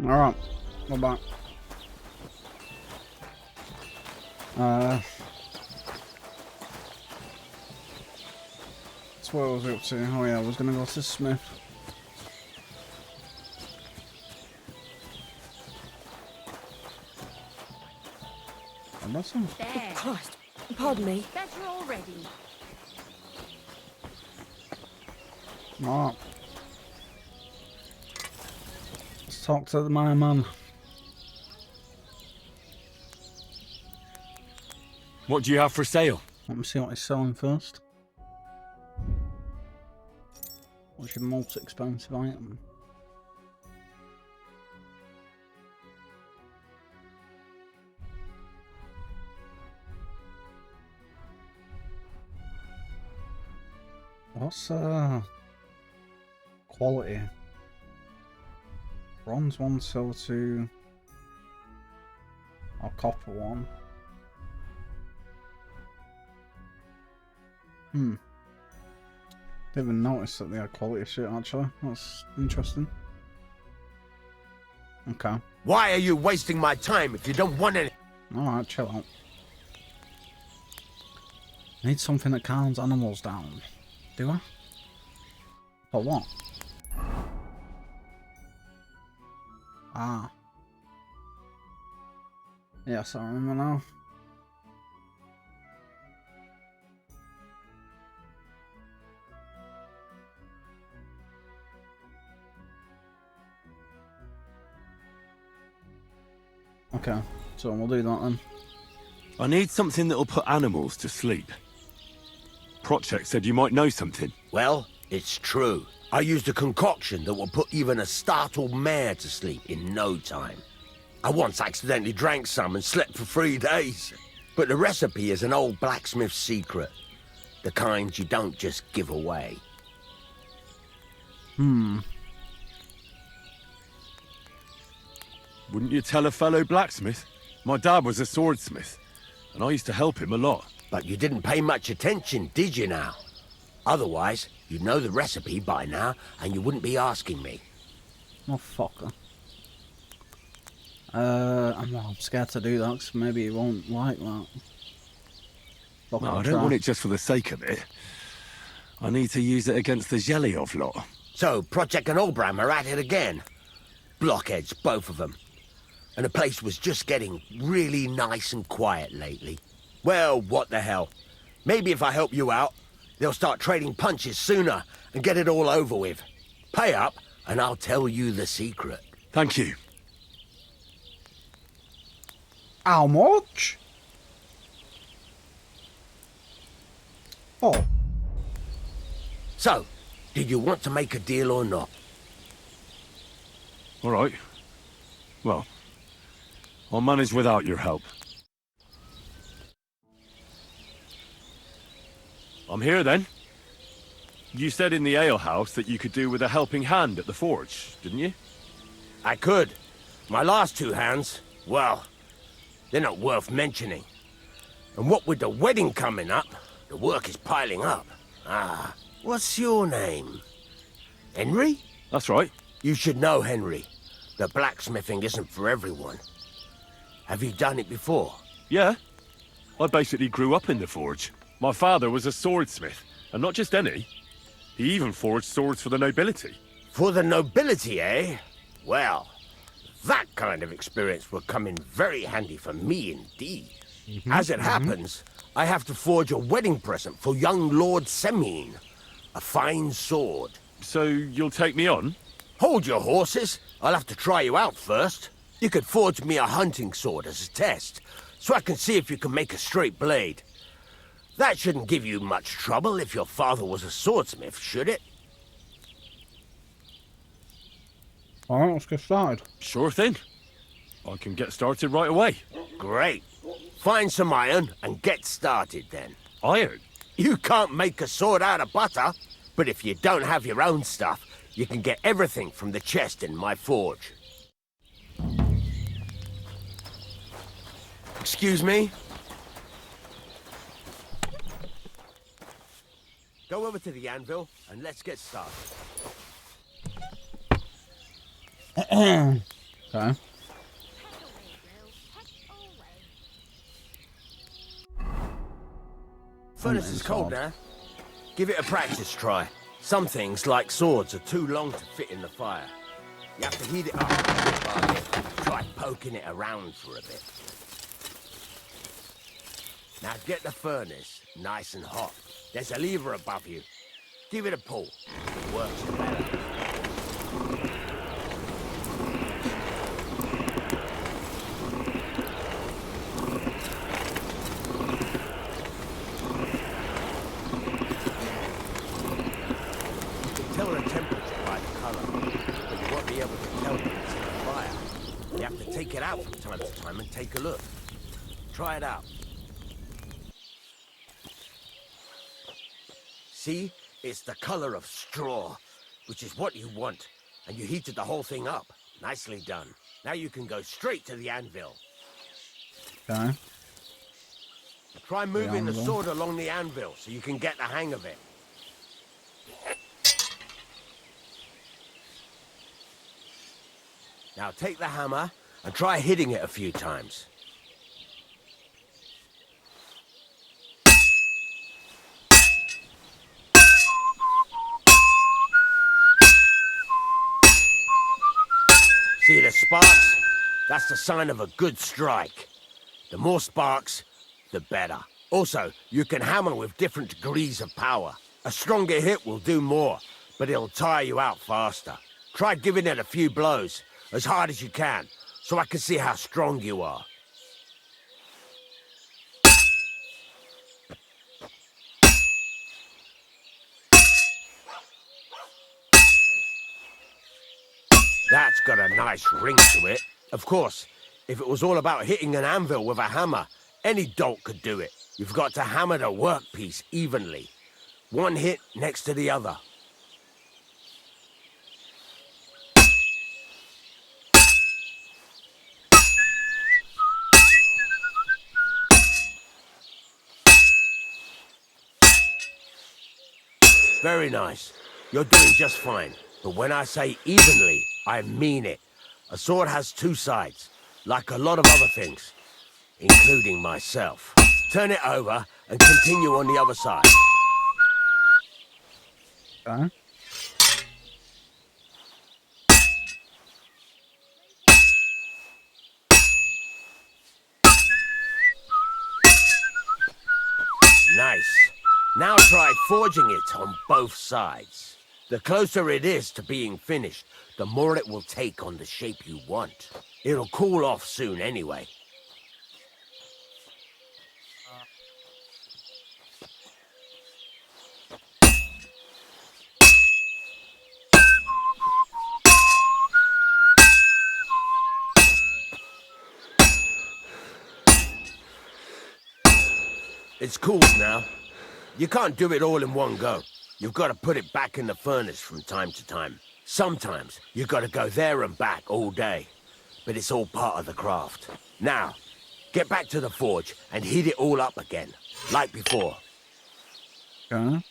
Alright, we're back. That's what I was up to. Oh yeah, I was gonna go to Smith. And that's all. There. Christ, pardon me. Better already. Alright. Let's talk to my man. What do you have for sale? Let me see what he's selling first. What's your most expensive item? What's quality? Bronze 1, silver 2, or copper 1. Didn't even notice that they had quality shit actually. That's interesting. Okay. Why are you wasting my time if you don't want any? Alright, chill out. Need something that calms animals down. Do I? For what? Ah. Yes, I remember now. Okay, so we'll do that then. I need something that'll put animals to sleep. Project said you might know something. Well, it's true. I used a concoction that will put even a startled mare to sleep in no time. I once accidentally drank some and slept for 3 days. But the recipe is an old blacksmith's secret. The kind you don't just give away. Wouldn't you tell a fellow blacksmith? My dad was a swordsmith, and I used to help him a lot. But you didn't pay much attention, did you now? Otherwise, you'd know the recipe by now, and you wouldn't be asking me. Oh, fucker. I'm scared to do that, because maybe he won't like that. Fuck, No, I'll I don't try. want it just for the sake of it. I need to use it against the Zhelyov lot. So, Project and Olbram are at it again. Blockheads, both of them. And the place was just getting really nice and quiet lately. Well, what the hell. Maybe if I help you out, they'll start trading punches sooner and get it all over with. Pay up, and I'll tell you the secret. Thank you. How much? Oh, So, did you want to make a deal or not? All right. Well, I'll manage without your help. I'm here then. You said in the alehouse that you could do with a helping hand at the forge, didn't you? I could. My last 2 hands, well, they're not worth mentioning. And what with the wedding coming up, the work is piling up. Ah, what's your name? Henry? That's right. You should know, Henry. The blacksmithing isn't for everyone. Have you done it before? Yeah. I basically grew up in the forge. My father was a swordsmith, and not just any. He even forged swords for the nobility. For the nobility, eh? Well, that kind of experience will come in very handy for me indeed. As it happens, I have to forge a wedding present for young Lord Semine. A fine sword. So you'll take me on? Hold your horses. I'll have to try you out first. You could forge me a hunting sword as a test, so I can see if you can make a straight blade. That shouldn't give you much trouble if your father was a swordsmith, should it? alright, let's get started. Sure thing. I can get started right away. Great. Find some iron and get started then. Iron? You can't make a sword out of butter, but if you don't have your own stuff, you can get everything from the chest in my forge. Excuse me? Go over to the anvil and let's get started. Okay. Furnace is cold now. Give it a practice try. Some things, like swords, are too long to fit in the fire. You have to heat it up bit by bit. Try poking it around for a bit. Now get the furnace nice and hot. There's a lever above you. Give it a pull. It works better. Tell the temperature by the color, but you won't be able to tell when it's in the fire. You have to take it out from time to time and take a look. Try it out. See? It's the color of straw, which is what you want. And you heated the whole thing up. Nicely done. Now you can go straight to the anvil. Okay. Try moving the sword along the anvil so you can get the hang of it. Now take the hammer and try hitting it a few times. See the sparks? That's the sign of a good strike. The more sparks, the better. Also, you can hammer with different degrees of power. A stronger hit will do more, but it'll tire you out faster. Try giving it a few blows, as hard as you can, so I can see how strong you are. That's got a nice ring to it. Of course, if it was all about hitting an anvil with a hammer, any dolt could do it. You've got to hammer the workpiece evenly. One hit next to the other. Very nice. You're doing just fine. But when I say evenly, I mean it. A sword has two sides, like a lot of other things, including myself. Turn it over and continue on the other side. Okay. Nice. Now try forging it on both sides. The closer it is to being finished, the more it will take on the shape you want. It'll cool off soon anyway. It's cooled now. You can't do it all in one go. You've got to put it back in the furnace from time to time. Sometimes you've got to go there and back all day. But it's all part of the craft. Now, get back to the forge and heat it all up again, like before. Okay.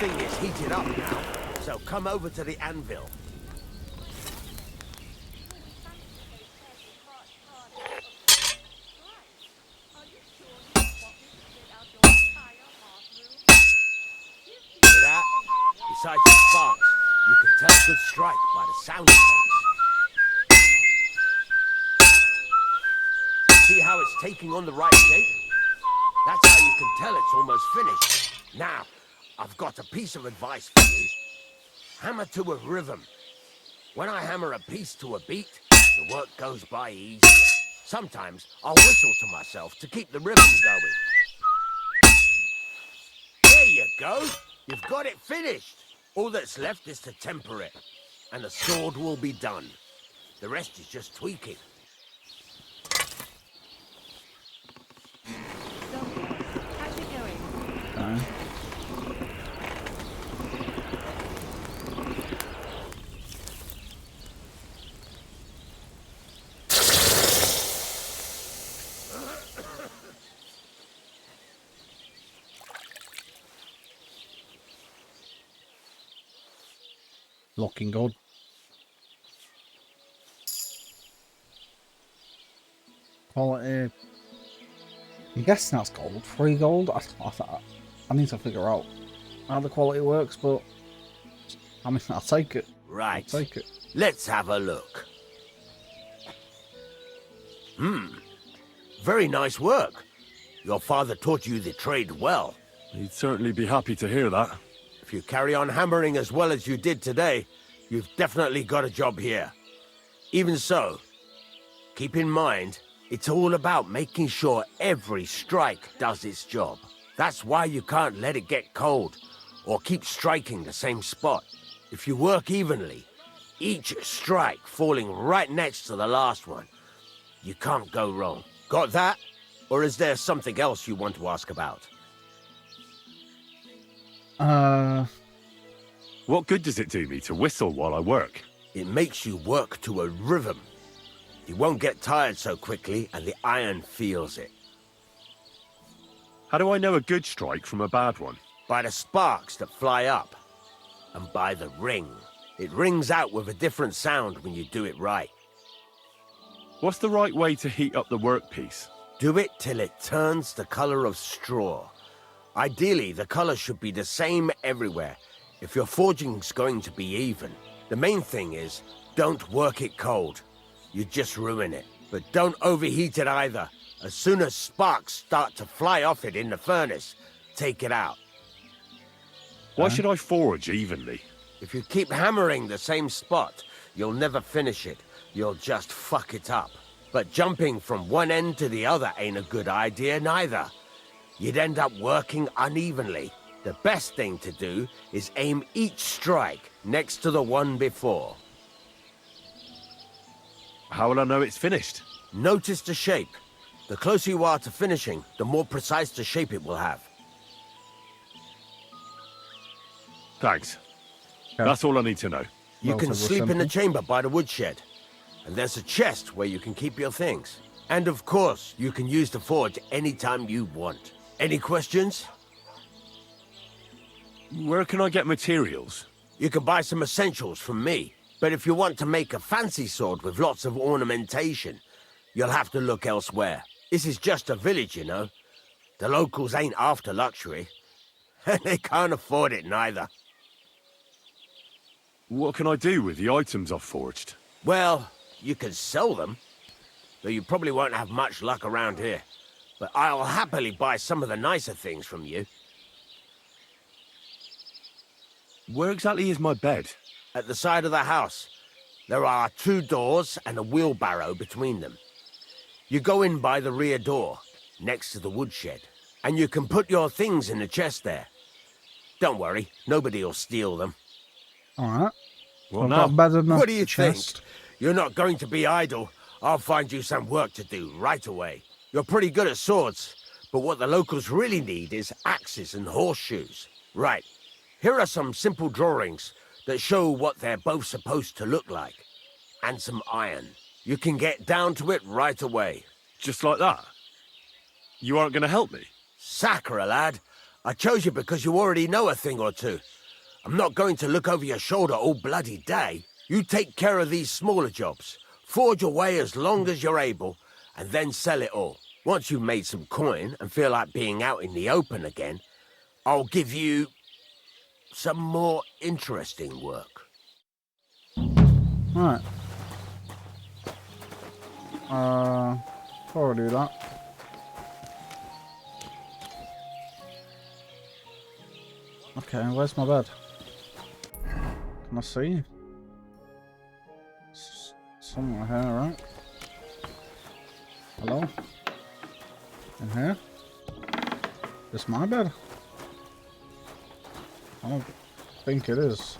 The thing is heated up now, so come over to the anvil. See that? Besides the sparks, you can tell a good strike by the sound it makes. See how it's taking on the right shape? That's how you can tell it's almost finished. Now, I've got a piece of advice for you. Hammer to a rhythm. When I hammer a piece to a beat, the work goes by easier. Sometimes I'll whistle to myself to keep the rhythm going. There you go. You've got it finished. All that's left is to temper it, and the sword will be done. The rest is just tweaking. Looking good. Quality. I'm guessing that's gold. 3 gold? I need to figure out how the quality works, but I mean, I'll take it. Right. I'll take it. Let's have a look. Very nice work. Your father taught you the trade well. He'd certainly be happy to hear that. If you carry on hammering as well as you did today, you've definitely got a job here. Even so, keep in mind, it's all about making sure every strike does its job. That's why you can't let it get cold, or keep striking the same spot. If you work evenly, each strike falling right next to the last one, you can't go wrong. Got that? Or is there something else you want to ask about? What good does it do me to whistle while I work? It makes you work to a rhythm. You won't get tired so quickly, and the iron feels it. How do I know a good strike from a bad one? By the sparks that fly up, and by the ring. It rings out with a different sound when you do it right. What's the right way to heat up the workpiece? Do it till it turns the color of straw. Ideally, the color should be the same everywhere, if your forging's going to be even. The main thing is, don't work it cold. You just ruin it. But don't overheat it either. As soon as sparks start to fly off it in the furnace, take it out. Why should I forge evenly? If you keep hammering the same spot, you'll never finish it. You'll just fuck it up. But jumping from one end to the other ain't a good idea neither. You'd end up working unevenly. The best thing to do is aim each strike next to the one before. How will I know it's finished? Notice the shape. The closer you are to finishing, the more precise the shape it will have. Thanks. Okay. That's all I need to know. You can Relatively sleep in the simple. chamber by the woodshed. And there's a chest where you can keep your things. And of course, you can use the forge anytime you want. Any questions? Where can I get materials? You can buy some essentials from me. But if you want to make a fancy sword with lots of ornamentation, you'll have to look elsewhere. This is just a village, you know. The locals ain't after luxury. And they can't afford it neither. What can I do with the items I've forged? Well, you can sell them. Though you probably won't have much luck around here. But I'll happily buy some of the nicer things from you. Where exactly is my bed? At the side of the house, there are 2 doors and a wheelbarrow between them. You go in by the rear door, next to the woodshed, and you can put your things in the chest there. Don't worry, nobody'll steal them. Alright. Well, I've now, got a bed in the What do you chest. think? You're not going to be idle. I'll find you some work to do right away. You're pretty good at swords, but what the locals really need is axes and horseshoes. Right, here are some simple drawings that show what they're both supposed to look like. And some iron. You can get down to it right away. just like that? You aren't going to help me? Sakura, lad. I chose you because you already know a thing or two. I'm not going to look over your shoulder all bloody day. You take care of these smaller jobs. Forge away as long as you're able, and then sell it all. Once you've made some coin and feel like being out in the open again, I'll give you some more interesting work. Right. Before I do that. Okay, where's my bed? Can I see? Somewhere here, right? Hello? In here? It's my bed? I don't think it is.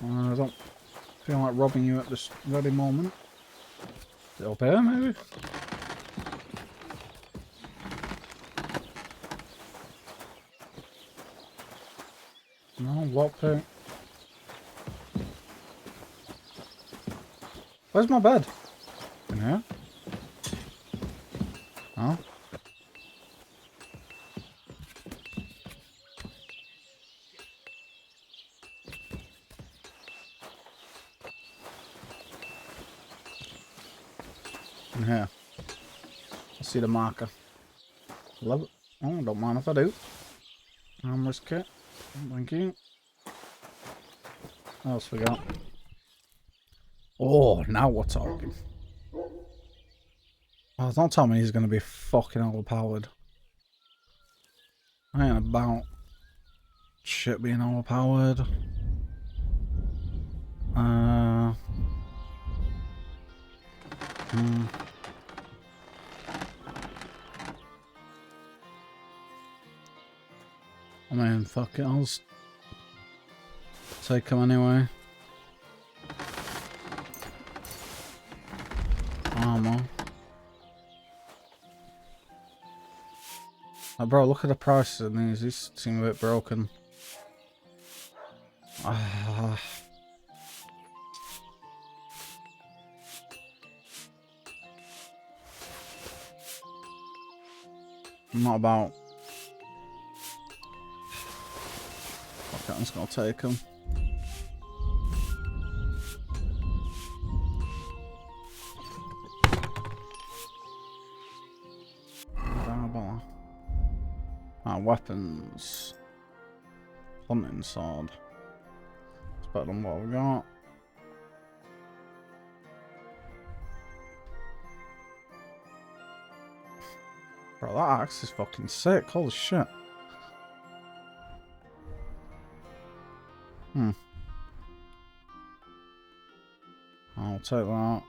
I don't feel like robbing you at this very moment. Is it up here, maybe? No, what pit? Where's my bed? In here? Oh. in here? I see the marker. Love it. Oh, don't mind if I do. Armor's kit. Thank you. What else we got? Oh, now we're talking. Oh, don't tell me he's going to be fucking overpowered. I ain't about shit being overpowered. I mean, fuck it, I'll take him anyway. Armor. Oh, bro, look at the prices of these. These seem a bit broken. I'm not about. Okay, I'm just gonna take them. Weapons. Hunting sword. It's better than what we got. Bro, that axe is fucking sick. Holy shit. I'll take that.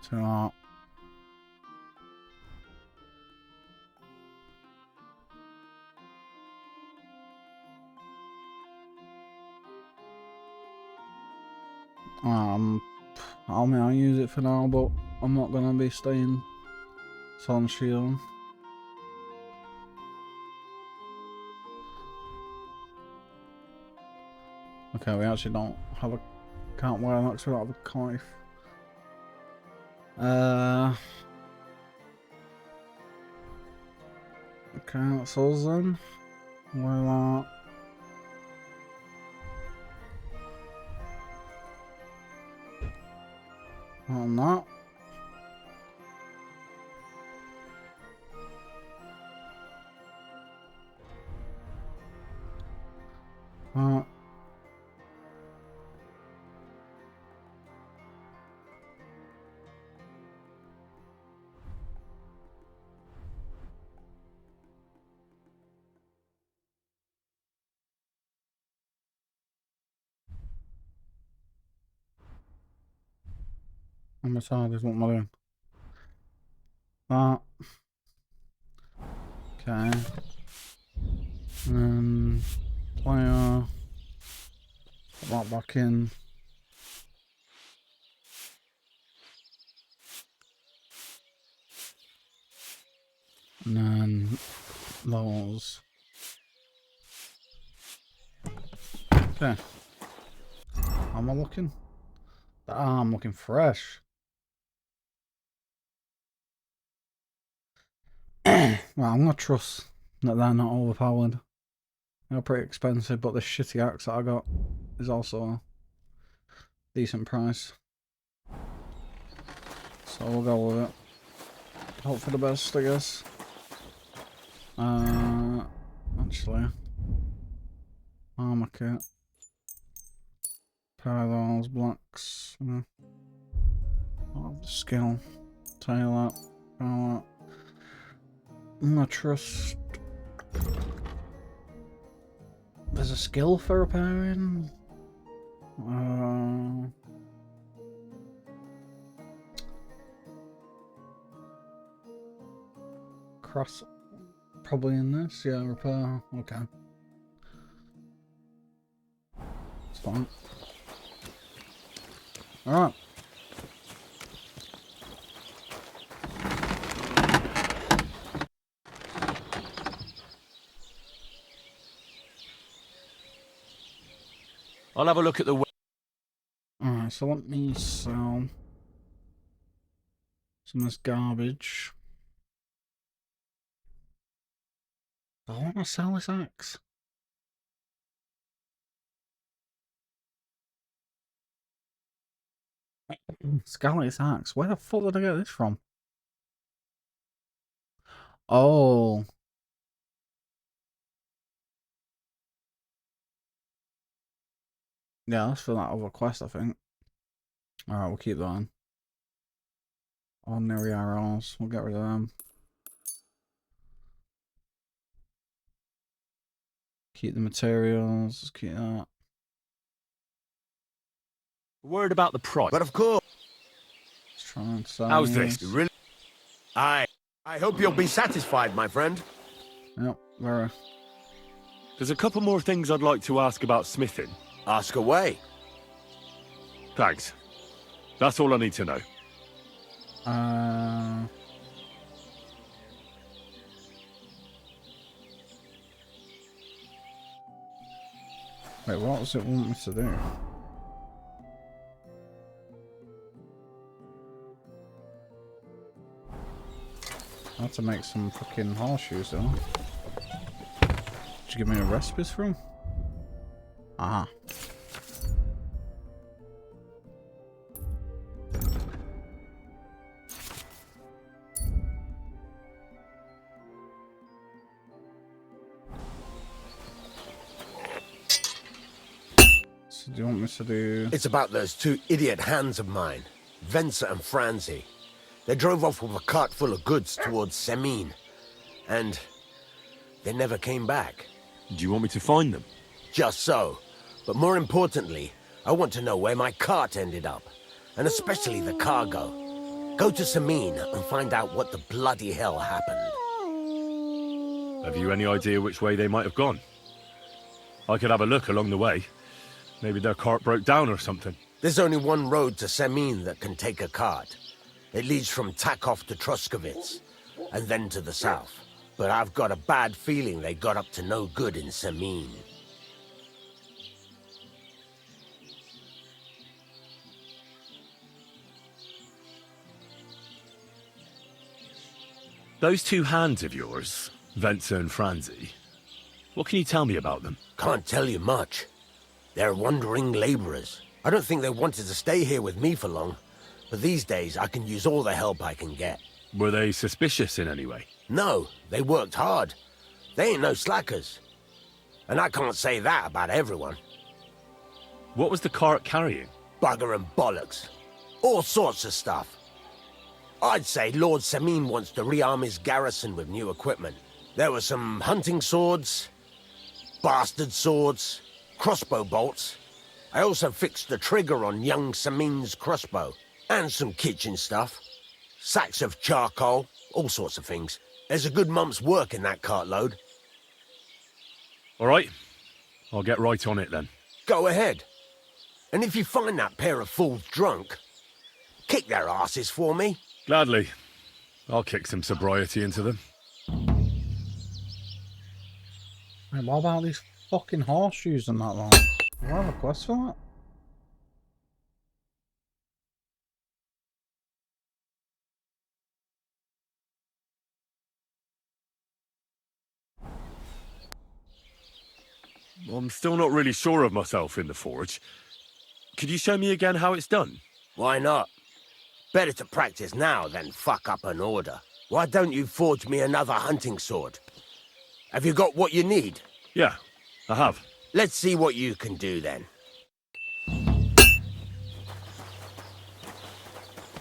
Take that. I mean, I'll use it for now, but I'm not gonna be staying Sun Shield. Okay, we actually don't have a. Can't wear that because we don't have a knife. Okay, that's us then. Wear that. And that. I'm decided what am I doing. That. Okay. And then player. Put that back in. And then those. Okay. How am I looking? I'm looking fresh. Well, I'm gonna trust that they're not overpowered. They're pretty expensive, but the shitty axe that I got is also a decent price. So we'll go with it. Hope for the best, I guess. Actually, armor kit. Pair of those blacks. Skill. Tell you that. I'm gonna trust. There's a skill for repairing. Cross. Probably in this. Yeah, repair. Okay. It's fine. Alright. I'll have a look at the. Alright, so let me sell some of this garbage. I want to sell this axe. Scarlet's axe. Where the fuck did I get this from? Oh. Yeah, that's for that other quest, I think. Alright, we'll keep that on. Ordinary arrows. We'll get rid of them. Keep the materials. Just keep that. Word about the price. But of course. Let's try and sell How's these. this? Really? I hope you'll be satisfied, my friend. Yep, very. There's a couple more things I'd like to ask about smithing. Ask away. Thanks. That's all I need to know. Wait, what does it want me to do? I have to make some fucking horseshoes, though. Did you give me a recipes for them? Aha. So do you want me to do... It's about those two idiot hands of mine, Venser and Franzi. They drove off with a cart full of goods towards Semine, and they never came back. Do you want me to find them? Just so. But more importantly, I want to know where my cart ended up, and especially the cargo. Go to Semine and find out what the bloody hell happened. Have you any idea which way they might have gone? I could have a look along the way. Maybe their cart broke down or something. There's only one road to Semine that can take a cart. It leads from Takov to Troskovitz, and then to the south. But I've got a bad feeling they got up to no good in Semine. Those two hands of yours, Venser and Franzi, what can you tell me about them? Can't tell you much. They're wandering laborers. I don't think they wanted to stay here with me for long, but these days I can use all the help I can get. Were they suspicious in any way? No, they worked hard. They ain't no slackers. And I can't say that about everyone. What was the cart carrying? Bugger and bollocks. All sorts of stuff. I'd say Lord Semine wants to rearm his garrison with new equipment. There were some hunting swords, bastard swords, crossbow bolts. I also fixed the trigger on young Semine's crossbow. And some kitchen stuff. Sacks of charcoal, all sorts of things. There's a good month's work in that cartload. All right. I'll get right on it then. Go ahead. And if you find that pair of fools drunk, kick their asses for me. Gladly. I'll kick some sobriety into them. Wait, what about these fucking horseshoes and that lot? Do I have a quest for that? I'm still not really sure of myself in the forge. Could you show me again how it's done? Why not? Better to practice now than fuck up an order. Why don't you forge me another hunting sword? Have you got what you need? Yeah, I have. Let's see what you can do then.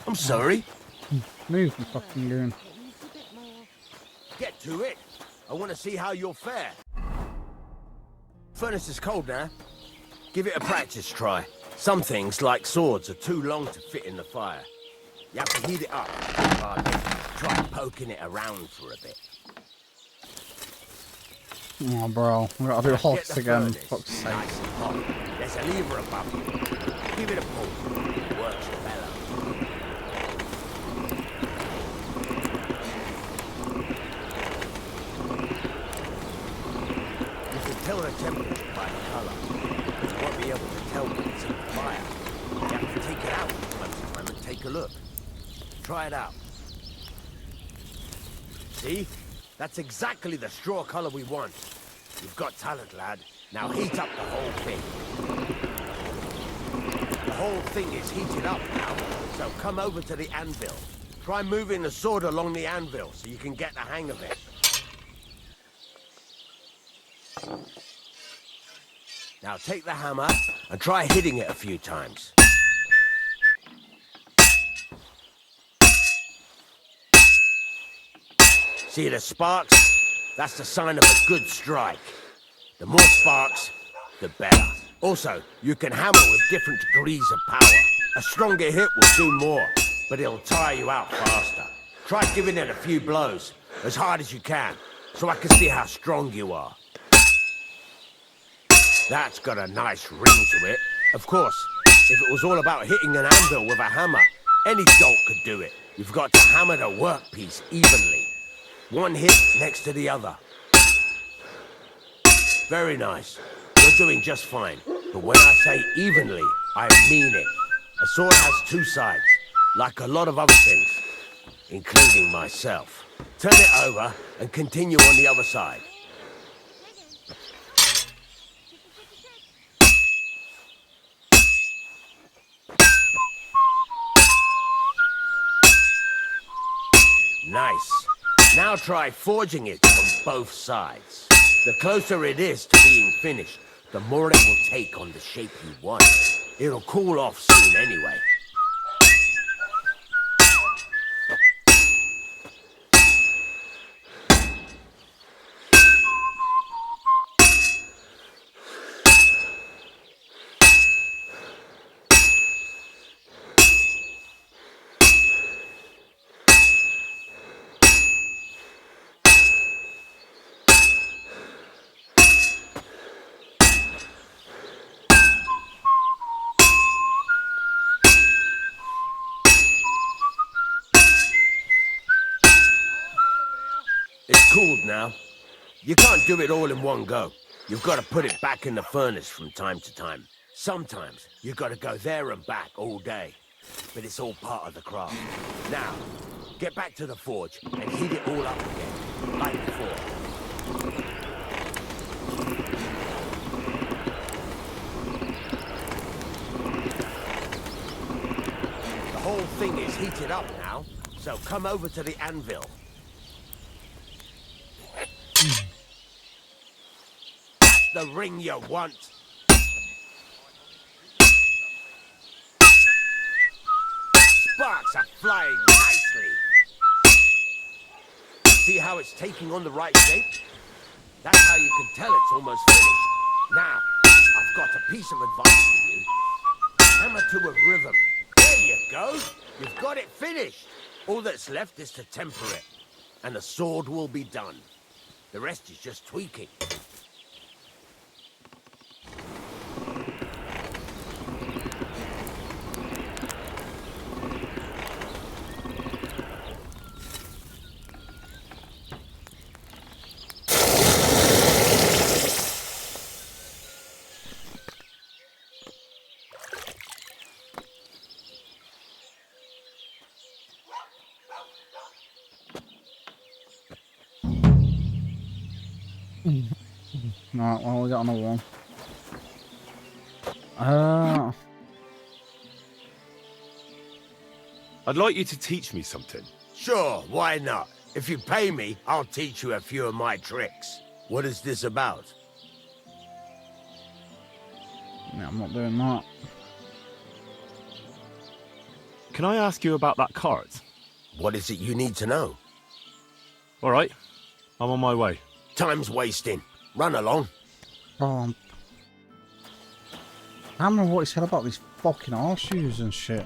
I'm sorry. Move, you fucking goon. Get to it. I want to see how you'll fare. Furnace is cold now. Give it a practice try. Some things, like swords, are too long to fit in the fire. You have to heat it up. Try poking it around for a bit. Oh, bro. We gotta do Get hots the again. furnace Fuck's sake. nice and hot. There's a lever above you. Give it a pull. It works the bellow. You can tell the temperature by the color. You won't be able to tell when it's in the fire. You have to take it out from time to time and take a look. Try it out. See? That's exactly the straw color we want. You've got talent, lad. Now heat up the whole thing. A whole thing is heated up now, so come over to the anvil. Try moving the sword along the anvil so you can get the hang of it. Now take the hammer and try hitting it a few times. See the sparks? That's the sign of a good strike. The more sparks, the better. Also, you can hammer with different degrees of power. A stronger hit will do more, but it'll tire you out faster. Try giving it a few blows, as hard as you can, so I can see how strong you are. That's got a nice ring to it. Of course, if it was all about hitting an anvil with a hammer, any dolt could do it. You've got to hammer the workpiece evenly. One hit next to the other. Very nice. You're doing just fine. But when I say evenly, I mean it. A sword has two sides, like a lot of other things, including myself. Turn it over and continue on the other side. Nice. Now try forging it on both sides. The closer it is to being finished, the more it will take on the shape you want. It'll cool off soon anyway. It's cooled now. You can't do it all in one go. You've got to put it back in the furnace from time to time. Sometimes you've got to go there and back all day. But it's all part of the craft. Now, get back to the forge and heat it all up again, like before. The whole thing is heated up now, so come over to the anvil. That's the ring you want. Sparks are flying nicely. See how it's taking on the right shape? That's how you can tell it's almost finished. Now, I've got a piece of advice for you. Hammer to a rhythm. There you go. You've got it finished. All that's left is to temper it, and the sword will be done. The rest is just tweaking. Right, well, we got another one. I'd like you to teach me something. Sure, why not? If you pay me, I'll teach you a few of my tricks. What is this about? Yeah, I'm not doing that. Can I ask you about that cart? What is it you need to know? All right, I'm on my way. Time's wasting. Run along. Oh, I don't know what he said about these fucking horseshoes and shit.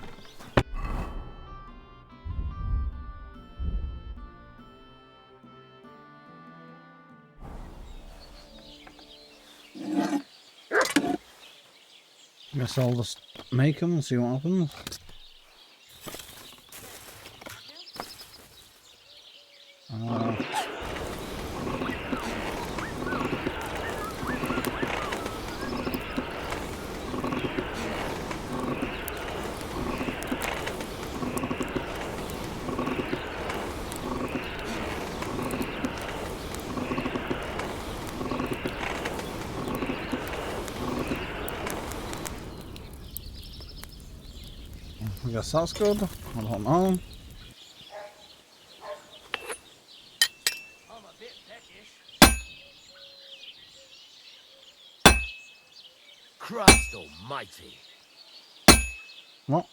Guess I'll just make them and see what happens. I guess that's good. I don't know. I'm a bit peckish. Christ almighty. What?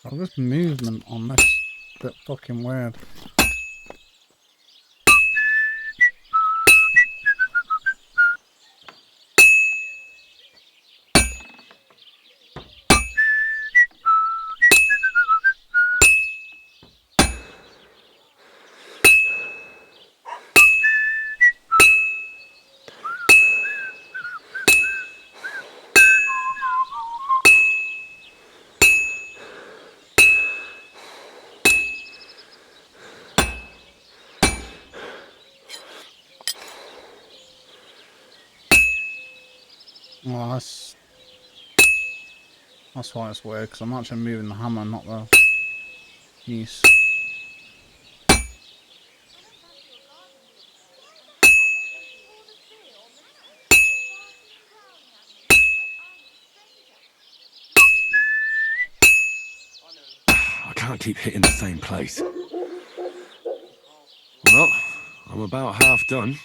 Oh, this movement on this is a bit fucking weird. Well, that's why it's weird, because I'm actually moving the hammer, not the piece. I can't keep hitting the same place. Well, I'm about half done.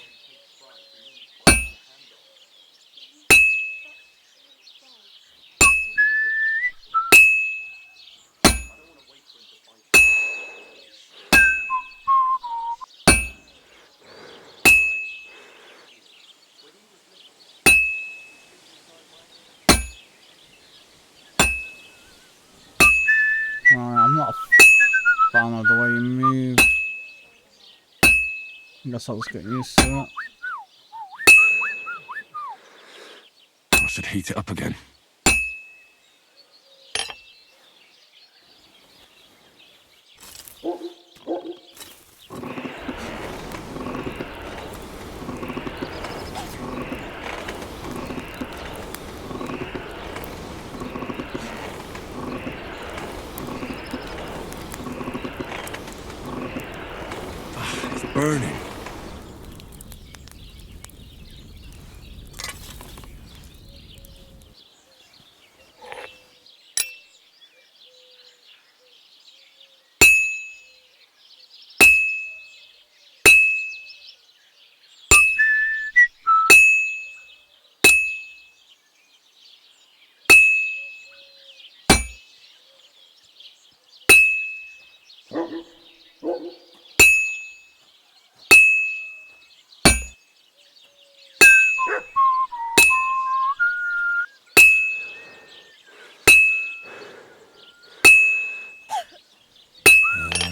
I'm not a fan of the way you move. I guess I'll just get used to it. I should heat it up again. It's burning.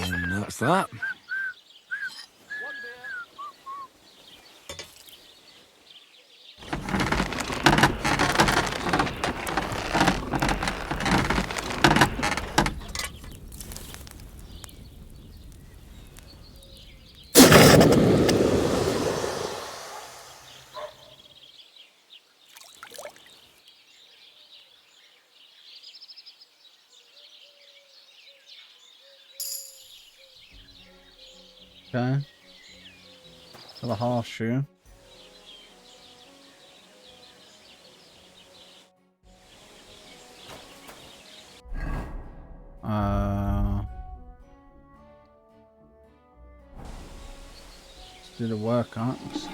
And that's that. Okay. For the horseshoe. Let's do the work axe.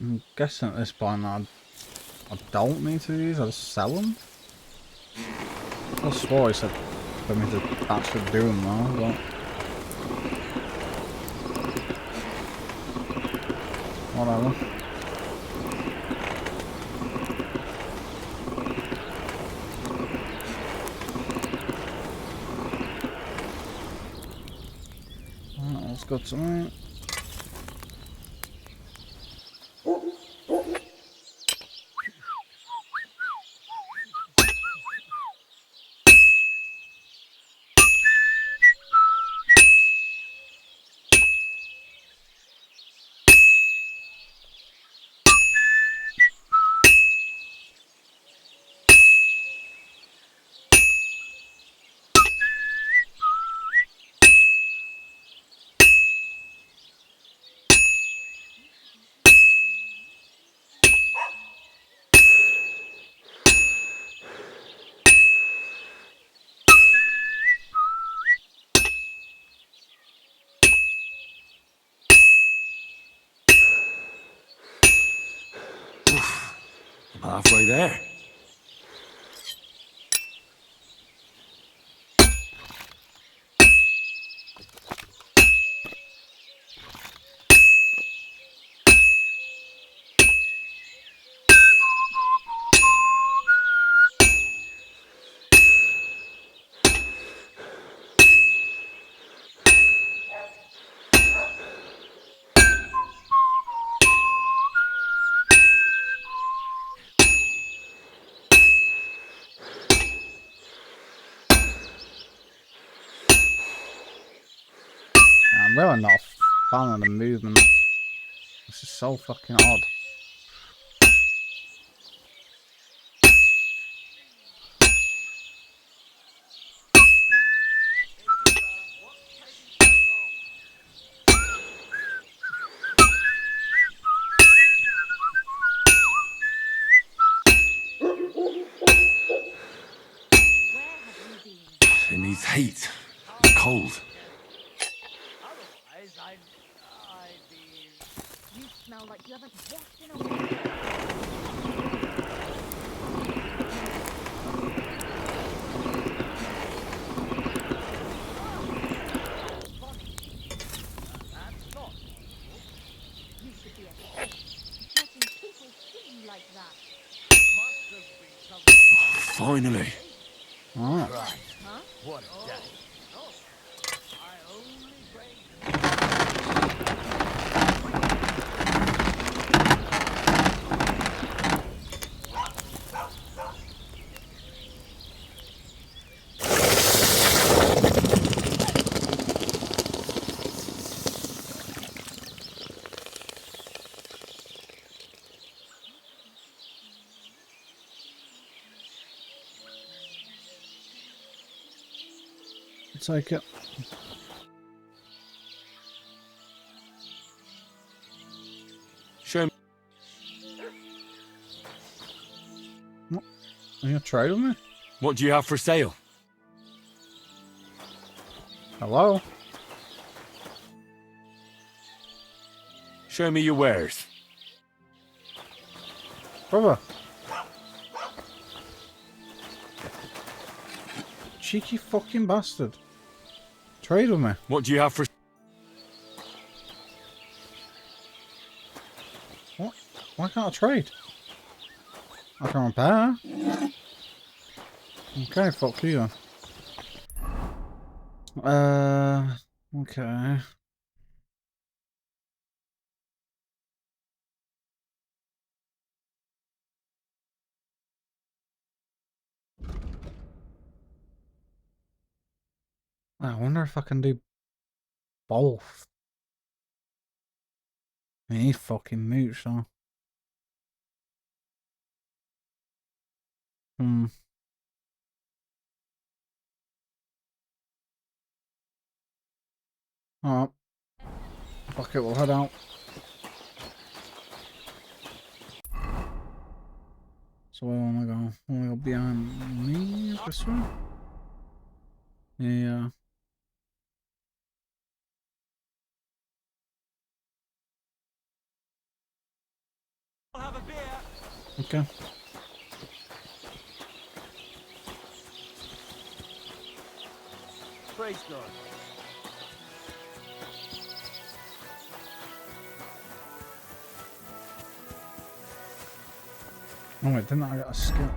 I'm guessing at this point I don't need to use. I just sell them. I swore he said for me to actually do them though, but whatever. Alright, let's go to it. Halfway there. I'm really not a fan of the movement. This is so fucking odd. It needs heat. It's cold. You smell like you haven't washed in a while. You should be ashamed. Letting people see you like that. Finally. Alright. Huh? What a day. Take it. Show me. What? Are you gonna trade with me? What do you have for sale? Hello? Show me your wares. Brother. Cheeky fucking bastard. Trade with me. What do you have for... What? Why can't I trade? I can repair. Okay, fuck you then. Okay. I wonder if I can do both. I need fucking mooch, so. Alright. Fuck it, we'll head out. So where wanna go? Wanna go behind me this way? Yeah. I'll have a beer. Okay. Praise God. Oh wait, didn't I get a skill?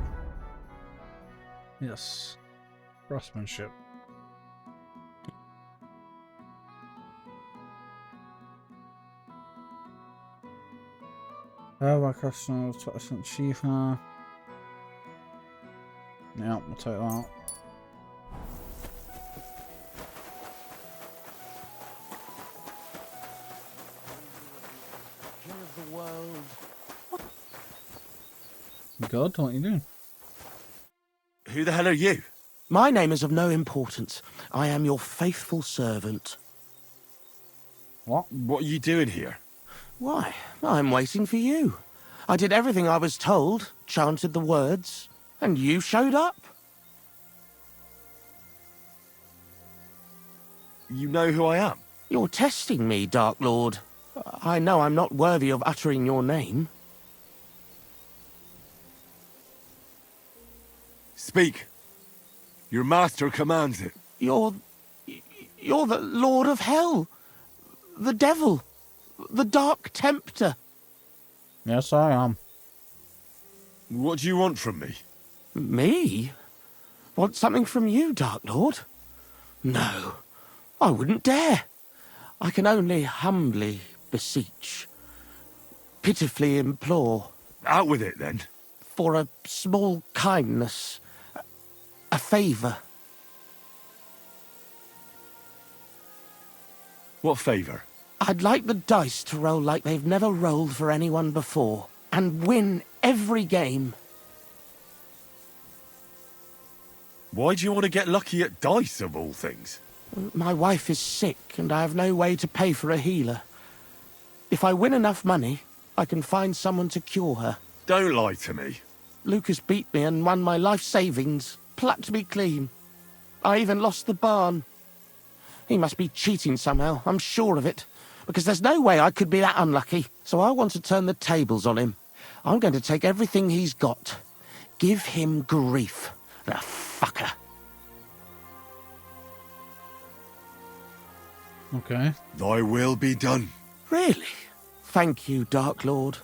Yes. Craftsmanship. My craftsman was 20% cheaper. Yeah, we'll take that. King of the world. Good, what are you doing? Who the hell are you? My name is of no importance. I am your faithful servant. What? What are you doing here? Why, I'm waiting for you. I did everything I was told, chanted the words, and you showed up. You know who I am? You're testing me, Dark Lord. I know I'm not worthy of uttering your name. Speak. Your master commands it. You're the Lord of Hell. The devil. The Dark Tempter. Yes, I am. What do you want from me? Me? Want something from you, Dark Lord? No, I wouldn't dare. I can only humbly beseech, pitifully implore. Out with it, then. For a small kindness, a favour. What favour? I'd like the dice to roll like they've never rolled for anyone before, and win every game. Why do you want to get lucky at dice, of all things? My wife is sick, and I have no way to pay for a healer. If I win enough money, I can find someone to cure her. Don't lie to me. Lucas beat me and won my life savings, plucked me clean. I even lost the barn. He must be cheating somehow, I'm sure of it, because there's no way I could be that unlucky. So I want to turn the tables on him. I'm going to take everything he's got. Give him grief, the fucker. Okay. Thy will be done. Really? Thank you, Dark Lord.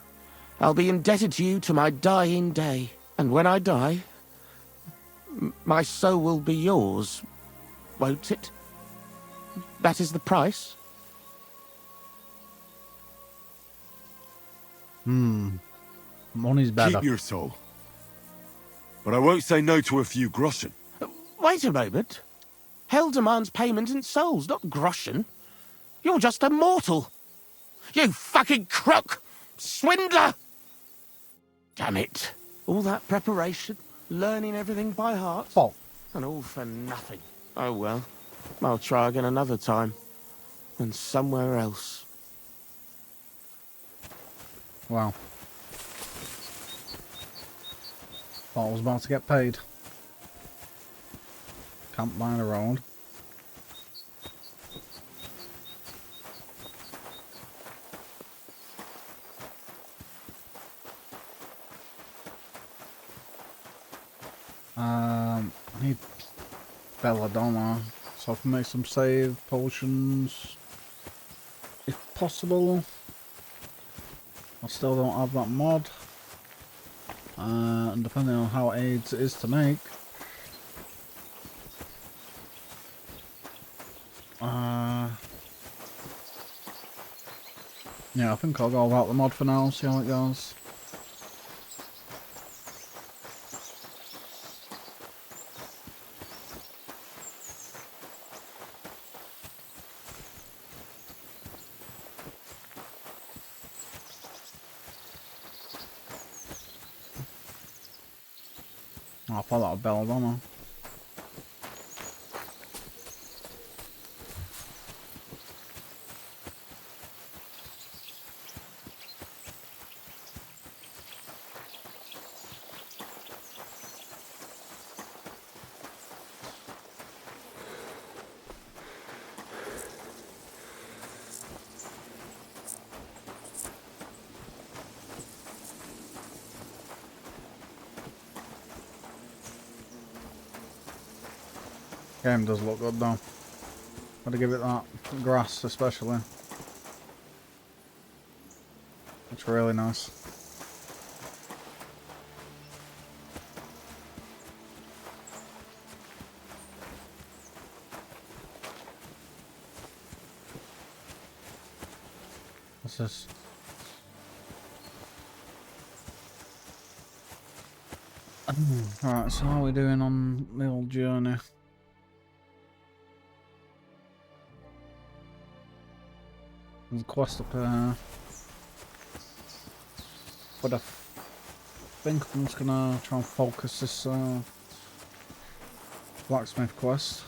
I'll be indebted to you to my dying day. And when I die, my soul will be yours, won't it? That is the price? Money's better. Keep your soul. But I won't say no to a few groschen. Wait a moment. Hell demands payment in souls, not groschen. You're just a mortal. You fucking crook! Swindler! Damn it. All that preparation, learning everything by heart, Oh, and all for nothing. Oh well. I'll try again another time. And somewhere else. wow. Thought I was about to get paid. Camp by the road. I need belladonna so I can make some save potions if possible. I still don't have that mod, and depending on how AIDS it is to make, yeah, I think I'll go without the mod for now, see how it goes. Oh, I thought that was belladonna. Game does look good though. Gotta give it that. Grass especially. It's really nice. What's this? Alright, so how are we doing on the old journey? There's a quest up there. But I think I'm just gonna try and focus this blacksmith quest.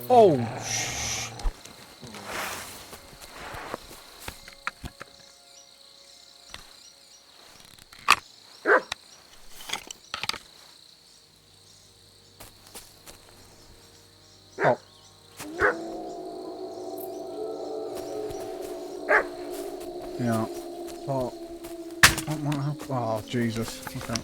Oh, oh. Yeah. Oh. Oh, Jesus. Okay.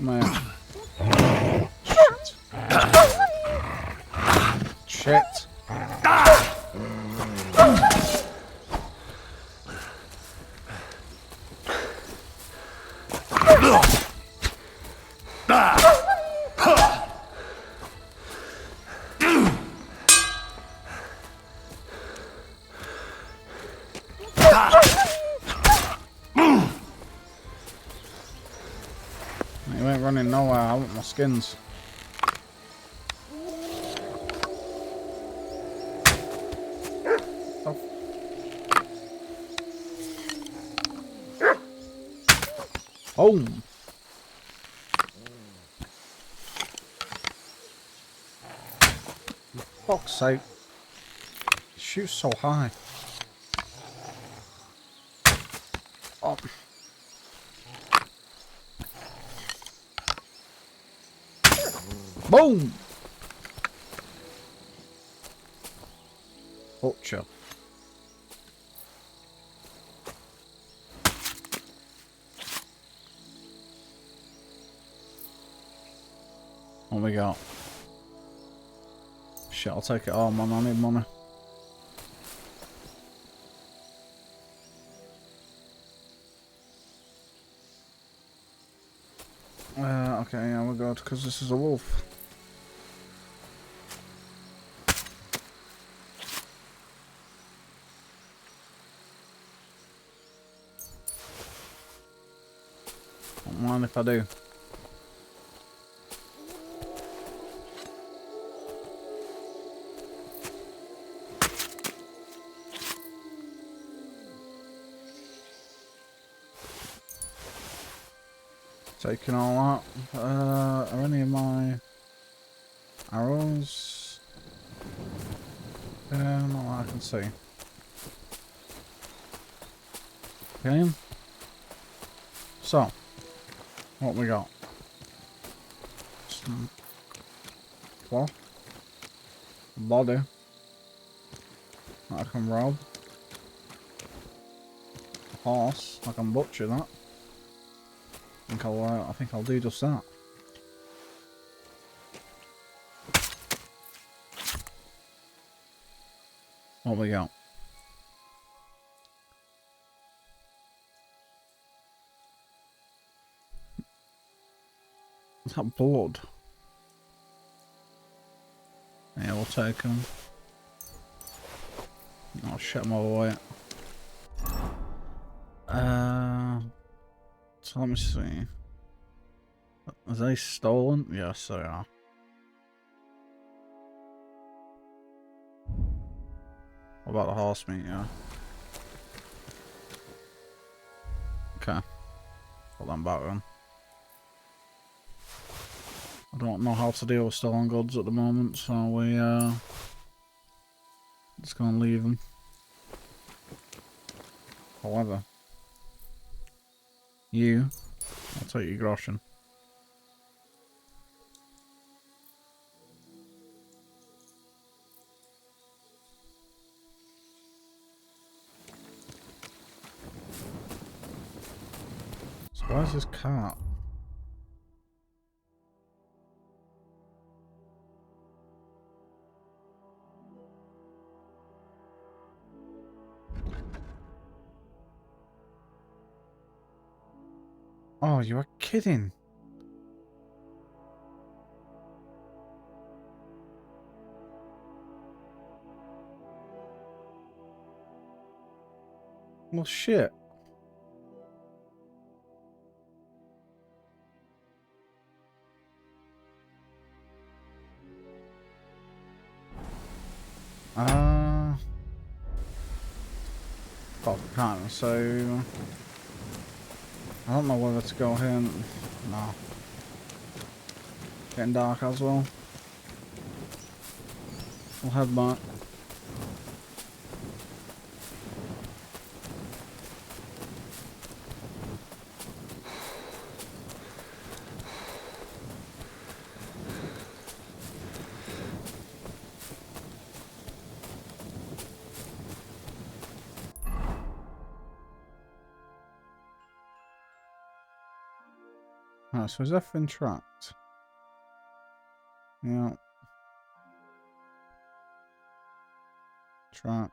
Man. Shit. You ain't running nowhere. I want my skins. Oh. Home. Fuck's sake. It shoots so high. Oh. Boom! Butcher. What we got? Shit, I'll take it all, man. I need money. Okay, yeah, we're good, because this is a wolf. Don't mind if I do. Taking all that. Are any of my arrows? Not that I can see. Okay. So, what we got? Some cloth. Body. That I can rob. A horse. I can butcher that. I think I'll do just that. What we got? Is that blood? Yeah, we'll take them. I'll shut them all away. So let me see. Are they stolen? Yes, they are. What about the horse meat? Yeah. Okay. Put them back then. I don't know how to deal with stolen goods at the moment, so we just gonna leave them. However, I'll take your groschen. So where's this cart? Oh, you are kidding. Well, shit. Well, can't, so I don't know whether to go here. No. Getting dark as well. We'll head back. Alright, so is everything tracked? Yeah. Tracked.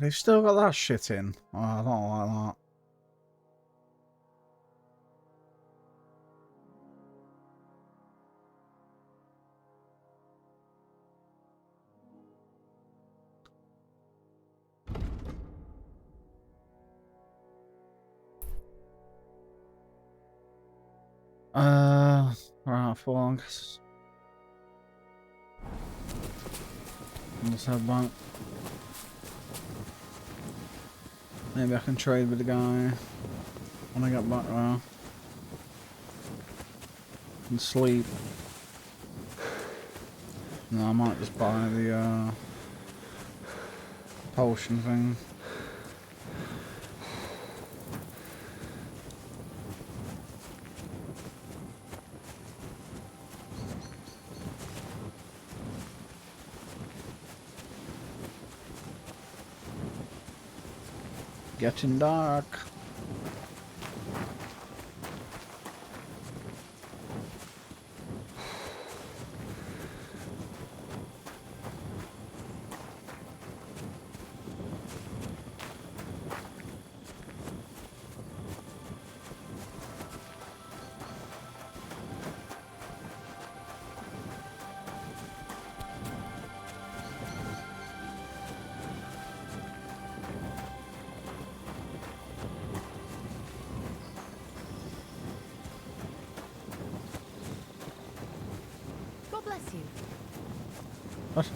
They've still got that shit in. Oh, I don't like that. Right, for long. Let's head back. Maybe I can trade with the guy when I get back there. And sleep. No, I might just buy the potion thing. Getting dark. God bless you. What?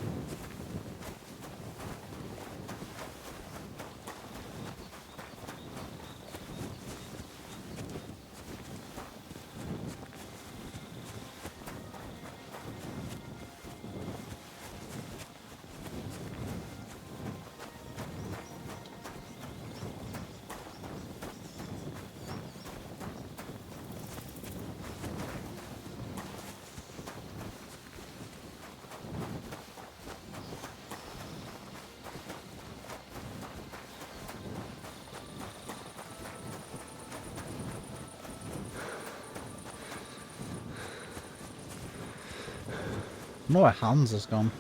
I know where Hans has gone.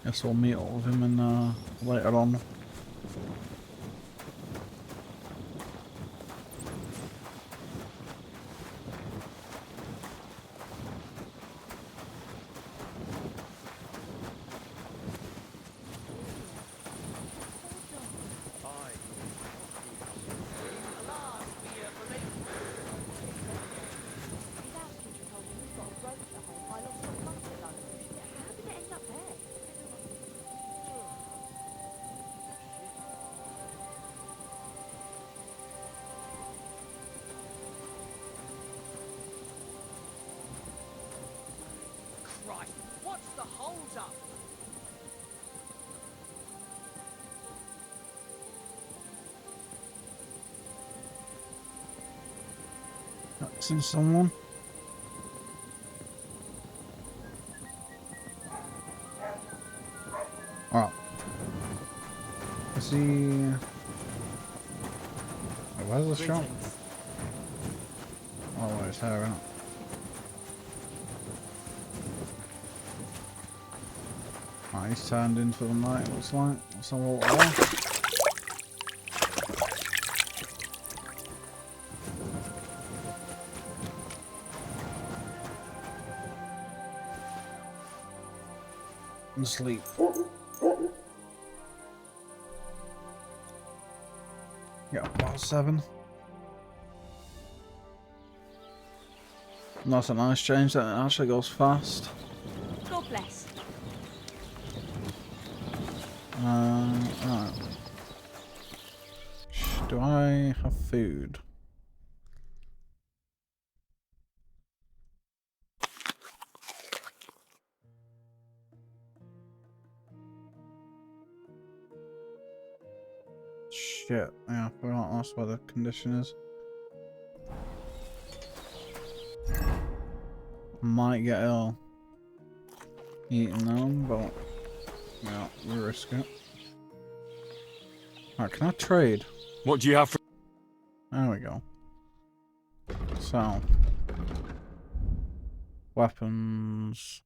Guess we'll meet up with him in, later on. His housekeeper told me he's got a brooch at home I lost 6 months ago. How did it end up there? Christ, what's the hold up? See someone? Oh. Is he... Wait, where's the shop? Oh, wait, it's her, isn't it? Right, he's turned in for the night, looks like. Let's have a look there. And sleep. Yeah, about 7. That's a nice change, that it actually goes fast. God bless. Right. Do I have food? Shit, yeah, I forgot that's what the condition is. Might get ill eating them, but yeah, we risk it. Alright, can I trade? What do you have for... There we go. So, weapons.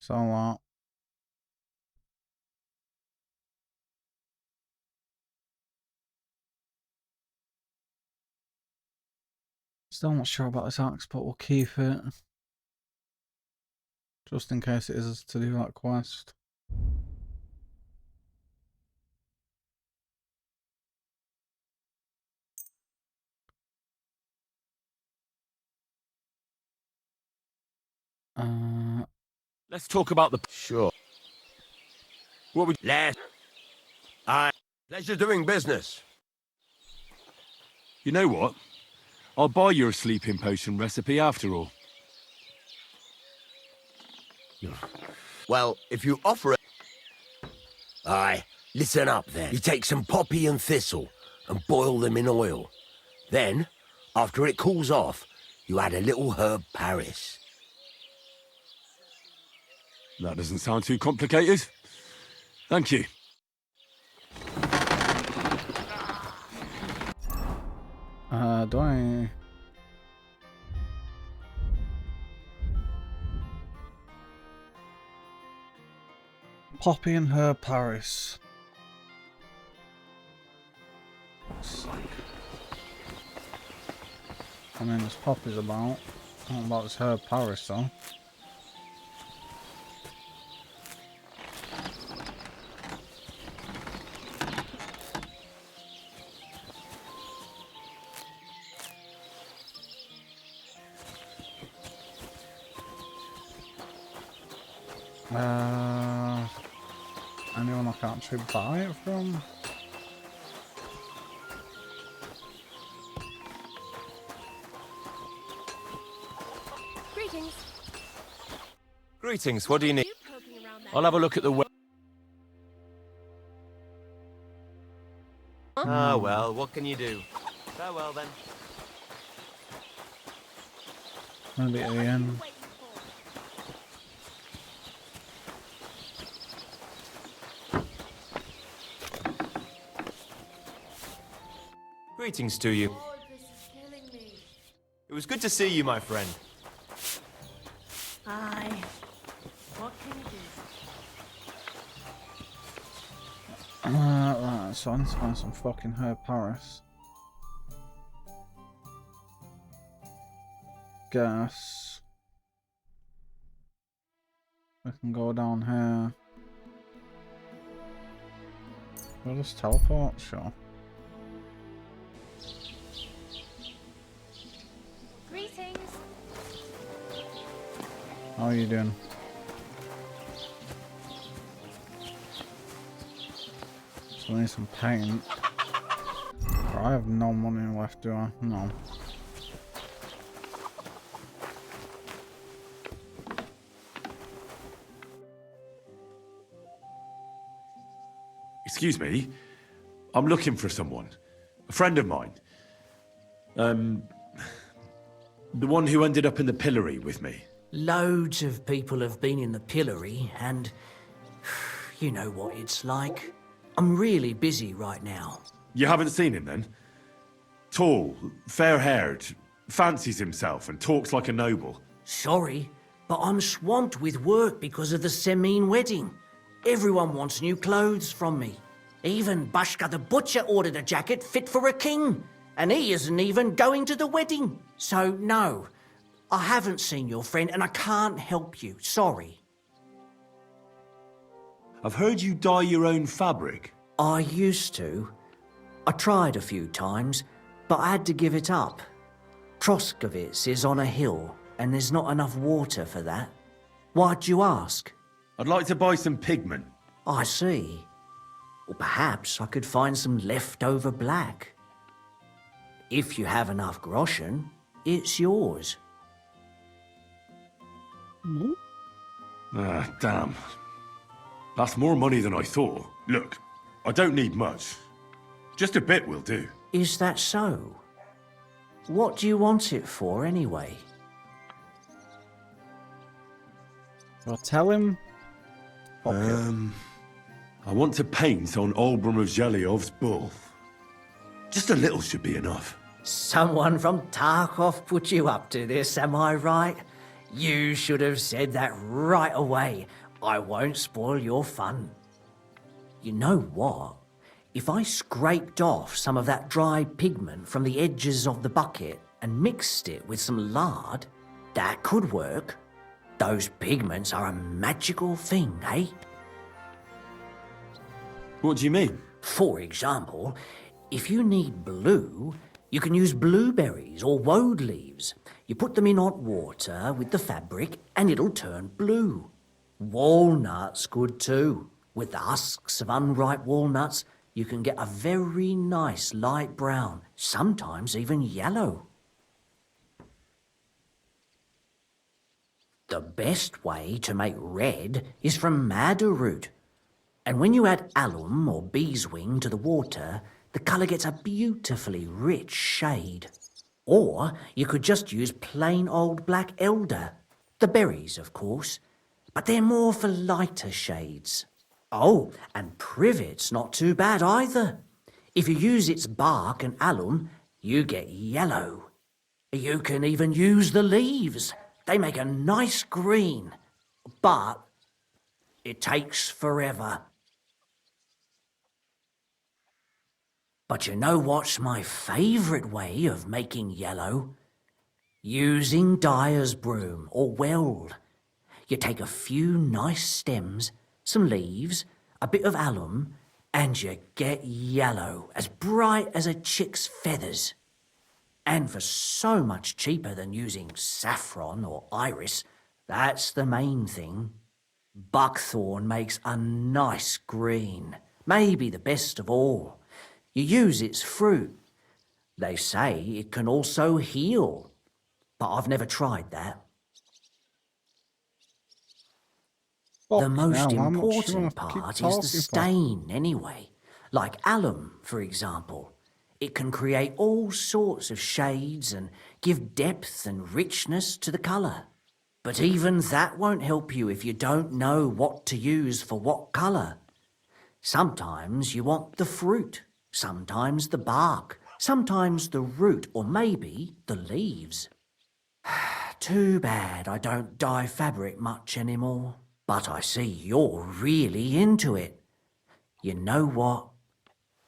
Sell that. Still not sure about this axe, but we'll keep it. Just in case it is to do that quest. Let's talk about the... Sure. What would... Let's... Aye. Pleasure doing business. You know what? I'll buy your sleeping potion recipe after all. Well, if you offer it... Aye, listen up then. You take some poppy and thistle and boil them in oil. Then, after it cools off, you add a little herb Paris. That doesn't sound too complicated. Thank you. Do I... Poppy and her Paris. Looks like... I mean, there's poppies about. I don't know about this herb Paris though. Anyone I can actually buy it from? Greetings. Greetings, what do you need? You poking around there? I'll have a look at the Ah, well, what can you do? Farewell, then. Maybe at the end. Waiting for? Greetings to you. Oh, this is killing me. It was good to see you, my friend. Aye. What can you do? Right, so I need to find some fucking herb Paris. Guess we can go down here. Will this teleport? Sure. Greetings. How are you doing? So I need some paint. I have no money left, do I? No. Excuse me. I'm looking for someone. A friend of mine. The one who ended up in the pillory with me. Loads of people have been in the pillory, and you know what it's like. I'm really busy right now. You haven't seen him then? Tall, fair-haired, fancies himself and talks like a noble. Sorry, but I'm swamped with work because of the Semine wedding. Everyone wants new clothes from me. Even Bashka the butcher ordered a jacket fit for a king, and he isn't even going to the wedding. So no, I haven't seen your friend and I can't help you, sorry. I've heard you dye your own fabric. I used to, I tried a few times, but I had to give it up. Troskovitz is on a hill, and there's not enough water for that. Why'd you ask? I'd like to buy some pigment. I see. Or perhaps I could find some leftover black. If you have enough groschen, it's yours. Ah, damn. That's more money than I thought. Look, I don't need much. Just a bit will do. Is that so? What do you want it for, anyway? I'll tell him. I want to paint on Olbram of Zhelyov's bull. Just a little should be enough. Someone from Tarkov put you up to this, am I right? You should have said that right away. I won't spoil your fun. You know what? If I scraped off some of that dry pigment from the edges of the bucket and mixed it with some lard, that could work. Those pigments are a magical thing, eh? What do you mean? For example, if you need blue, you can use blueberries or woad leaves. You put them in hot water with the fabric and it'll turn blue. Walnuts good too. With the husks of unripe walnuts, you can get a very nice light brown, sometimes even yellow. The best way to make red is from madder root. And when you add alum or beeswing to the water, the colour gets a beautifully rich shade. Or you could just use plain old black elder. The berries, of course, but they're more for lighter shades. Oh, and privet's not too bad either. If you use its bark and alum, you get yellow. You can even use the leaves. They make a nice green, but it takes forever. But you know what's my favourite way of making yellow? Using dyer's broom or weld. You take a few nice stems, some leaves, a bit of alum, and you get yellow, as bright as a chick's feathers. And for so much cheaper than using saffron or iris, that's the main thing. Buckthorn makes a nice green, maybe the best of all. You use its fruit. They say it can also heal, but I've never tried that. The most important part is the stain, anyway. Like alum, for example. It can create all sorts of shades and give depth and richness to the colour. But even that won't help you if you don't know what to use for what colour. Sometimes you want the fruit, sometimes the bark, sometimes the root, or maybe the leaves. Too bad I don't dye fabric much anymore. But I see you're really into it. You know what?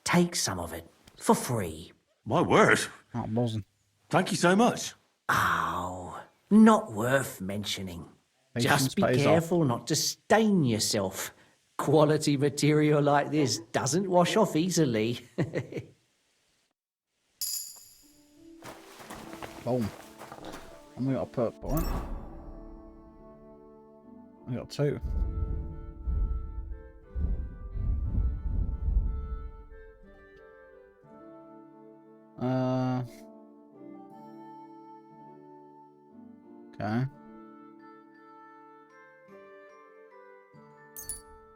Take some of it for free. My word. That wasn't. Thank you so much. Oh, not worth mentioning. Just be careful not to stain yourself. Quality material like this doesn't wash off easily. Boom. And we got a purple one. We got two. Okay.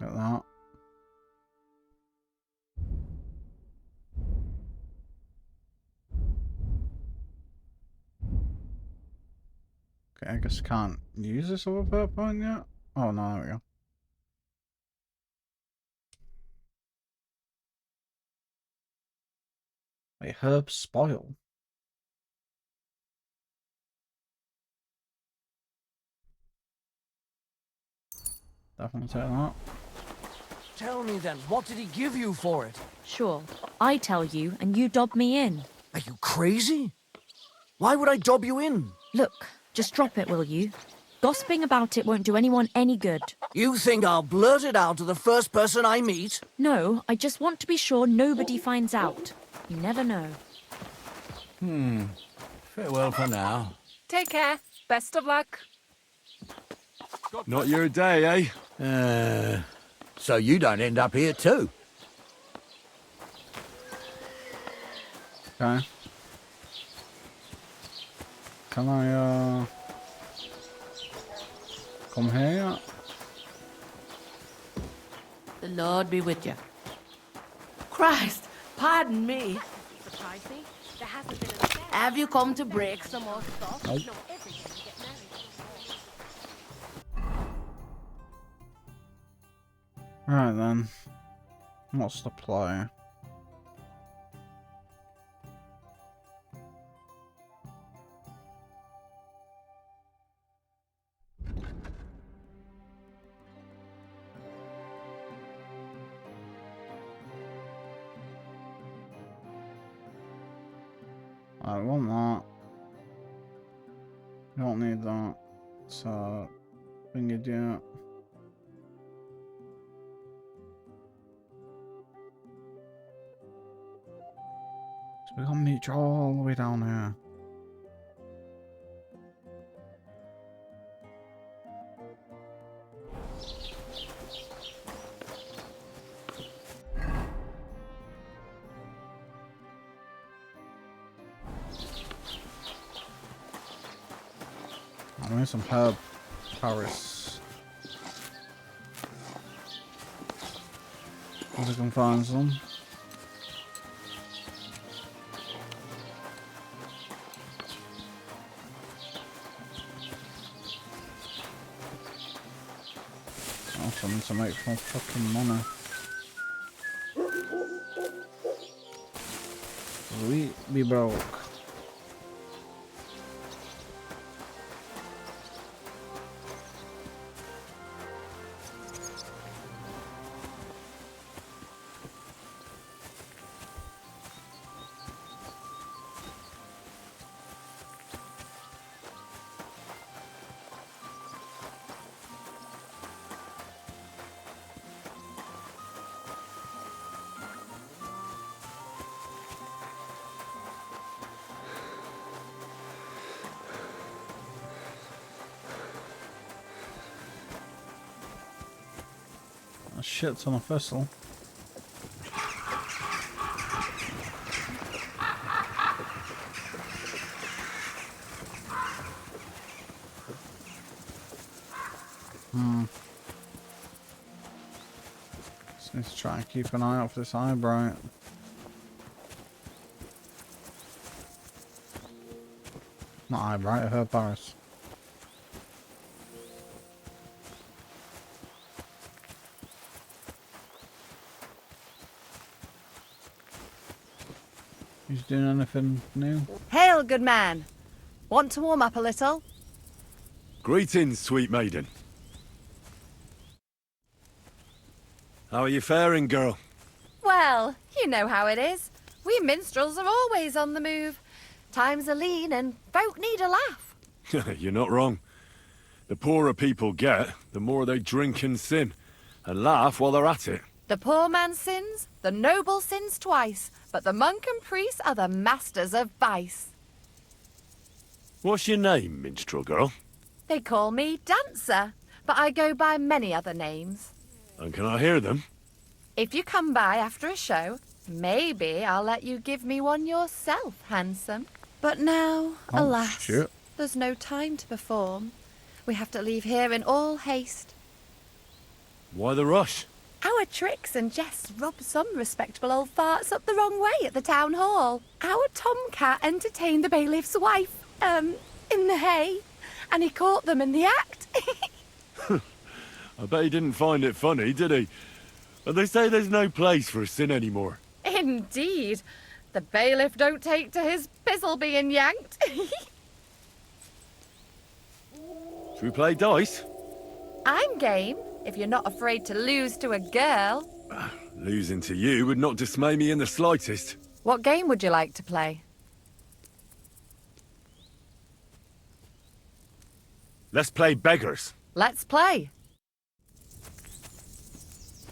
Got that. Okay, I guess I can't use this other purple one yet. Oh no, there we go. Wait, herbs spoil. Definitely take that. Tell me then, what did he give you for it? Sure, I tell you and you dob me in. Are you crazy? Why would I dob you in? Look, just drop it, will you? Gossiping about it won't do anyone any good. You think I'll blurt it out to the first person I meet? No, I just want to be sure nobody finds out. You never know. Farewell for now. Take care. Best of luck. Not your day, eh? So you don't end up here too. Okay. Can I, come here yet? The Lord be with you. Christ, pardon me. Surprise me. There hasn't been an affair. Have you come to break some more stuff? Nope. Not every day you get married. Right then. What's the play? I want that. Don't need that. So, thing you do. So we got meat all the way down here. I need some herb Paris. If I can find some. Also need to make more fucking money. We be broke. A shit ton of thistle. Just need to try and keep an eye out for this eyebright. Not eyebright, herb Paris. He's doing anything new? Hail, good man. Want to warm up a little? Greetings, sweet maiden. How are you faring, girl? Well, you know how it is. We minstrels are always on the move. Times are lean and folk need a laugh. You're not wrong. The poorer people get, the more they drink and sin, and laugh while they're at it. The poor man sins, the noble sins twice, but the monk and priest are the masters of vice. What's your name, minstrel girl? They call me Dancer, but I go by many other names. And can I hear them? If you come by after a show, maybe I'll let you give me one yourself, handsome. But now, Oh, alas, shit. there's no time to perform. We have to leave here in all haste. Why the rush? Our tricks and jests rub some respectable old farts up the wrong way at the town hall. Our tomcat entertained the bailiff's wife, in the hay, and he caught them in the act. I bet he didn't find it funny, did he? And they say there's no place for sin anymore. Indeed. The bailiff don't take to his pizzle being yanked. Should we play dice? I'm game, if you're not afraid to lose to a girl. Losing to you would not dismay me in the slightest. What game would you like to play? Let's play beggars. Let's play.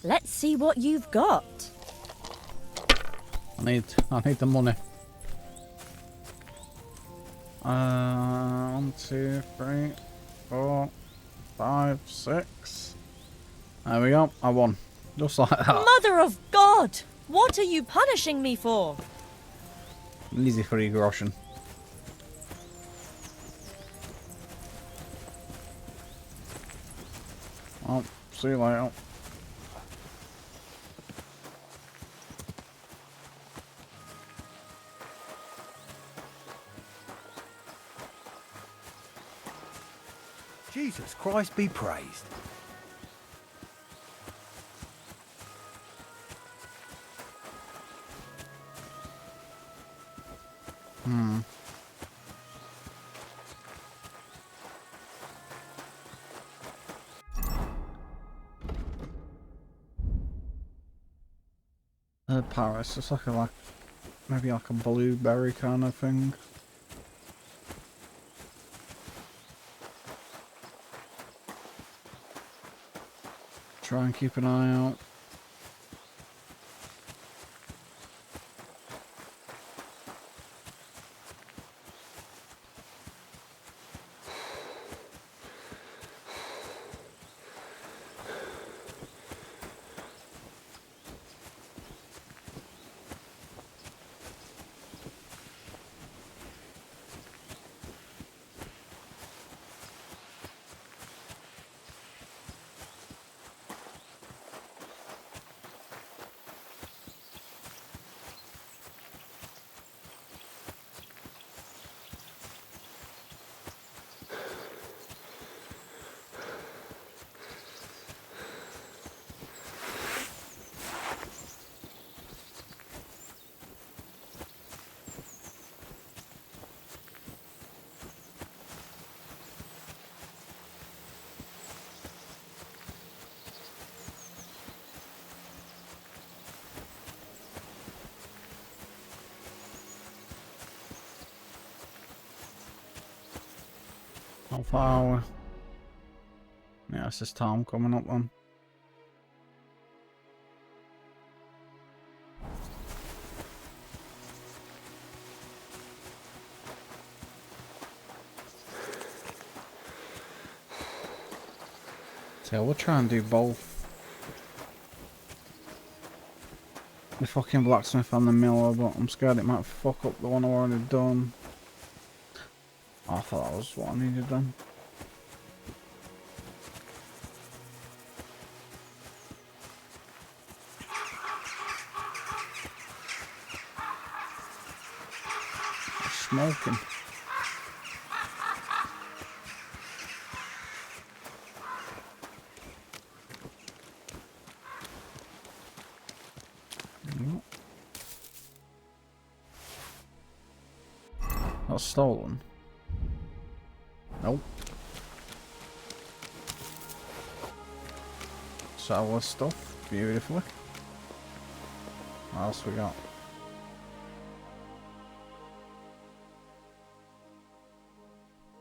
Let's see what you've got. I need the money. 1, 2, 3, 4, 5, 6. There we go. I won. Just like that. Mother of God! What are you punishing me for? Easy for you, groschen. Well, see you later. Jesus Christ be praised. Paris, it's like maybe like a blueberry kind of thing. Try and keep an eye out. How far are we? Yeah, it's just Tom coming up then. So we'll try and do both. The fucking blacksmith and the miller, but I'm scared it might fuck up the one I've already done. I thought that was what I needed done. Smoking. That's stolen. Nope. Sell this stuff beautifully. What else we got?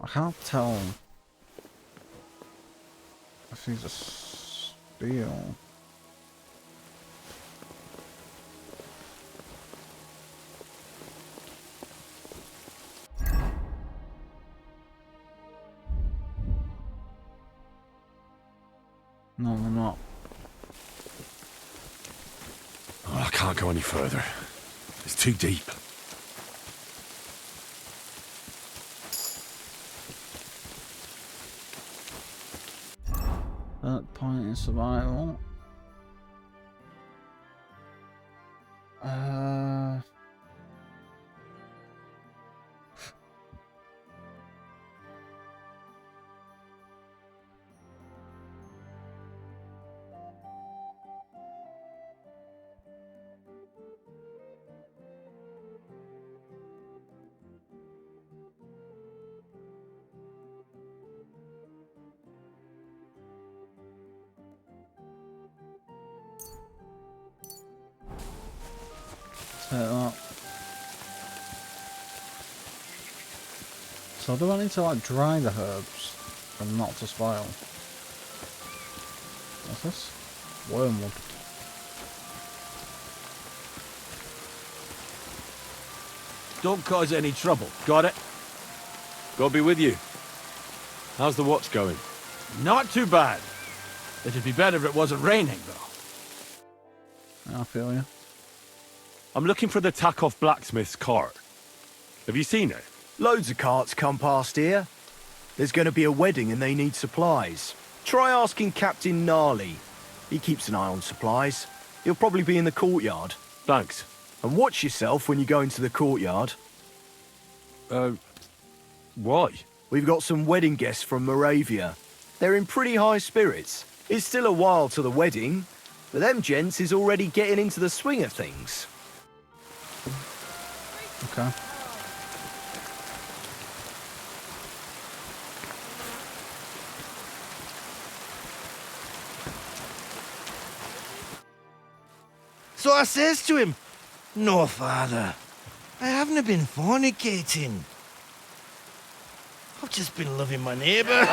I can't tell if he's a steal. No, they're not. Oh, I can't go any further. It's too deep. That point in survival. That. So do I need to like dry the herbs for them not to spoil? What's this? Wormwood. Don't cause any trouble. Got it? God be with you. How's the watch going? Not too bad. It'd be better if it wasn't raining, though. I feel you. I'm looking for the DtotheK blacksmith's cart. Have you seen it? Loads of carts come past here. There's going to be a wedding and they need supplies. Try asking Captain Gnarly. He keeps an eye on supplies. He'll probably be in the courtyard. Thanks. And watch yourself when you go into the courtyard. Why? We've got some wedding guests from Moravia. They're in pretty high spirits. It's still a while to the wedding, but them gents is already getting into the swing of things. Okay. So I says to him, "No, father, I haven't been fornicating. I've just been loving my neighbour."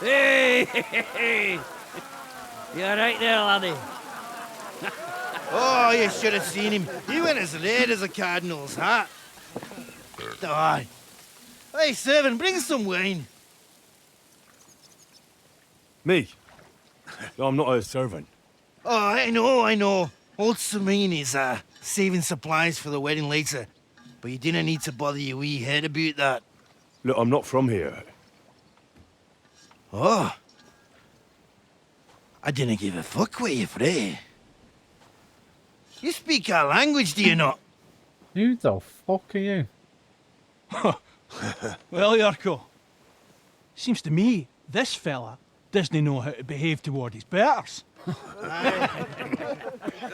Hey! You alright there, laddie? Oh, you should have seen him. He went as red as a cardinal's hat. Aye. Hey, servant, bring some wine. Me? I'm not a servant. Oh, I know. Old Sameen is saving supplies for the wedding later. But you didn't need to bother your wee head about that. Look, I'm not from here. Oh. I didn't give a fuck what you pray. You speak our language, do you not? Who the fuck are you? Well, Yurko, seems to me this fella doesn't know how to behave toward his betters.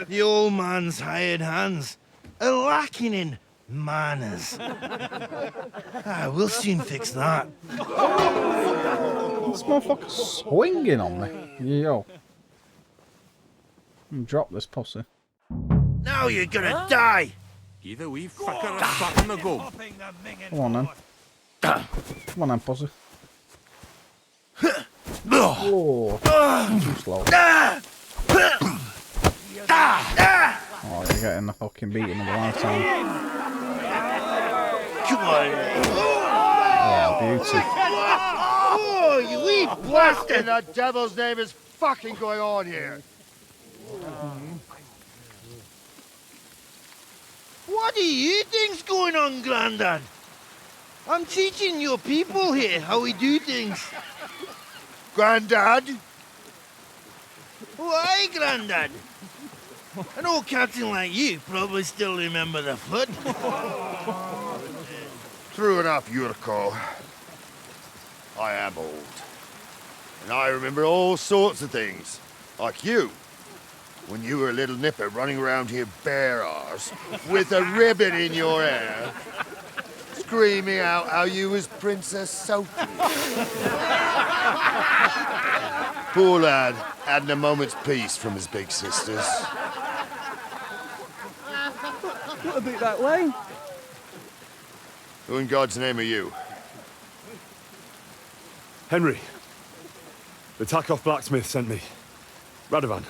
The old man's hired hands are lacking in manners. We'll soon fix that. This motherfucker's swinging on me. Yo. Drop this pussy. Now you're gonna die. Give a wee fucker a spot on the go. Come on then. Come on then, pussy. Oh, too slow. Oh, you're getting the fucking beating of a lifetime. Come on. Oh, beauty. Oh, you wee What in the devil's name is fucking going on here? What do you think's going on, Grandad? I'm teaching your people here how we do things. Grandad? Why, Grandad? An old captain like you probably still remember the foot. True enough, Yurko. I am old. And I remember all sorts of things. Like you. When you were a little nipper running around here bare arse, with a ribbon in your hair, screaming out how you was Princess Sophie. Poor lad, hadn't a moment's peace from his big sisters. What about that wine? Who in God's name are you? Henry. The DtotheK blacksmith sent me. Radovan.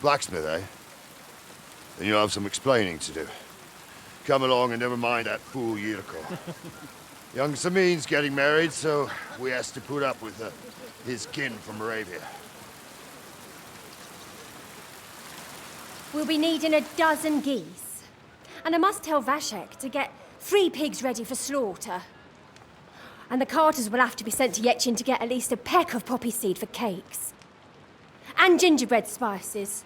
Blacksmith, eh? Then you'll have some explaining to do. Come along and never mind that fool Yurko. Young Sameen's getting married, so we has to put up with his kin from Moravia. We'll be needing a dozen geese. And I must tell Vashek to get 3 pigs ready for slaughter. And the carters will have to be sent to Yetchin to get at least a peck of poppy seed for cakes. And gingerbread spices.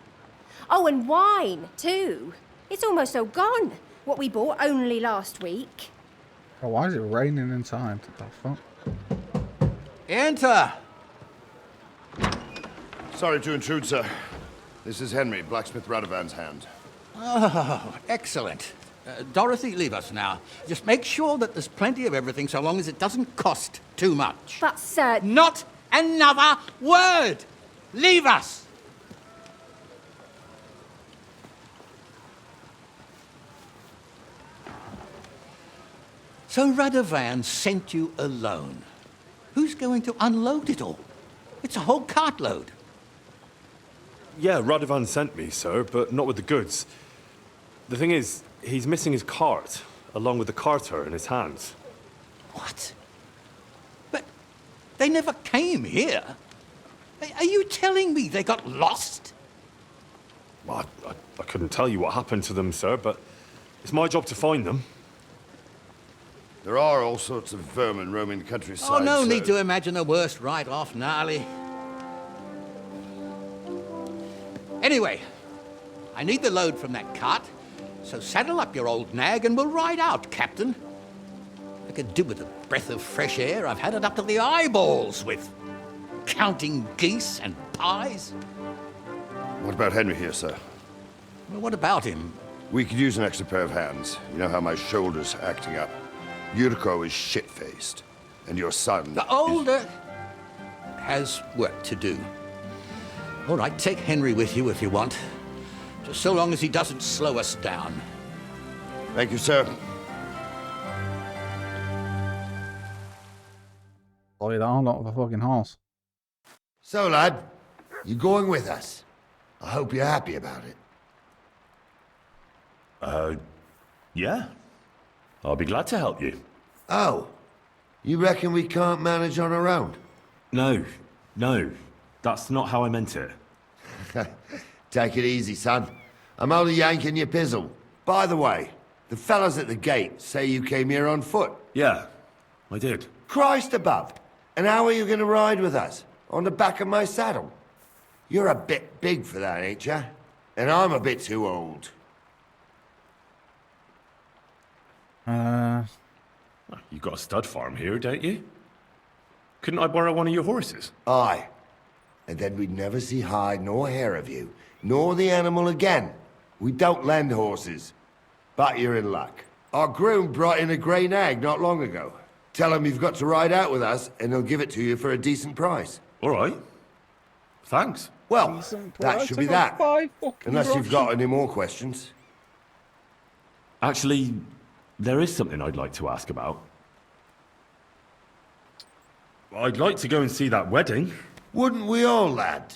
Oh, and wine, too. It's almost all gone. What we bought only last week. Oh, why is it raining inside? What the fuck? Enter! Sorry to intrude, sir. This is Henry, blacksmith Radovan's hand. Oh, excellent. Dorothy, leave us now. Just make sure that there's plenty of everything so long as it doesn't cost too much. But, sir... Not another word! Leave us! So Radovan sent you alone. Who's going to unload it all? It's a whole cartload. Yeah, Radovan sent me, sir, but not with the goods. The thing is, he's missing his cart, along with the carter in his hands. What? But they never came here. Are you telling me they got lost? Well, I couldn't tell you what happened to them, sir, but it's my job to find them. There are all sorts of vermin roaming the countryside. Oh, no sir. need to imagine the worst right off, gnarly. Anyway, I need the load from that cart, so saddle up your old nag and we'll ride out, Captain. I could do with a breath of fresh air. I've had it up to the eyeballs with counting geese and pies. What about Henry here, sir? Well, what about him? We could use an extra pair of hands. You know how my shoulder's acting up. Yuriko is shit-faced, and your son... The older has work to do. All right, take Henry with you if you want. Just so long as he doesn't slow us down. Thank you, sir. Slow you down, not with a fucking horse. So, lad, you going with us? I hope you're happy about it. Yeah. I'll be glad to help you. Oh, you reckon we can't manage on our own? No. That's not how I meant it. Take it easy, son. I'm only yanking your pizzle. By the way, the fellas at the gate say you came here on foot. Yeah, I did. Christ above! And how are you going to ride with us? On the back of my saddle? You're a bit big for that, ain't ya? And I'm a bit too old. You've got a stud farm here, don't you? Couldn't I borrow one of your horses? Aye. And then we'd never see hide nor hair of you, nor the animal again. We don't lend horses. But you're in luck. Our groom brought in a grey nag not long ago. Tell him you've got to ride out with us, and he'll give it to you for a decent price. All right. Thanks. Well, that should be that. Unless you've got any more questions. Actually, there is something I'd like to ask about. I'd like to go and see that wedding. Wouldn't we all, lad?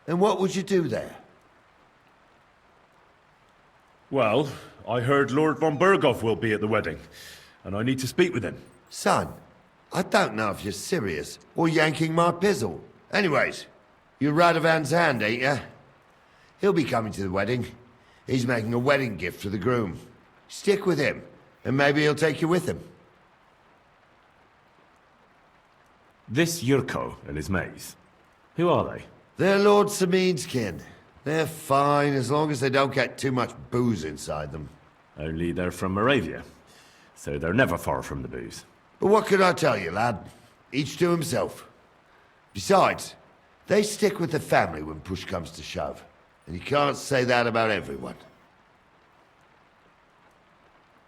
And what would you do there? Well, I heard Lord von Burgov will be at the wedding, and I need to speak with him. Son, I don't know if you're serious or yanking my pizzle. Anyways, you're Radovan's hand, ain't ya? He'll be coming to the wedding. He's making a wedding gift for the groom. Stick with him, and maybe he'll take you with him. This Yurko and his mates, who are they? They're Lord Samin's kin. They're fine as long as they don't get too much booze inside them. Only they're from Moravia, so they're never far from the booze. But what could I tell you, lad? Each to himself. Besides, they stick with the family when push comes to shove. And you can't say that about everyone.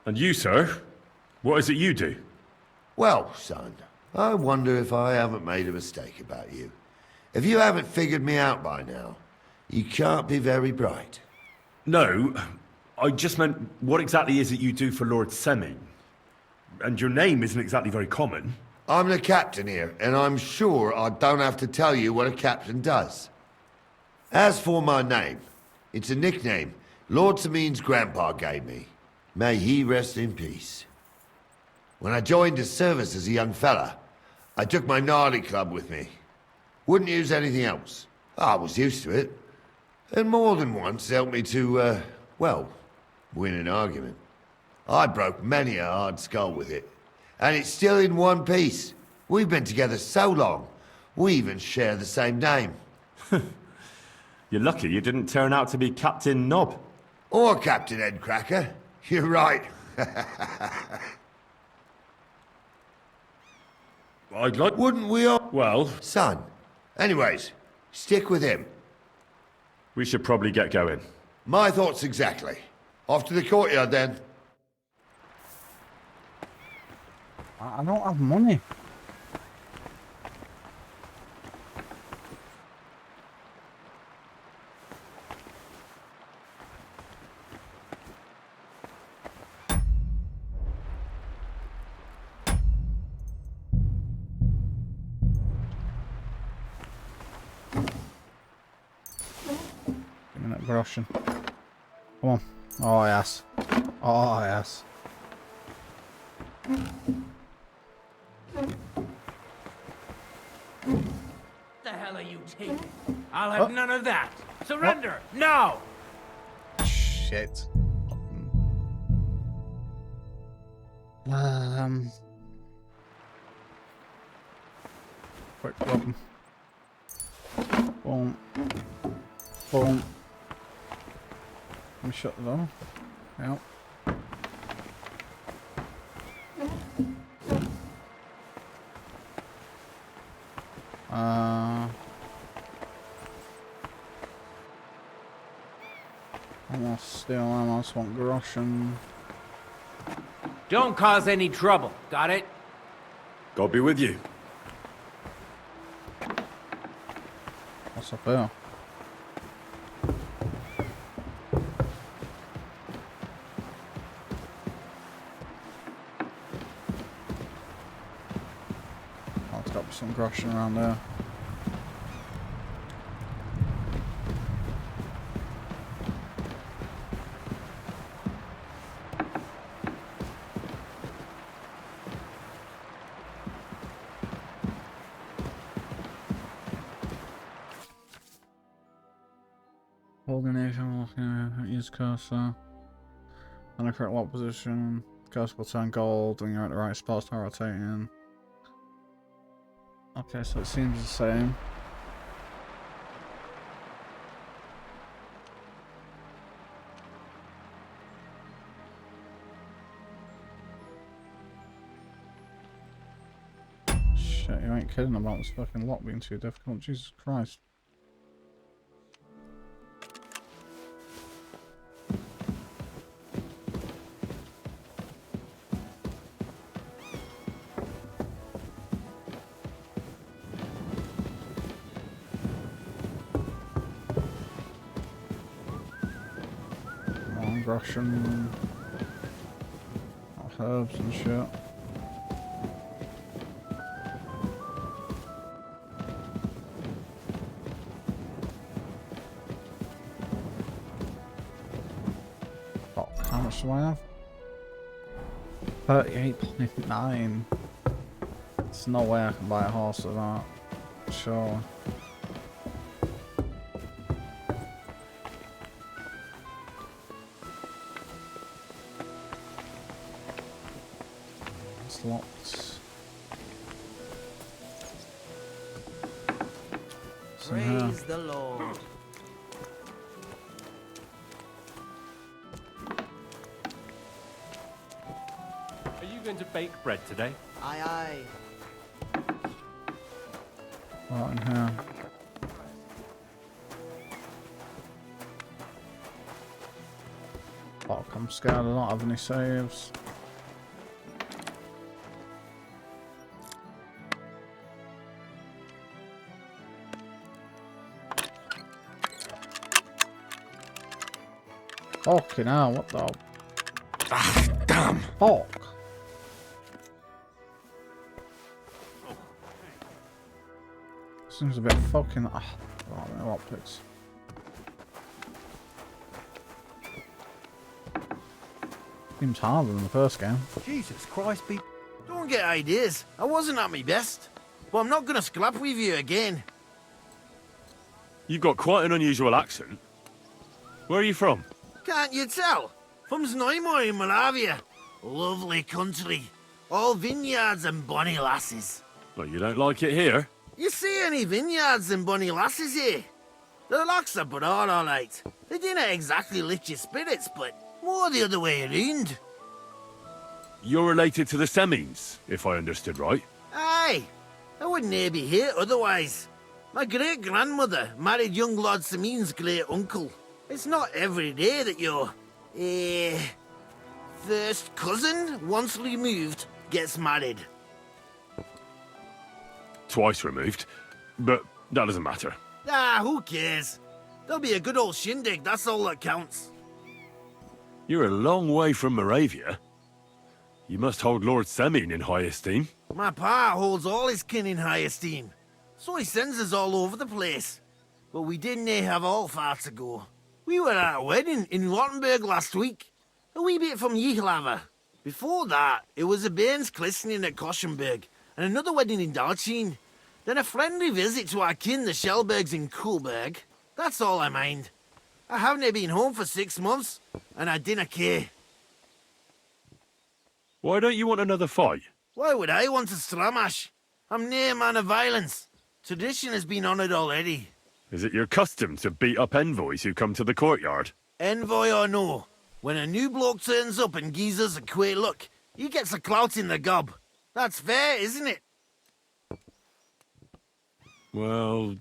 And you, sir? What is it you do? Well, son, I wonder if I haven't made a mistake about you. If you haven't figured me out by now, you can't be very bright. No, I just meant, what exactly is it you do for Lord Semmi? And your name isn't exactly very common. I'm the captain here, and I'm sure I don't have to tell you what a captain does. As for my name, it's a nickname Lord Samin's grandpa gave me. May he rest in peace. When I joined his service as a young fella, I took my gnarly club with me. Wouldn't use anything else. I was used to it. And more than once helped me to, well, win an argument. I broke many a hard skull with it. And it's still in one piece. We've been together so long, we even share the same name. You're lucky you didn't turn out to be Captain Knob. Or Captain Headcracker. You're right. I'd like... Wouldn't we all... Well... Son. Anyways, stick with him. We should probably get going. My thoughts exactly. Off to the courtyard, then. I don't have money. Give me that groschen. Come on. Oh, yes. Oh, yes. What the hell are you taking? I'll have none of that. Surrender, now! Shit. Quick problem. Boom. Boom. Let me shut the door. Yep. Almost steal almost want Groshen. Don't cause any trouble, got it? God be with you. What's up there? Oh, there's got to be some Groshen around there. Holding action, use cursor. On the correct lock position. Cursor will turn gold when you're at the right spot, start rotating. Okay, so it seems the same. Shit, you ain't kidding about this fucking lock being too difficult. Jesus Christ. Russian herbs and shit. Oh, how much do I have? 38.9. There's no way I can buy a horse with that. Sure. Locked. Praise the Lord. Are you going to bake bread today? Aye, aye. Right in here. Fuck, I'm scared I don't have any saves. Fucking hell, what the? Ah, damn! Fuck! Seems a bit fucking. Oh, no optics. Seems harder than the first game. Jesus Christ, Pete. Don't get ideas. I wasn't at my best. But I'm not gonna scrap with you again. You've got quite an unusual accent. Where are you from? Can't you tell? From Znojmo in Moravia. Lovely country. All vineyards and bonny lasses. Well, you don't like it here? You see any vineyards and bonny lasses here? The locks are broad, all right. They didn't exactly lift your spirits, but more the other way around. You're related to the Semines, if I understood right. Aye. I wouldn't be here otherwise. My great-grandmother married young Lord Semine's great-uncle. It's not every day that your, first cousin, once removed, gets married. Twice removed, but that doesn't matter. Ah, who cares? There'll be a good old shindig, that's all that counts. You're a long way from Moravia. You must hold Lord Semine in high esteem. My pa holds all his kin in high esteem, so he sends us all over the place. But we didn't have all far to go. We were at a wedding in Rottenburg last week. A wee bit from Yhlaver. Before that, it was a bairn's christening at Koshenberg, and another wedding in Darchin. Then a friendly visit to our kin, the Shellbergs in Coolberg. That's all I mind. I haven't been home for 6 months, and I dinna care. Why don't you want another fight? Why would I want a stramash? I'm nae man of violence. Tradition has been honoured already. Is it your custom to beat up envoys who come to the courtyard? Envoy or no, when a new bloke turns up and gives us a queer look, he gets a clout in the gob. That's fair, isn't it? Well,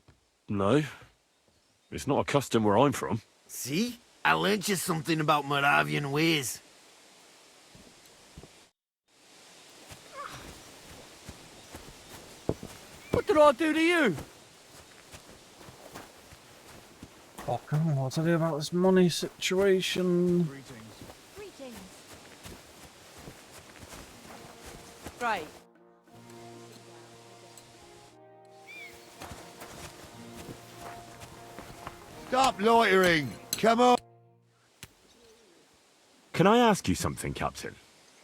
no. It's not a custom where I'm from. See? I learnt you something about Moravian ways. What did I do to you? Fucking what to do about this money situation? Greetings. Right. Stop loitering! Come on! Can I ask you something, Captain?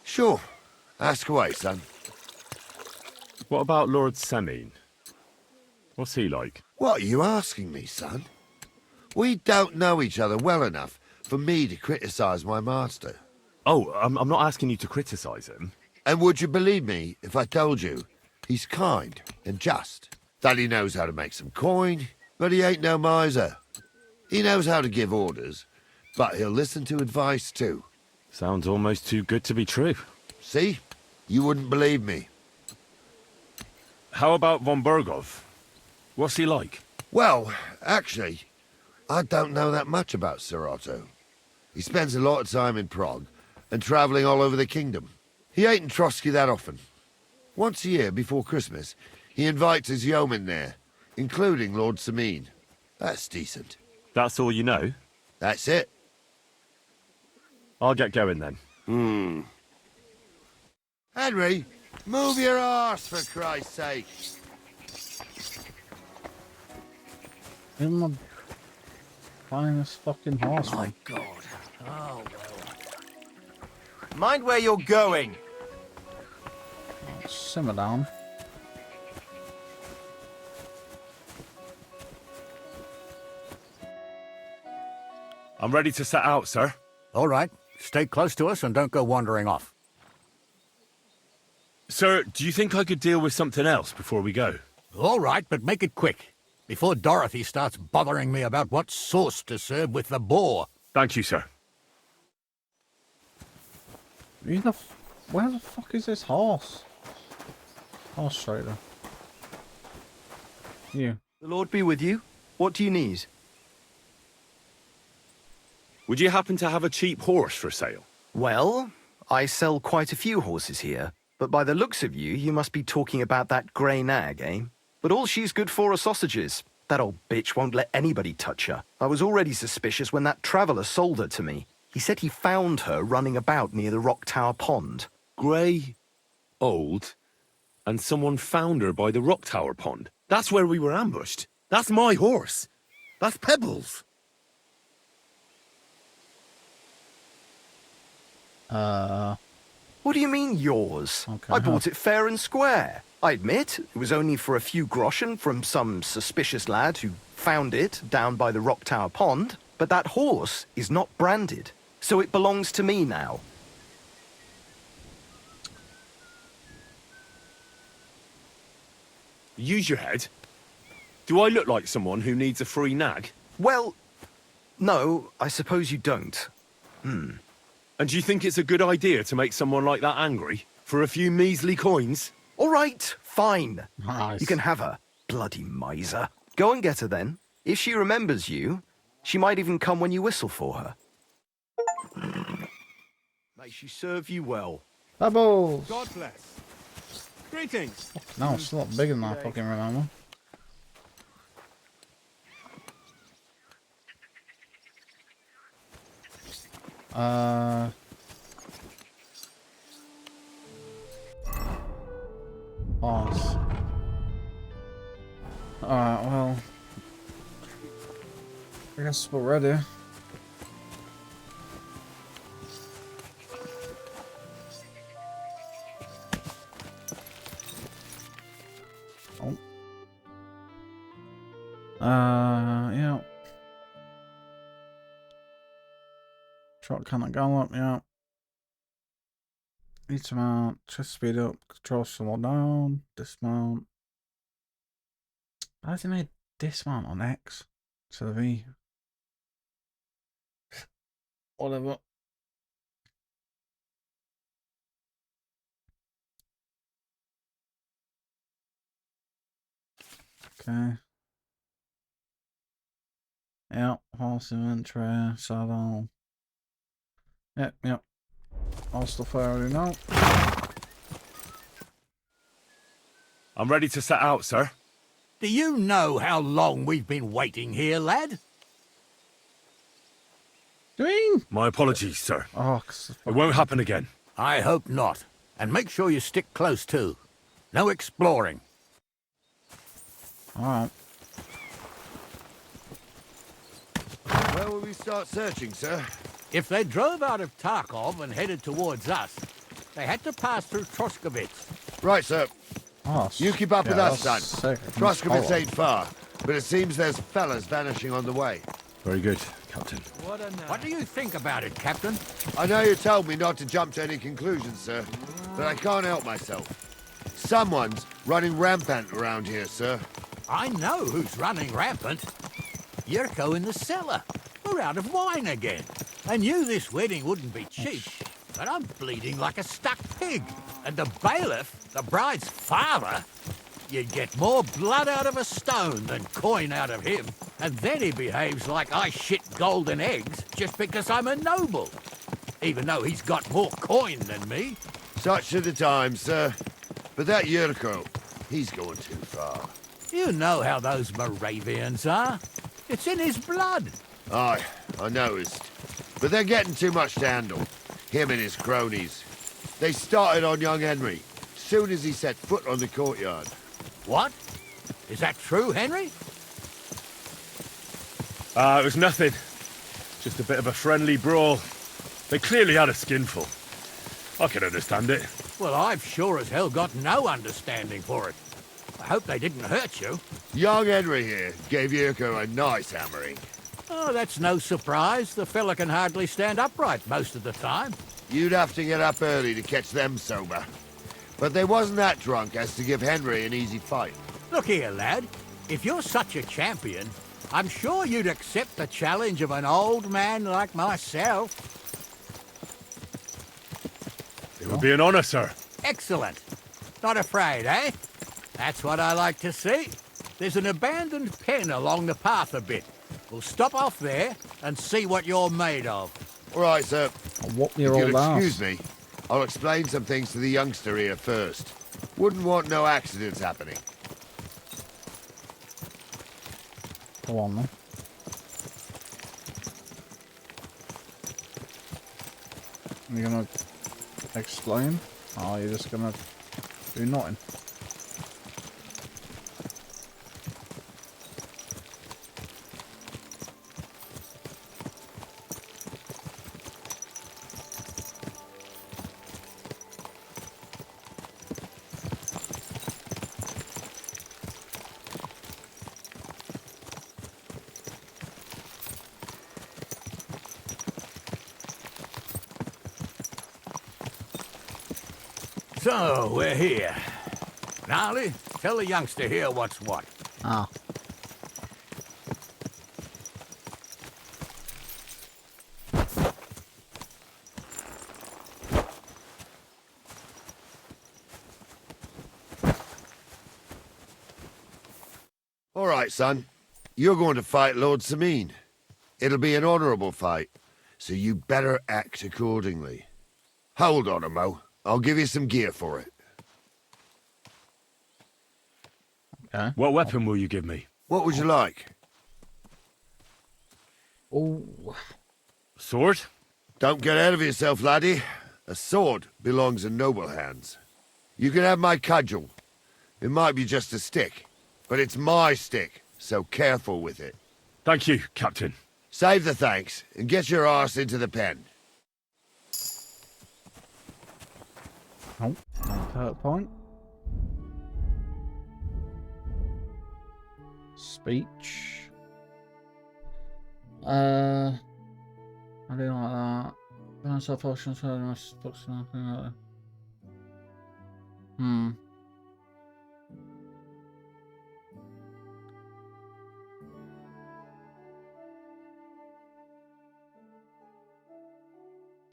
Sure. Ask away, son. What about Lord Semine? What's he like? What are you asking me, son? We don't know each other well enough for me to criticise my master. Oh, I'm not asking you to criticise him. And would you believe me if I told you he's kind and just? That he knows how to make some coin, but he ain't no miser. He knows how to give orders, but he'll listen to advice too. Sounds almost too good to be true. See? You wouldn't believe me. How about von Bergov? What's he like? Well, actually, I don't know that much about Sir Otto. He spends a lot of time in Prague and travelling all over the kingdom. He ain't in Trotsky that often. Once a year before Christmas, he invites his yeomen there, including Lord Semine. That's decent. That's all you know? That's it. I'll get going then. Henry, move your arse for Christ's sake. Give him a finest fucking horse. My God. Oh, well. Mind where you're going. Simmer down. I'm ready to set out, sir. All right. Stay close to us and don't go wandering off. Sir, do you think I could deal with something else before we go? All right, but make it quick, before Dorothy starts bothering me about what sauce to serve with the boar. Thank you, sir. Where the fuck is this horse? Horse trader. You. The Lord be with you. What do you need? Would you happen to have a cheap horse for sale? Well, I sell quite a few horses here, but by the looks of you, you must be talking about that grey nag, eh? But all she's good for are sausages. That old bitch won't let anybody touch her. I was already suspicious when that traveller sold her to me. He said he found her running about near the Rock Tower Pond. Grey, old, and someone found her by the Rock Tower Pond. That's where we were ambushed. That's my horse. That's Pebbles. What do you mean, yours? Okay, I bought it fair and square. I admit, it was only for a few groschen from some suspicious lad who found it down by the Rock Tower Pond, but that horse is not branded, so it belongs to me now. Use your head. Do I look like someone who needs a free nag? Well, no, I suppose you don't. And do you think it's a good idea to make someone like that angry? For a few measly coins? All right, fine. Nice. You can have her, bloody miser. Go and get her then. If she remembers you, she might even come when you whistle for her. May she serve you well. Bubbles! God bless. Greetings. No, it's a lot bigger than I fucking remember. Horse. Alright, well. I guess we're ready. Yeah. Shot cannot gallop, yeah. Need to mount, chest speed up, control slow down, dismount. How has he made dismount on X to the V? Whatever. Okay. Yep, horse inventory, saddle. Yep. All stuff I already know. I'm ready to set out, sir. Do you know how long we've been waiting here, lad? My apologies, sir. Oh, it won't happen again. I hope not. And make sure you stick close too. No exploring. Alright. Where will we start searching, sir? If they drove out of Tarkov and headed towards us, they had to pass through Troskovitz. Right, sir. Oh, you keep up with us, son. Sick. Troskovitz ain't far, but it seems there's fellas vanishing on the way. Very good, Captain. What do you think about it, Captain? I know you told me not to jump to any conclusions, sir, but I can't help myself. Someone's running rampant around here, sir. I know who's running rampant. Yurko in the cellar. We're out of wine again. I knew this wedding wouldn't be cheap, but I'm bleeding like a stuck pig. And the bailiff, the bride's father, you'd get more blood out of a stone than coin out of him. And then he behaves like I shit golden eggs just because I'm a noble. Even though he's got more coin than me. Such are the times, sir. But that Yurko, he's going too far. You know how those Moravians are. It's in his blood. Aye, I noticed. But they're getting too much to handle. Him and his cronies. They started on young Henry, soon as he set foot on the courtyard. What? Is that true, Henry? It was nothing. Just a bit of a friendly brawl. They clearly had a skinful. I can understand it. Well, I've sure as hell got no understanding for it. I hope they didn't hurt you. Young Henry here gave Yurko a nice hammering. Oh, that's no surprise. The fella can hardly stand upright most of the time. You'd have to get up early to catch them sober. But they wasn't that drunk as to give Henry an easy fight. Look here, lad. If you're such a champion, I'm sure you'd accept the challenge of an old man like myself. It would be an honor, sir. Excellent. Not afraid, eh? That's what I like to see. There's an abandoned pen along the path a bit. We'll stop off there and see what you're made of. All right, sir. What If you'll excuse me, I'll explain some things to the youngster here first. Wouldn't want no accidents happening. Go on, then. You're gonna explain? Oh, you're just gonna do nothing. So, we're here. Gnarly, tell the youngster here what's what. Ah. All right, son. You're going to fight Lord Sameen. It'll be an honorable fight, so you better act accordingly. Hold on, Mo. I'll give you some gear for it. Okay. What weapon will you give me? What would you like? Oh. Sword? Don't get ahead of yourself, laddie. A sword belongs in noble hands. You can have my cudgel. It might be just a stick, but it's my stick, so careful with it. Thank you, Captain. Save the thanks, and get your arse into the pen. Oh, third point. Speech. I do like that. Balance our potions for the most books and nothing like that.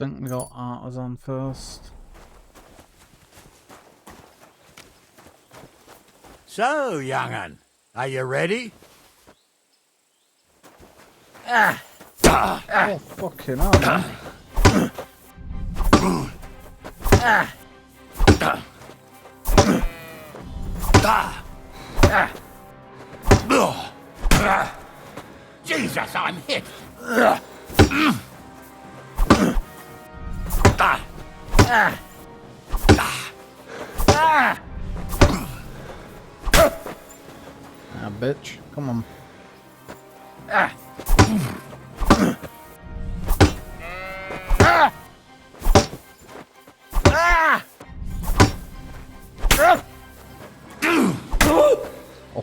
I think we got Artisan first. So, young'un, are you ready? Oh, fucking hell, man. Jesus, I'm hit. Ah, bitch. Come on.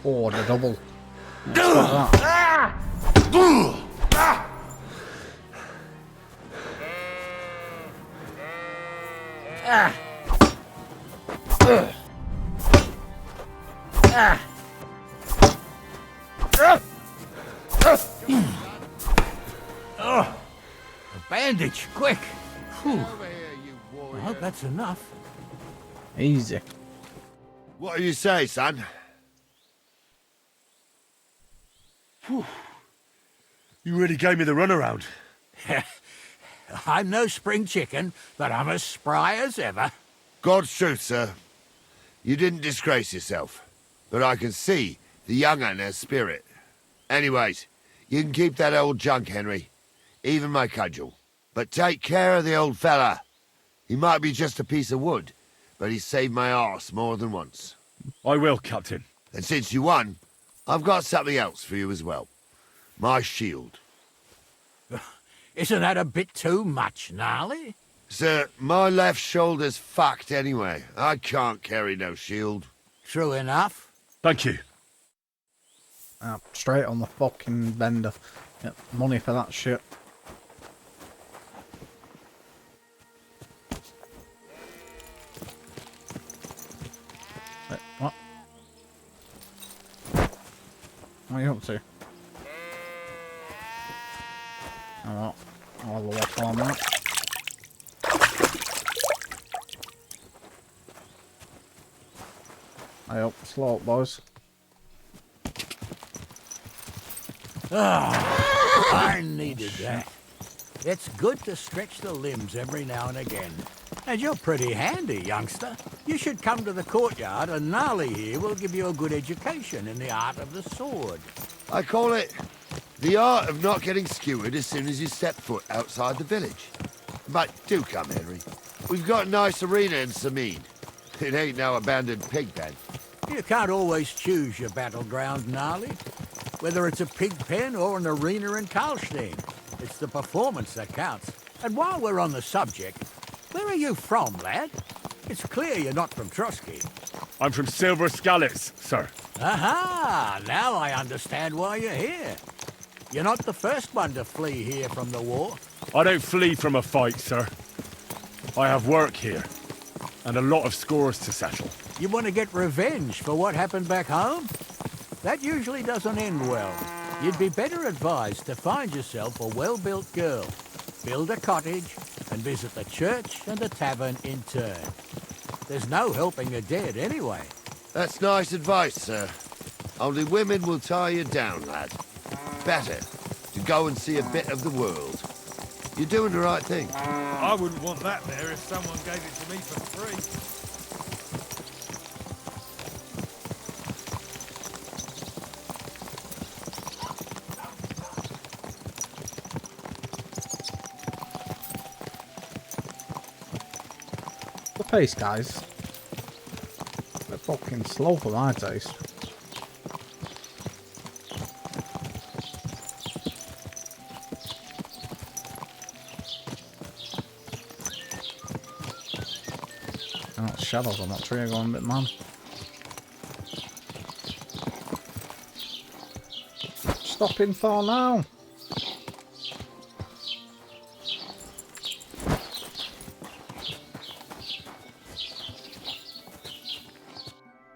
Oh, the double. Let's got that. A bandage, quick. Whew. I hope that's enough. Easy. What do you say, son? You really gave me the runaround. I'm no spring chicken, but I'm as spry as ever. God's truth, sir. You didn't disgrace yourself, but I can see the young'un has spirit. Anyways, you can keep that old junk, Henry. Even my cudgel. But take care of the old fella. He might be just a piece of wood, but he saved my arse more than once. I will, Captain. And since you won, I've got something else for you as well. My shield. Isn't that a bit too much, Gnarly? Sir, my left shoulder's fucked anyway. I can't carry no shield. True enough. Thank you. Straight on the fucking vendor. Get money for that shit. Wait, what? What are you up to? Oh, well, I'll have a watch on that. Hey up, slow up, boys. I needed that. It's good to stretch the limbs every now and again. And you're pretty handy, youngster. You should come to the courtyard, and Gnarly here will give you a good education in the art of the sword. I call it the art of not getting skewered as soon as you step foot outside the village. But do come, Henry. We've got a nice arena in Sameen. It ain't no abandoned pig pen. You can't always choose your battleground, Gnarly. Whether it's a pig pen or an arena in Karlstein, it's the performance that counts. And while we're on the subject, where are you from, lad? It's clear you're not from Trotsky. I'm from Silver Scallops, sir. Aha! Now I understand why you're here. You're not the first one to flee here from the war. I don't flee from a fight, sir. I have work here, and a lot of scores to settle. You want to get revenge for what happened back home? That usually doesn't end well. You'd be better advised to find yourself a well-built girl, build a cottage, and visit the church and the tavern in turn. There's no helping the dead anyway. That's nice advice, sir. Only women will tie you down, lad. Better to go and see a bit of the world. You're doing the right thing. I wouldn't want that there if someone gave it to me for free. The pace, guys. They're fucking slow for my taste. Oh, shadows on that tree are going a bit mad. stopping for now?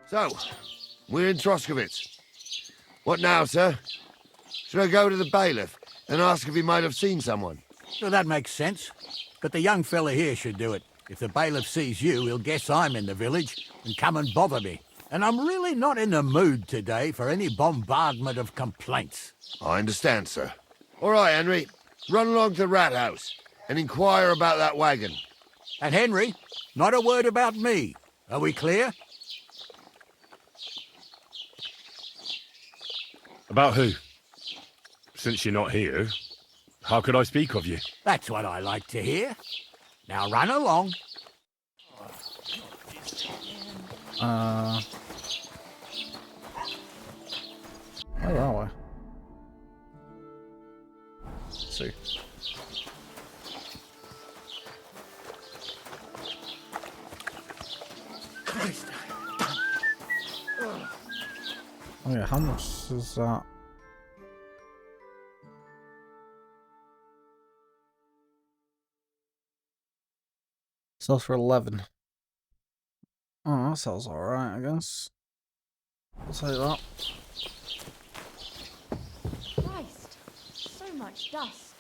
So, we're in Troskovitz. What now, sir? Should I go to the bailiff and ask if he might have seen someone? Well, that makes sense. But the young fella here should do it. If the bailiff sees you, he'll guess I'm in the village and come and bother me. And I'm really not in the mood today for any bombardment of complaints. I understand, sir. All right, Henry. Run along to the rat house and inquire about that wagon. And Henry, not a word about me. Are we clear? About who? Since you're not here, how could I speak of you? That's what I like to hear. Now run along. Where are we? Let's see. Christ. Oh yeah, how much is that? Sells for 11. Oh, that sells alright, I guess. I'll take that. Christ, so much dust.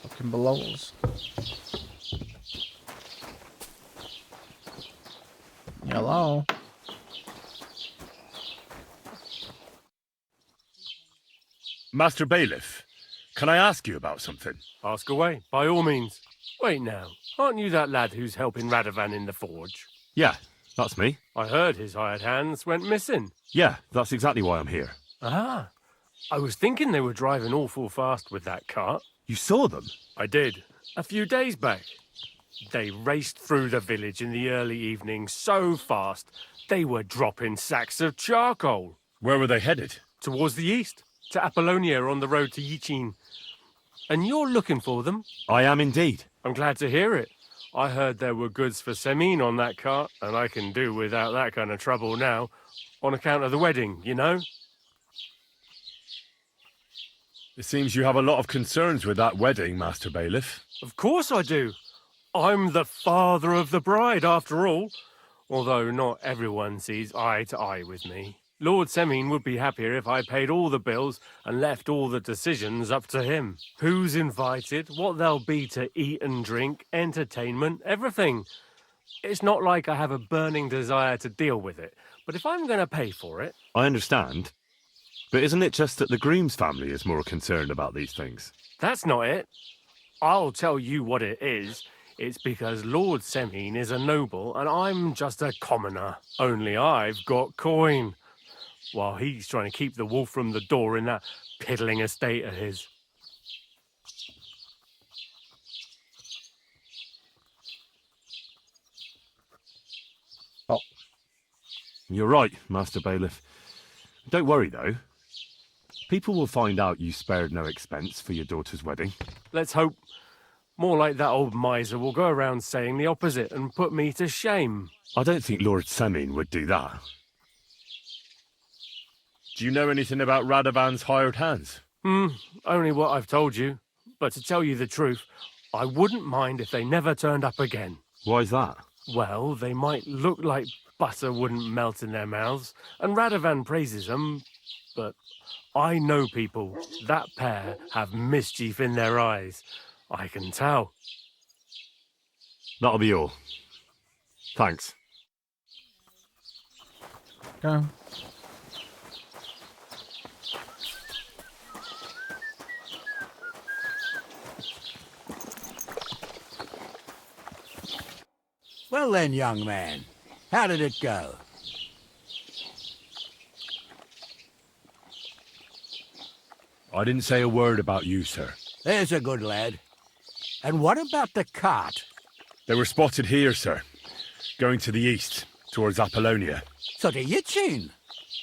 Fucking below us. Hello? Master Bailiff, can I ask you about something? Ask away, by all means. Wait now, aren't you that lad who's helping Radovan in the forge? Yeah, that's me. I heard his hired hands went missing. Yeah, that's exactly why I'm here. Ah, I was thinking they were driving awful fast with that cart. You saw them? I did, a few days back. They raced through the village in the early evening so fast, they were dropping sacks of charcoal. Where were they headed? Towards the east, to Apollonia on the road to Yichin. And you're looking for them? I am indeed. I'm glad to hear it. I heard there were goods for Semin on that cart, and I can do without that kind of trouble now, on account of the wedding, you know? It seems you have a lot of concerns with that wedding, Master Bailiff. Of course I do. I'm the father of the bride, after all. Although not everyone sees eye to eye with me. Lord Semin would be happier if I paid all the bills and left all the decisions up to him. Who's invited, what there'll be to eat and drink, entertainment, everything. It's not like I have a burning desire to deal with it, but if I'm going to pay for it... I understand. But isn't it just that the groom's family is more concerned about these things? That's not it. I'll tell you what it is. It's because Lord Semin is a noble and I'm just a commoner. Only I've got coin. While he's trying to keep the wolf from the door in that piddling estate of his. Oh. You're right, Master Bailiff. Don't worry, though. People will find out you spared no expense for your daughter's wedding. Let's hope. More like that old miser will go around saying the opposite and put me to shame. I don't think Lord Semin would do that. Do you know anything about Radovan's hired hands? Only what I've told you. But to tell you the truth, I wouldn't mind if they never turned up again. Why's that? Well, they might look like butter wouldn't melt in their mouths, and Radovan praises them, but I know people. That pair have mischief in their eyes. I can tell. That'll be all. Thanks. Go. Well then, young man, how did it go? I didn't say a word about you, sir. There's a good lad. And what about the cart? They were spotted here, sir. Going to the east, towards Apollonia. So to Yichin?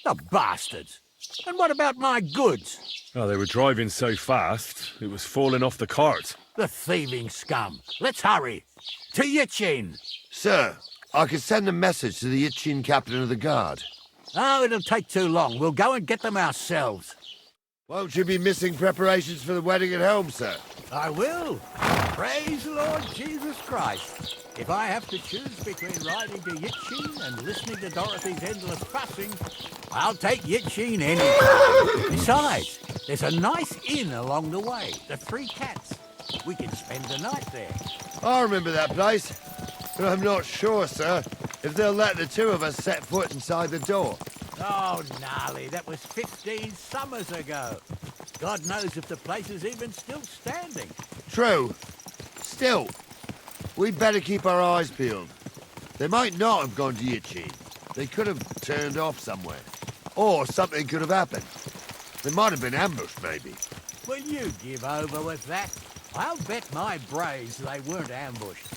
The bastards. And what about my goods? Oh, they were driving so fast, it was falling off the cart. The thieving scum. Let's hurry. To Yichin. Sir, I could send a message to the Itchin captain of the guard. Oh, it'll take too long. We'll go and get them ourselves. Won't you be missing preparations for the wedding at home, sir? I will. Praise the Lord Jesus Christ. If I have to choose between riding to Yitchin and listening to Dorothy's endless fussing, I'll take Yitchin any day. Besides, there's a nice inn along the way, the Three Cats. We can spend the night there. I remember that place, but I'm not sure, sir, if they'll let the two of us set foot inside the door. Oh, gnarly, that was 15 summers ago. God knows if the place is even still standing. True. Still, we'd better keep our eyes peeled. They might not have gone to Yitchin. They could have turned off somewhere. Or something could have happened. They might have been ambushed, maybe. Will you give over with that? I'll bet my brains they weren't ambushed.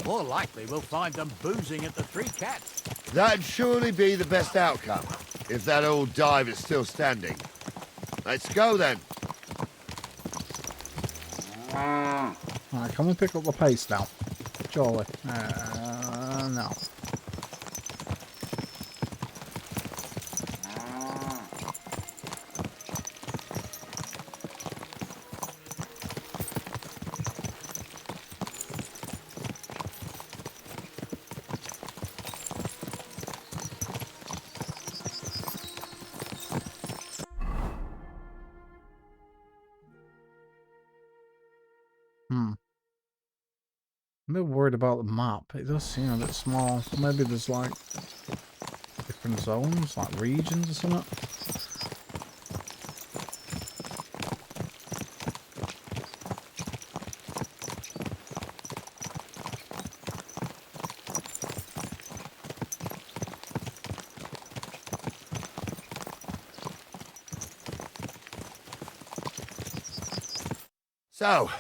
More likely we'll find them boozing at the Three Cats. That'd surely be the best outcome, if that old dive is still standing. Let's go, then. Right, can we pick up the pace now? Surely. No. I'm a bit worried about the map. It does seem a bit small. Maybe there's like different zones, like regions or something. So,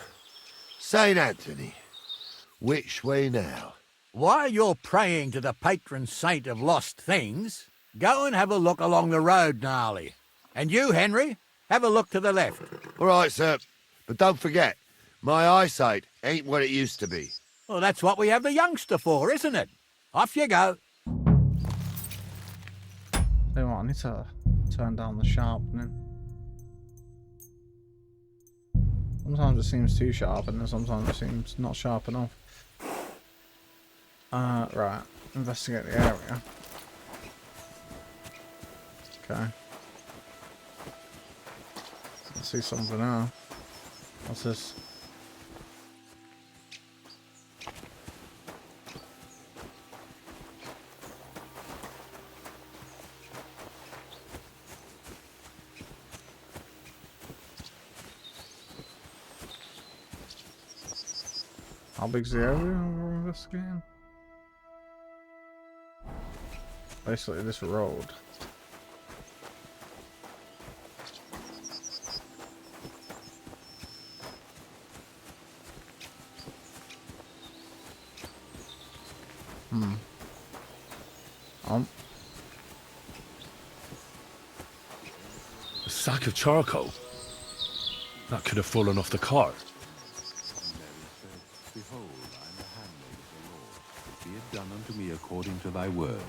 St. Anthony. Which way now? While you're praying to the patron saint of lost things, go and have a look along the road, Gnarly. And you, Henry, have a look to the left. All right, sir. But don't forget, my eyesight ain't what it used to be. Well, that's what we have the youngster for, isn't it? Off you go. Hey, what, I need to turn down the sharpening. Sometimes it seems too sharp, and then sometimes it seems not sharp enough. Right. Investigate the area. Okay. I see something now. What's this? How big's the area we're investigating? Basically this road. A sack of charcoal? That could have fallen off the cart. Behold, I am the handmaid of the Lord. Be it done unto me according to thy word.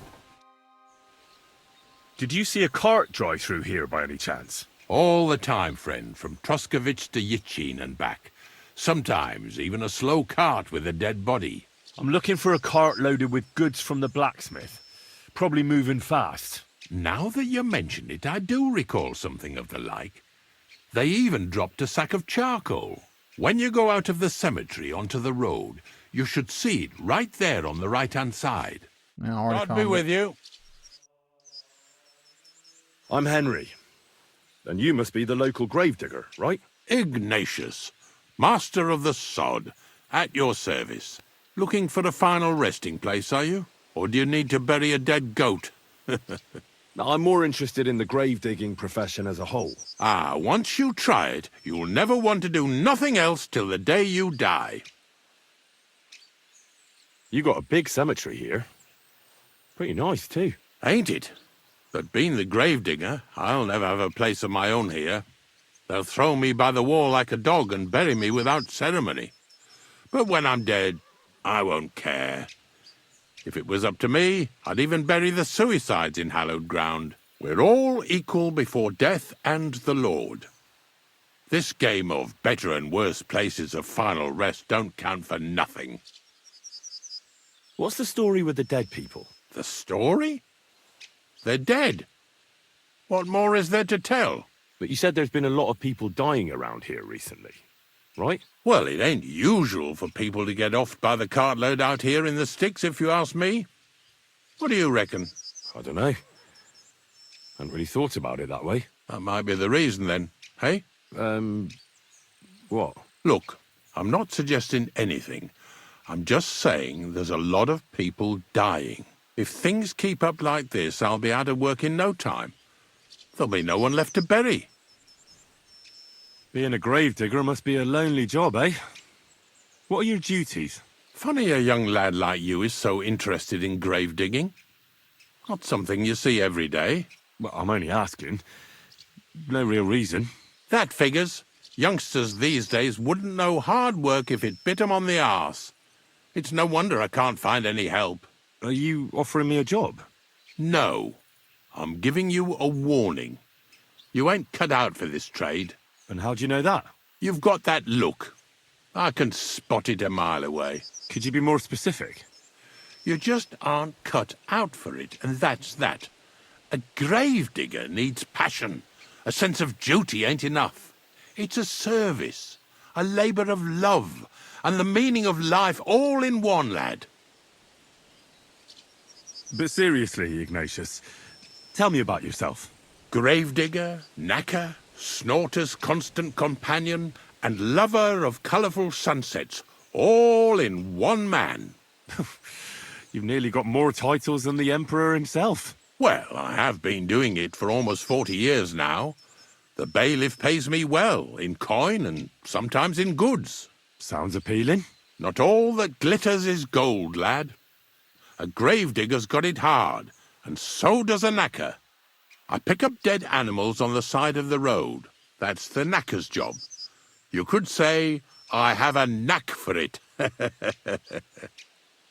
Did you see a cart drive through here by any chance? All the time, friend, from Troskovich to Yitchin and back. Sometimes even a slow cart with a dead body. I'm looking for a cart loaded with goods from the blacksmith. Probably moving fast. Now that you mention it, I do recall something of the like. They even dropped a sack of charcoal. When you go out of the cemetery onto the road, you should see it right there on the right-hand side. Yeah, God be with you. I'm Henry. And you must be the local gravedigger, right? Ignatius, master of the sod, at your service. Looking for a final resting place, are you? Or do you need to bury a dead goat? I'm more interested in the grave digging profession as a whole. Ah, once you try it, you'll never want to do nothing else till the day you die. You got a big cemetery here. Pretty nice, too. Ain't it? But being the gravedigger, I'll never have a place of my own here. They'll throw me by the wall like a dog and bury me without ceremony. But when I'm dead, I won't care. If it was up to me, I'd even bury the suicides in hallowed ground. We're all equal before death and the Lord. This game of better and worse places of final rest don't count for nothing. What's the story with the dead people? The story? They're dead. What more is there to tell? But you said there's been a lot of people dying around here recently, right? Well, it ain't usual for people to get offed by the cartload out here in the sticks, if you ask me. What do you reckon? I don't know. Hadn't really thought about it that way. That might be the reason, then. Hey? What? Look, I'm not suggesting anything. I'm just saying there's a lot of people dying. If things keep up like this, I'll be out of work in no time. There'll be no one left to bury. Being a gravedigger must be a lonely job, eh? What are your duties? Funny a young lad like you is so interested in grave digging. Not something you see every day. Well, I'm only asking. No real reason. That figures. Youngsters these days wouldn't know hard work if it bit 'em on the arse. It's no wonder I can't find any help. Are you offering me a job? No. I'm giving you a warning. You ain't cut out for this trade. And how do you know that? You've got that look. I can spot it a mile away. Could you be more specific? You just aren't cut out for it, and that's that. A gravedigger needs passion. A sense of duty ain't enough. It's a service, a labour of love, and the meaning of life all in one, lad. But seriously, Ignatius, tell me about yourself. Gravedigger, knacker, snorter's constant companion, and lover of colourful sunsets, all in one man. You've nearly got more titles than the Emperor himself. Well, I have been doing it for almost 40 years now. The bailiff pays me well, in coin and sometimes in goods. Sounds appealing. Not all that glitters is gold, lad. A gravedigger's got it hard, and so does a knacker. I pick up dead animals on the side of the road. That's the knacker's job. You could say, I have a knack for it.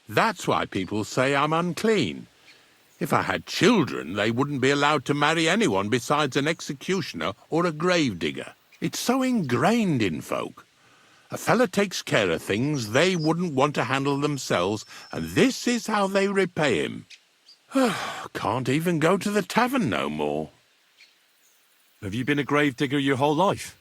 That's why people say I'm unclean. If I had children, they wouldn't be allowed to marry anyone besides an executioner or a gravedigger. It's so ingrained in folk. A fella takes care of things they wouldn't want to handle themselves, and this is how they repay him. Can't even go to the tavern no more. Have you been a gravedigger your whole life?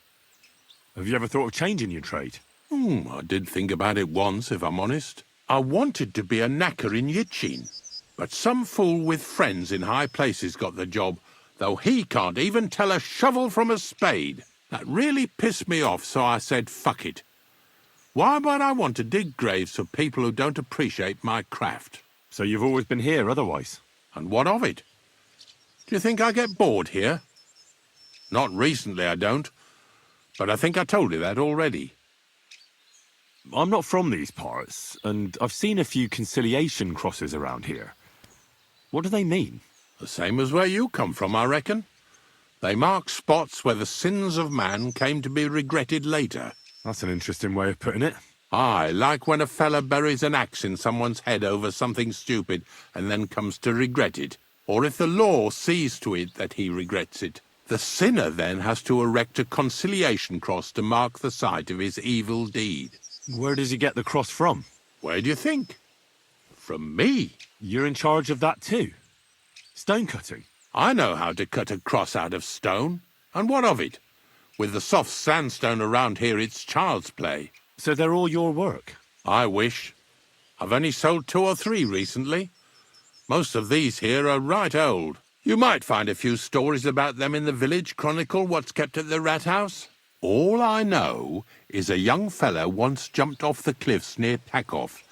Have you ever thought of changing your trade? I did think about it once, if I'm honest. I wanted to be a knacker in Yitchin, but some fool with friends in high places got the job, though he can't even tell a shovel from a spade. That really pissed me off, so I said, fuck it. Why would I want to dig graves for people who don't appreciate my craft? So you've always been here otherwise? And what of it? Do you think I get bored here? Not recently, I don't. But I think I told you that already. I'm not from these parts, and I've seen a few conciliation crosses around here. What do they mean? The same as where you come from, I reckon. They mark spots where the sins of man came to be regretted later. That's an interesting way of putting it. Aye, like when a fella buries an axe in someone's head over something stupid and then comes to regret it. Or if the law sees to it that he regrets it. The sinner then has to erect a conciliation cross to mark the site of his evil deed. Where does he get the cross from? Where do you think? From me. You're in charge of that too? Stone cutting? I know how to cut a cross out of stone. And what of it? With the soft sandstone around here, it's child's play. So they're all your work? I wish. I've only sold 2 or 3 recently. Most of these here are right old. You might find a few stories about them in the village chronicle what's kept at the rat house. All I know is a young fella once jumped off the cliffs near Takoff,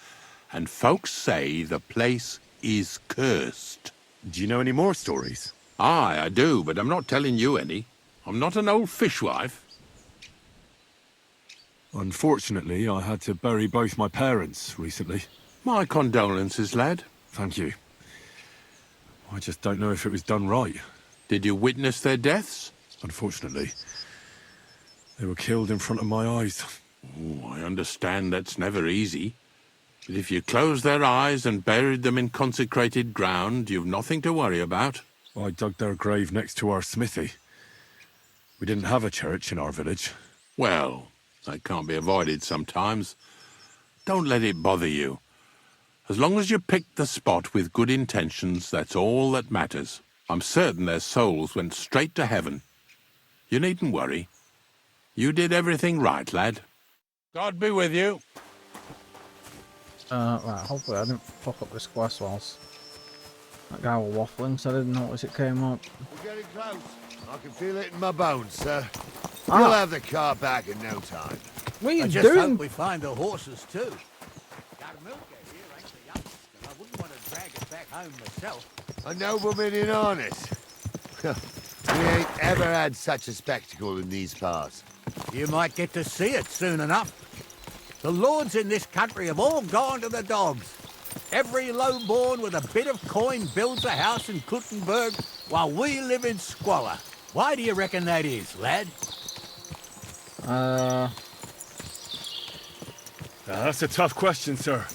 and folks say the place is cursed. Do you know any more stories? Aye, I do, but I'm not telling you any. I'm not an old fishwife. Unfortunately, I had to bury both my parents recently. My condolences, lad. Thank you. I just don't know if it was done right. Did you witness their deaths? Unfortunately. They were killed in front of my eyes. Oh, I understand that's never easy. But if you closed their eyes and buried them in consecrated ground, you've nothing to worry about. I dug their grave next to our smithy. We didn't have a church in our village. Well, that can't be avoided sometimes. Don't let it bother you. As long as you picked the spot with good intentions, that's all that matters. I'm certain their souls went straight to heaven. You needn't worry. You did everything right, lad. God be with you. Right, hopefully I didn't fuck up this quest whilst that guy was waffling, so I didn't notice it came up. We're getting close. I can feel it in my bones, sir. Ah. You'll have the car back in no time. What are you I just doing? hope we find the horses too. Milka here ain't the youngest, and I wouldn't want to drag it back home myself. A nobleman in harness. We ain't ever had such a spectacle in these parts. You might get to see it soon enough. The lords in this country have all gone to the dogs. Every lowborn with a bit of coin builds a house in Kuttenberg while we live in squalor. Why do you reckon that is, lad? That's a tough question, sir.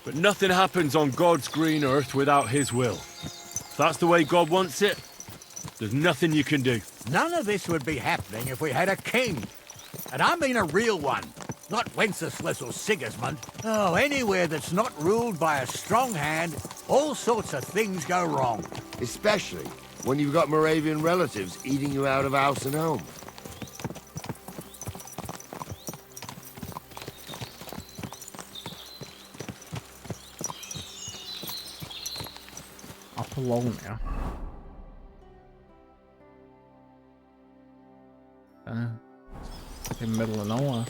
But nothing happens on God's green earth without his will. If that's the way God wants it, there's nothing you can do. None of this would be happening if we had a king. And I mean a real one. Not Wenceslas or Sigismund. Oh, anywhere that's not ruled by a strong hand, all sorts of things go wrong. Especially when you've got Moravian relatives eating you out of house and home. Apollonia. In the middle of nowhere.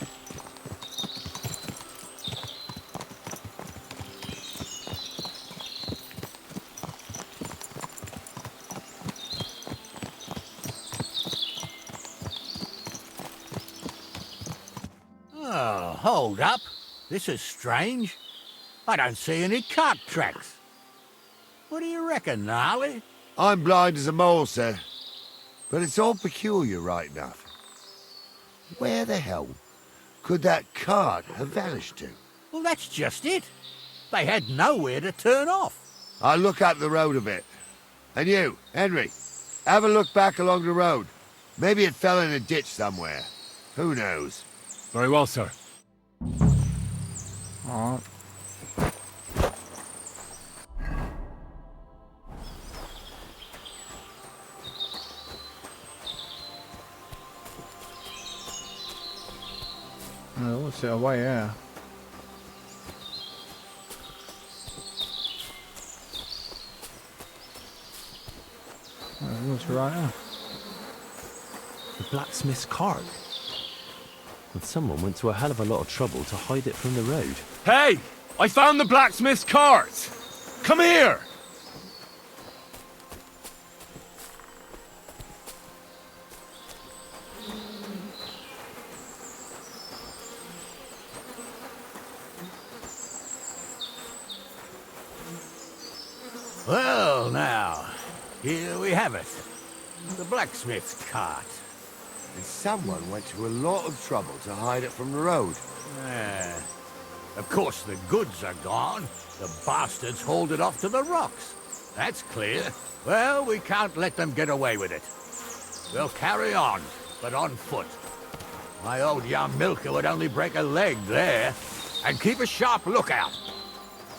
Oh, hold up. This is strange. I don't see any cart tracks. What do you reckon, Gnarly? I'm blind as a mole, sir. But it's all peculiar right enough. Where the hell could that cart have vanished to? Well, that's just it. They had nowhere to turn off. I'll look up the road a bit. And you, Henry, have a look back along the road. Maybe it fell in a ditch somewhere. Who knows? Very well, sir. Alright. Let's see a way, yeah. What's right here? The blacksmith's cart. And someone went to a hell of a lot of trouble to hide it from the road. Hey! I found the blacksmith's cart! Come here! Well, now, here we have it. The blacksmith's cart. And someone went to a lot of trouble to hide it from the road. Of course, the goods are gone. The bastards hauled it off to the rocks. That's clear. Well, we can't let them get away with it. We'll carry on, but on foot. My old young milker would only break a leg there. And keep a sharp lookout.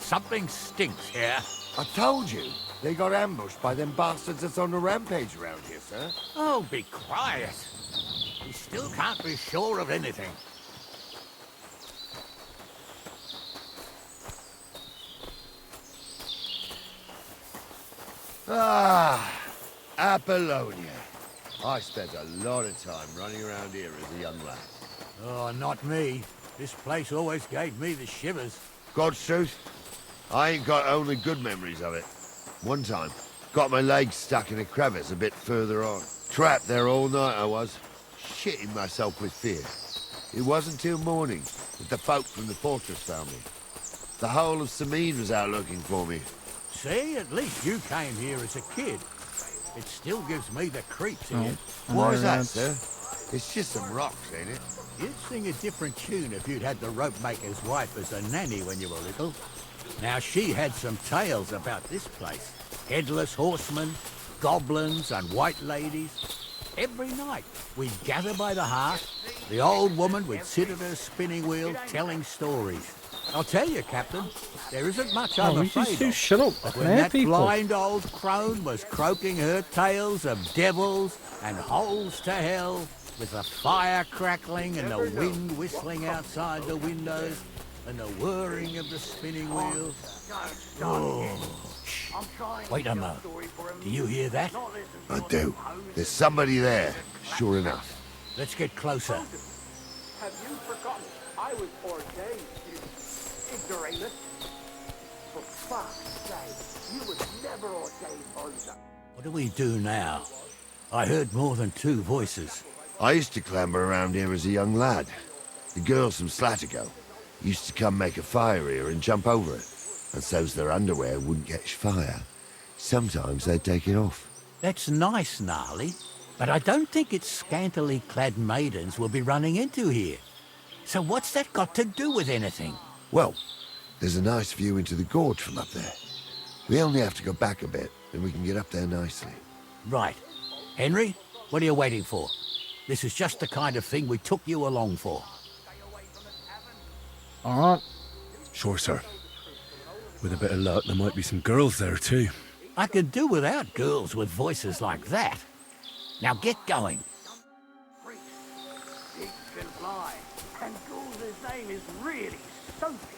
Something stinks here. I told you, they got ambushed by them bastards that's on the rampage around here, sir. Oh, be quiet. We still can't be sure of anything. Ah, Apollonia. I spent a lot of time running around here as a young lad. Oh, not me. This place always gave me the shivers. God's truth, I ain't got only good memories of it. One time, got my legs stuck in a crevice a bit further on. Trapped there all night I was, shitting myself with fear. It wasn't till morning that the folk from the fortress found me. The whole of Sameen was out looking for me. See, at least you came here as a kid. It still gives me the creeps here. Why is that, sir? It's just some rocks, ain't it? You'd sing a different tune if you'd had the rope maker's wife as a nanny when you were little. Now, she had some tales about this place. Headless horsemen, goblins, and white ladies. Every night, we'd gather by the hearth. The old woman would sit at her spinning wheel telling stories. I'll tell you, Captain, there isn't much I'm afraid of. Shut up. But when that blind old crone was croaking her tales of devils and holes to hell, with the fire crackling and the wind whistling outside the windows, and the whirring of the spinning wheel. Oh, shh. Wait a moment. Do you hear that? I do. There's somebody there, sure enough. Let's get closer. Have you forgotten I was ordained, you ignoramus? For fuck's sake, you was never ordained, Bonza. What do we do now? I heard more than two voices. I used to clamber around here as a young lad. The girls from Slattergo used to come make a fire here and jump over it, and so's their underwear wouldn't catch fire. Sometimes they'd take it off. That's nice, Gnarly, but I don't think it's scantily clad maidens we'll be running into here. So what's that got to do with anything? Well, there's a nice view into the gorge from up there. We only have to go back a bit, and we can get up there nicely. Right. Henry, what are you waiting for? This is just the kind of thing we took you along for. Alright. Sure, sir. With a bit of luck, there might be some girls there too. I could do without girls with voices like that. Now get going. Pigs can fly, and Goul's name is really Sophie.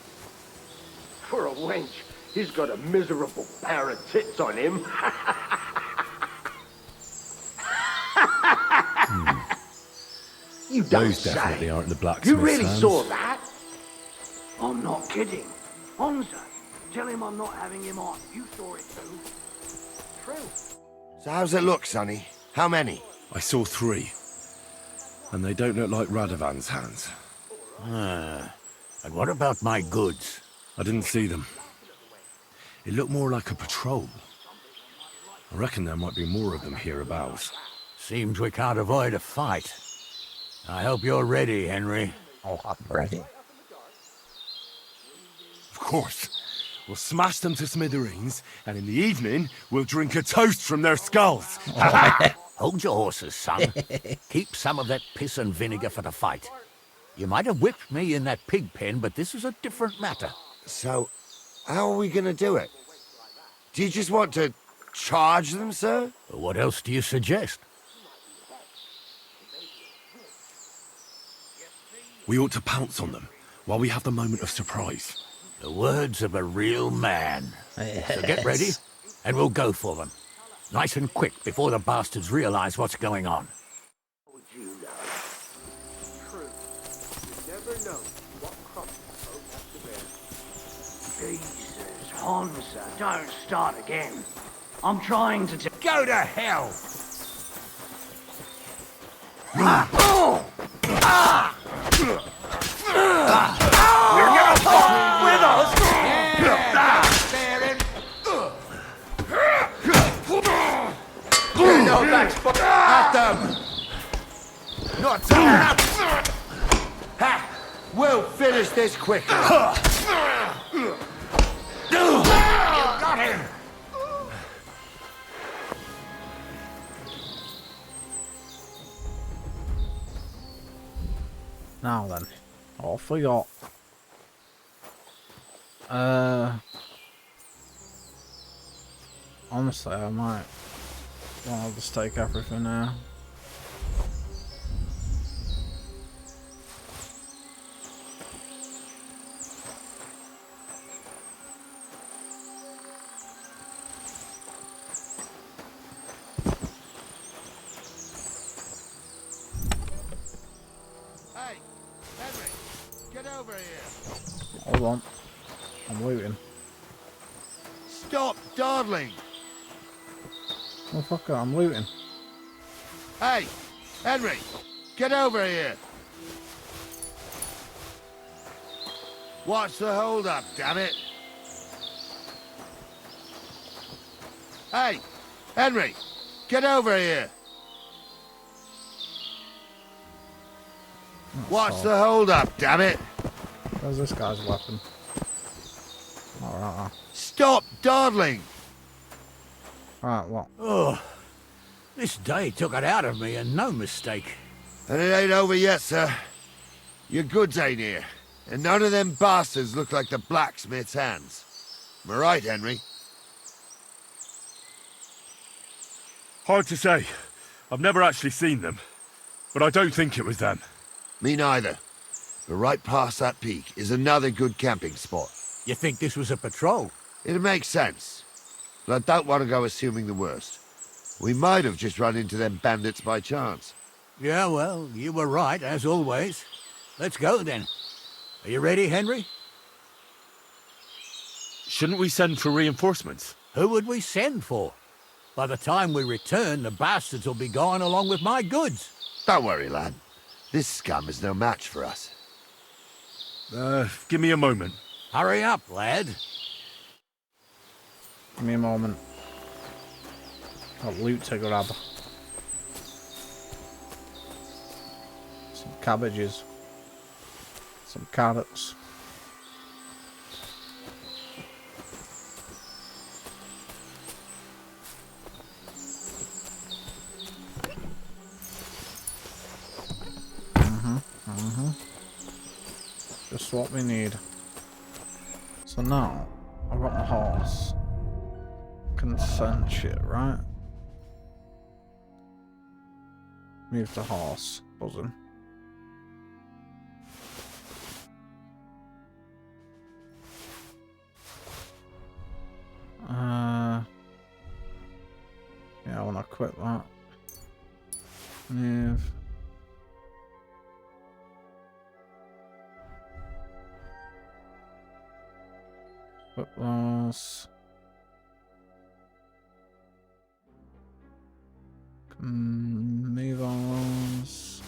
For a wench, he's got a miserable pair of tits on him. You don't Those say. definitely aren't the blacksmith's You really hands. saw that? I'm not kidding. Bonza, tell him I'm not having him on. You saw it too. True. So how's it look, Sonny? How many? I saw 3. And they don't look like Radovan's hands. And what about my goods? I didn't see them. It looked more like a patrol. I reckon there might be more of them hereabouts. Seems we can't avoid a fight. I hope you're ready, Henry. Oh, I'm ready. Of course. We'll smash them to smithereens, and in the evening, we'll drink a toast from their skulls. Hold your horses, son. Keep some of that piss and vinegar for the fight. You might have whipped me in that pig pen, but this is a different matter. So, how are we gonna do it? Do you just want to charge them, sir? What else do you suggest? We ought to pounce on them, while we have the moment of surprise. The words of a real man. So get ready, and we'll go for them. Nice and quick, before the bastards realize what's going on. Would you know? True. You never know what crops both have to bear. Jesus, Hansa, don't start again. I'm trying to Go to hell! You're gonna fuck with us! No, that's at them! Not Ha! We'll finish this quickly. You got him! Now then, off we got. Honestly, I might. Well, I'll just take everything now. Hey, Henry, get over here. Hold on, I'm waiting. Stop dawdling. Motherfucker, I'm looting. Hey, Henry, get over here. What's the hold up, damn it? Hey, Henry, get over here. What's the hold up, damn it? Where's this guy's weapon? Alright. Stop dawdling! Alright, what? Oh, this day took it out of me, and no mistake. And it ain't over yet, sir. Your goods ain't here, and none of them bastards look like the blacksmith's hands. Am I right, Henry? Hard to say. I've never actually seen them, but I don't think it was them. Me neither. But right past that peak is another good camping spot. You think this was a patrol? It makes sense. But I don't want to go assuming the worst. We might have just run into them bandits by chance. Yeah, well, you were right, as always. Let's go, then. Are you ready, Henry? Shouldn't we send for reinforcements? Who would we send for? By the time we return, the bastards will be gone along with my goods. Don't worry, lad. This scum is no match for us. Give me a moment. Hurry up, lad. Give me a moment. Got loot to grab. Some cabbages. Some carrots. Just what we need. So now, I've got my horse. Can send shit, right? Move the horse. Buzzing. Yeah, I want to quit that. Move. Quit those. Move those.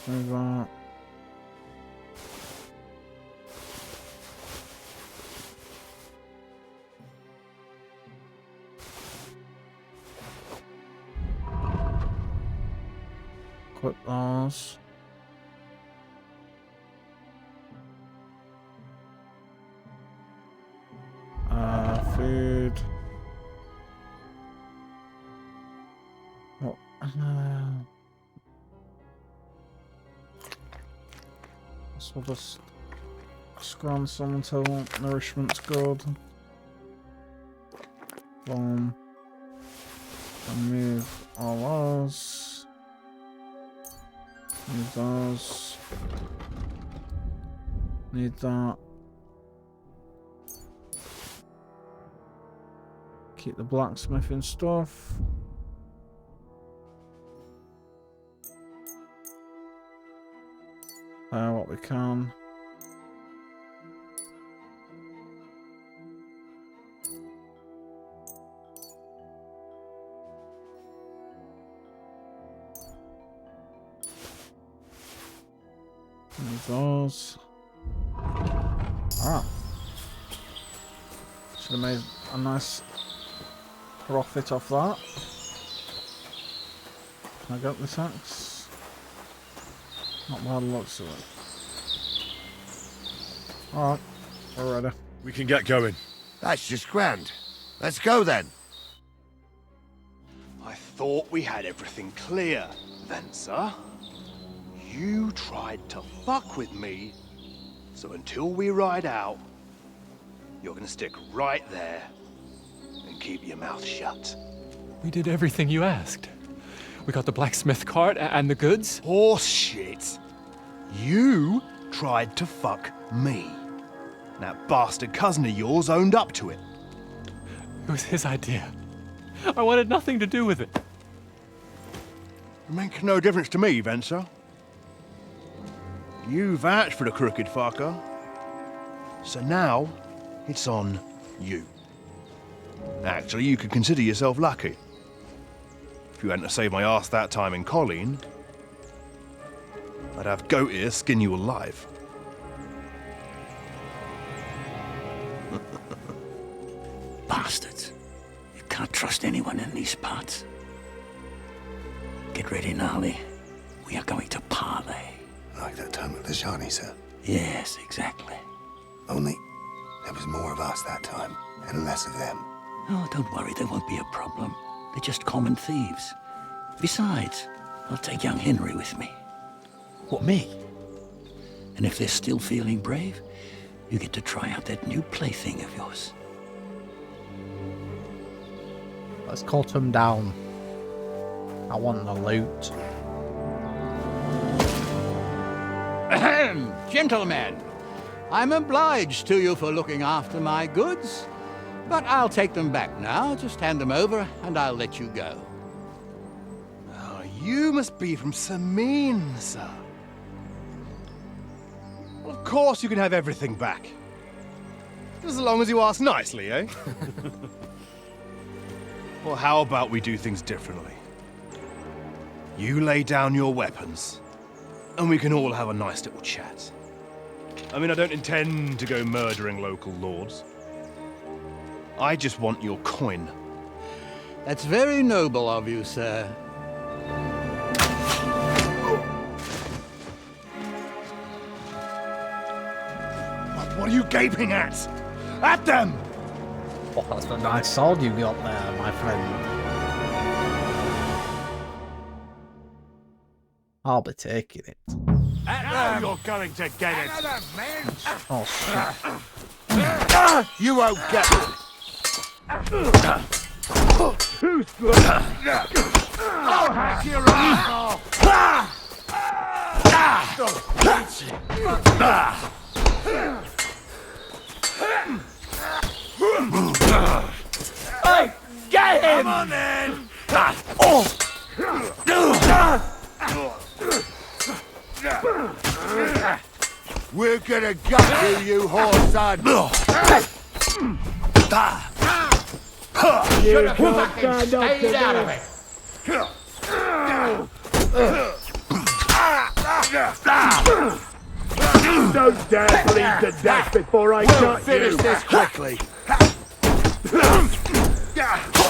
Move that. Quit those. Food. What? So just scram some until nourishment's good. Boom. And move all those. Move those. Need that. Keep the blacksmithing stuff. What we can. Move those. Ah. Should have made a nice profit off that. Can I get this axe? Not bad looks of it. Alright, we're ready. We can get going. That's just grand. Let's go then. I thought we had everything clear, Venser. You tried to fuck with me, so until we ride out, you're gonna stick right there and keep your mouth shut. We did everything you asked. We got the blacksmith cart and the goods. Horse shit. You tried to fuck me. That bastard cousin of yours owned up to it. It was his idea. I wanted nothing to do with it. It makes no difference to me, Venser. You vouched for the crooked fucker. So now, it's on you. Actually, you could consider yourself lucky. If you hadn't saved my ass that time in Colleen, I'd have goat ear skin you alive. Bastards. You can't trust anyone in these parts. Get ready, Gnarly. We are going to parley. Like that time with the Shawnee, sir? Yes, exactly. Only there was more of us that time, and less of them. Oh, don't worry, there won't be a problem. They're just common thieves. Besides, I'll take young Henry with me. What, me? And if they're still feeling brave, you get to try out that new plaything of yours. Let's cut him down. I want the loot. Ahem, gentlemen. I'm obliged to you for looking after my goods, but I'll take them back now. Just hand them over, and I'll let you go. Oh, you must be from Samin, sir. Well, of course you can have everything back. Just as long as you ask nicely, eh? Well, how about we do things differently? You lay down your weapons, and we can all have a nice little chat. I mean, I don't intend to go murdering local lords. I just want your coin. That's very noble of you, sir. What are you gaping at? At them! Oh, that's a nice sword you got there, my friend. I'll be taking it. Now you're going to get it. Oh, shit. You won't get it. Who's good? I'll hack your ass off. Hey, get him! Come on then! We're gonna gut you, you whore son! Should have fucking stayed out of it. Don't dare bleed to death before I gut you! Finish this quickly!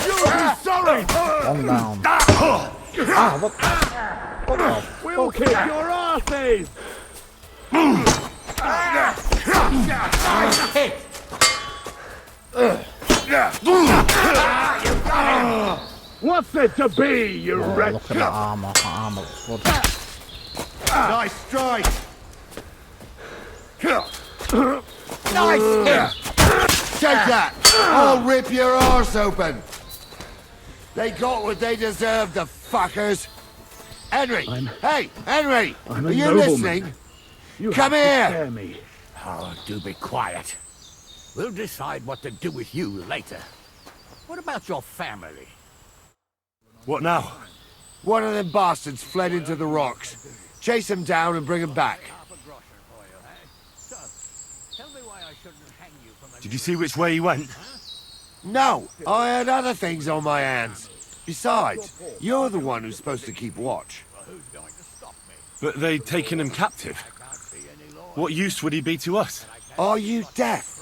You'll be sorry! One down. What the We'll kick your asses! Nice hit. What's it to be, you wretch? Look at that armor. That armor looks good. Nice strike! Nice hit. Take that! I'll rip your arse open! They got what they deserved, the fuckers! Henry! Hey, Henry! I'm Are a you nobleman. listening? You Come have to here! spare me. Oh, do be quiet. We'll decide what to do with you later. What about your family? What now? One of them bastards fled into the rocks. Chase him down and bring him back. Did you see which way he went? No, I had other things on my hands. Besides, you're the one who's supposed to keep watch. But they'd taken him captive. What use would he be to us? Are you deaf?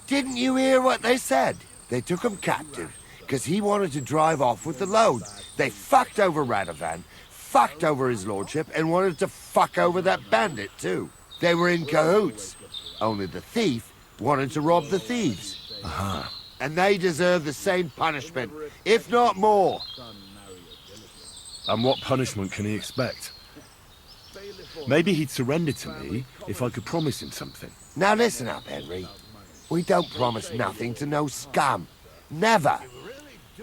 Didn't you hear what they said? They took him captive because he wanted to drive off with the load. They fucked over Radovan, fucked over his lordship, and wanted to fuck over that bandit too. They were in cahoots. Only the thief wanted to rob the thieves. And they deserve the same punishment, if not more. And what punishment can he expect? Maybe he'd surrender to me if I could promise him something. Now listen up, Henry. We don't promise nothing to no scum. Never.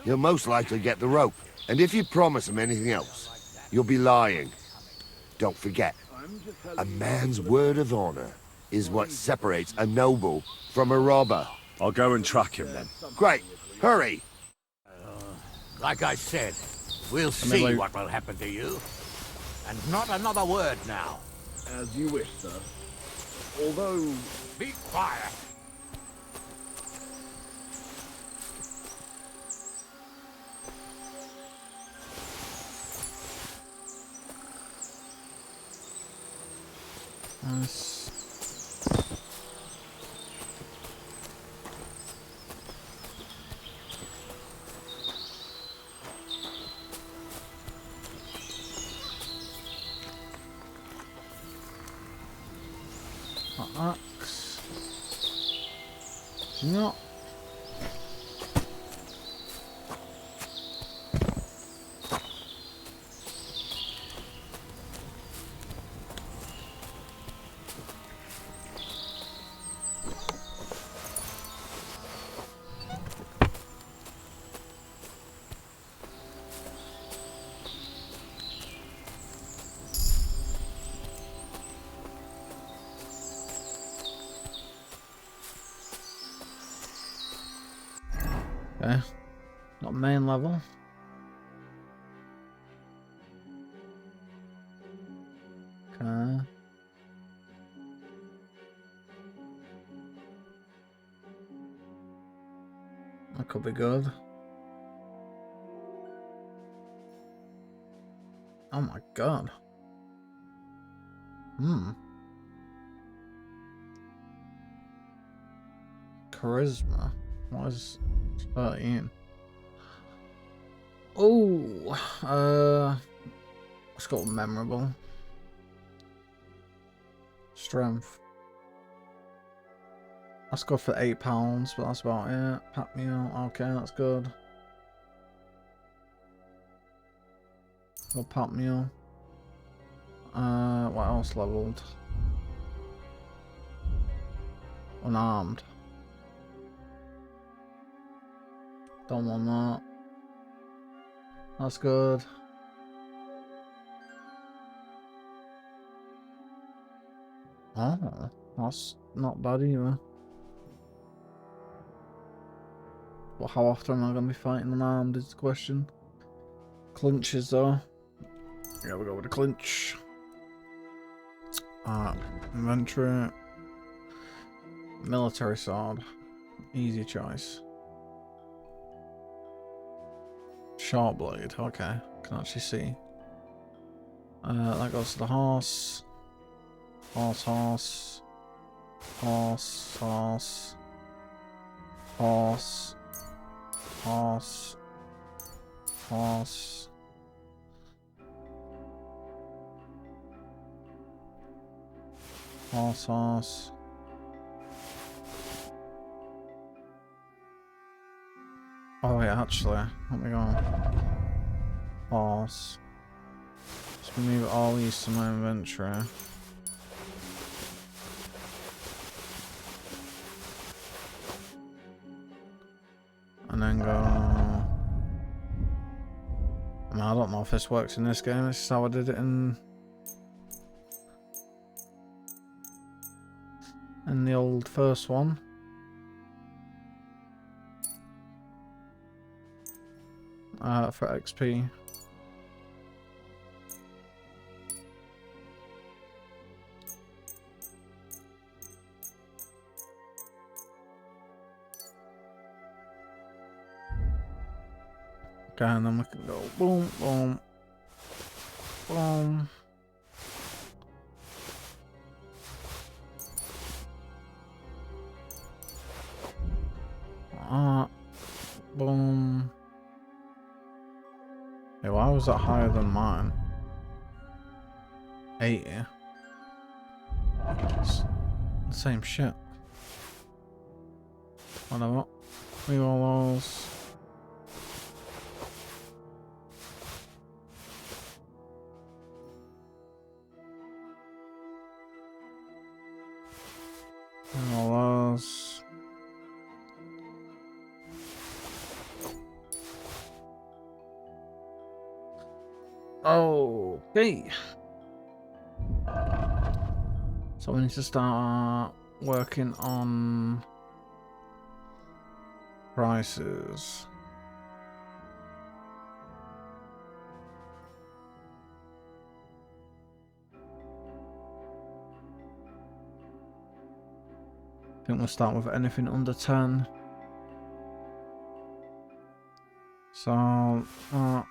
You'll most likely get the rope. And if you promise him anything else, you'll be lying. Don't forget, a man's word of honor is what separates a noble from a robber. I'll go and track him then. Great. Hurry. Like I said, we'll see what will happen to you. And not another word now. As you wish, sir. Although... Be quiet! Nice. Axe. No. Okay. Not main level. Okay. That could be good. Oh my god. Charisma. What is 13? Oh, let's go with memorable. Strength. Let's go for £8, but that's about it. Pack meal. Okay, that's good. Go pack meal. What else leveled? Unarmed. Don't want that. That's good. Oh, that's not bad either. But how often am I going to be fighting unarmed is the question. Clinches though. Yeah, we'll go with a clinch. Inventory. Military sword. Easy choice. Sharp blade, okay. Can actually see. That goes to the horse. Horse. Horse. Horse. Horse. Horse. Horse. Horse. Oh yeah, actually, let me go. Horse. Just move all these to my inventory. And then go... I mean, I don't know if this works in this game, this is how I did it in the old first one. For XP. Okay, and then we can go boom, boom, boom. Boom. Hey, why was that higher than mine? 80. It's the same shit. Whatever. Leave all those. And all those. Okay. So we need to start working on prices. I think we'll start with anything under 10. So, that.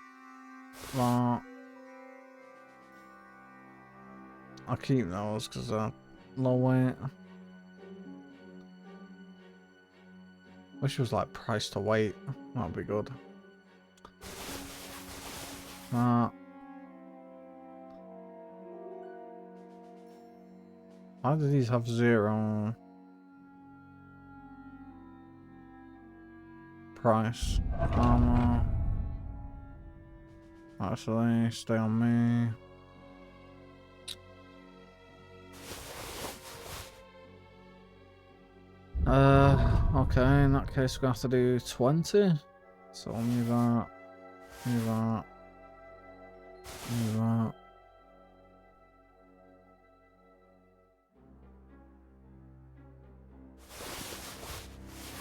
I'll keep those because they're low weight. Wish it was like price to weight. That'd be good. How do these have 0 price? Armor. Actually, stay on me. Okay, in that case we're gonna have to do 20. So I'll move that, move that, move that.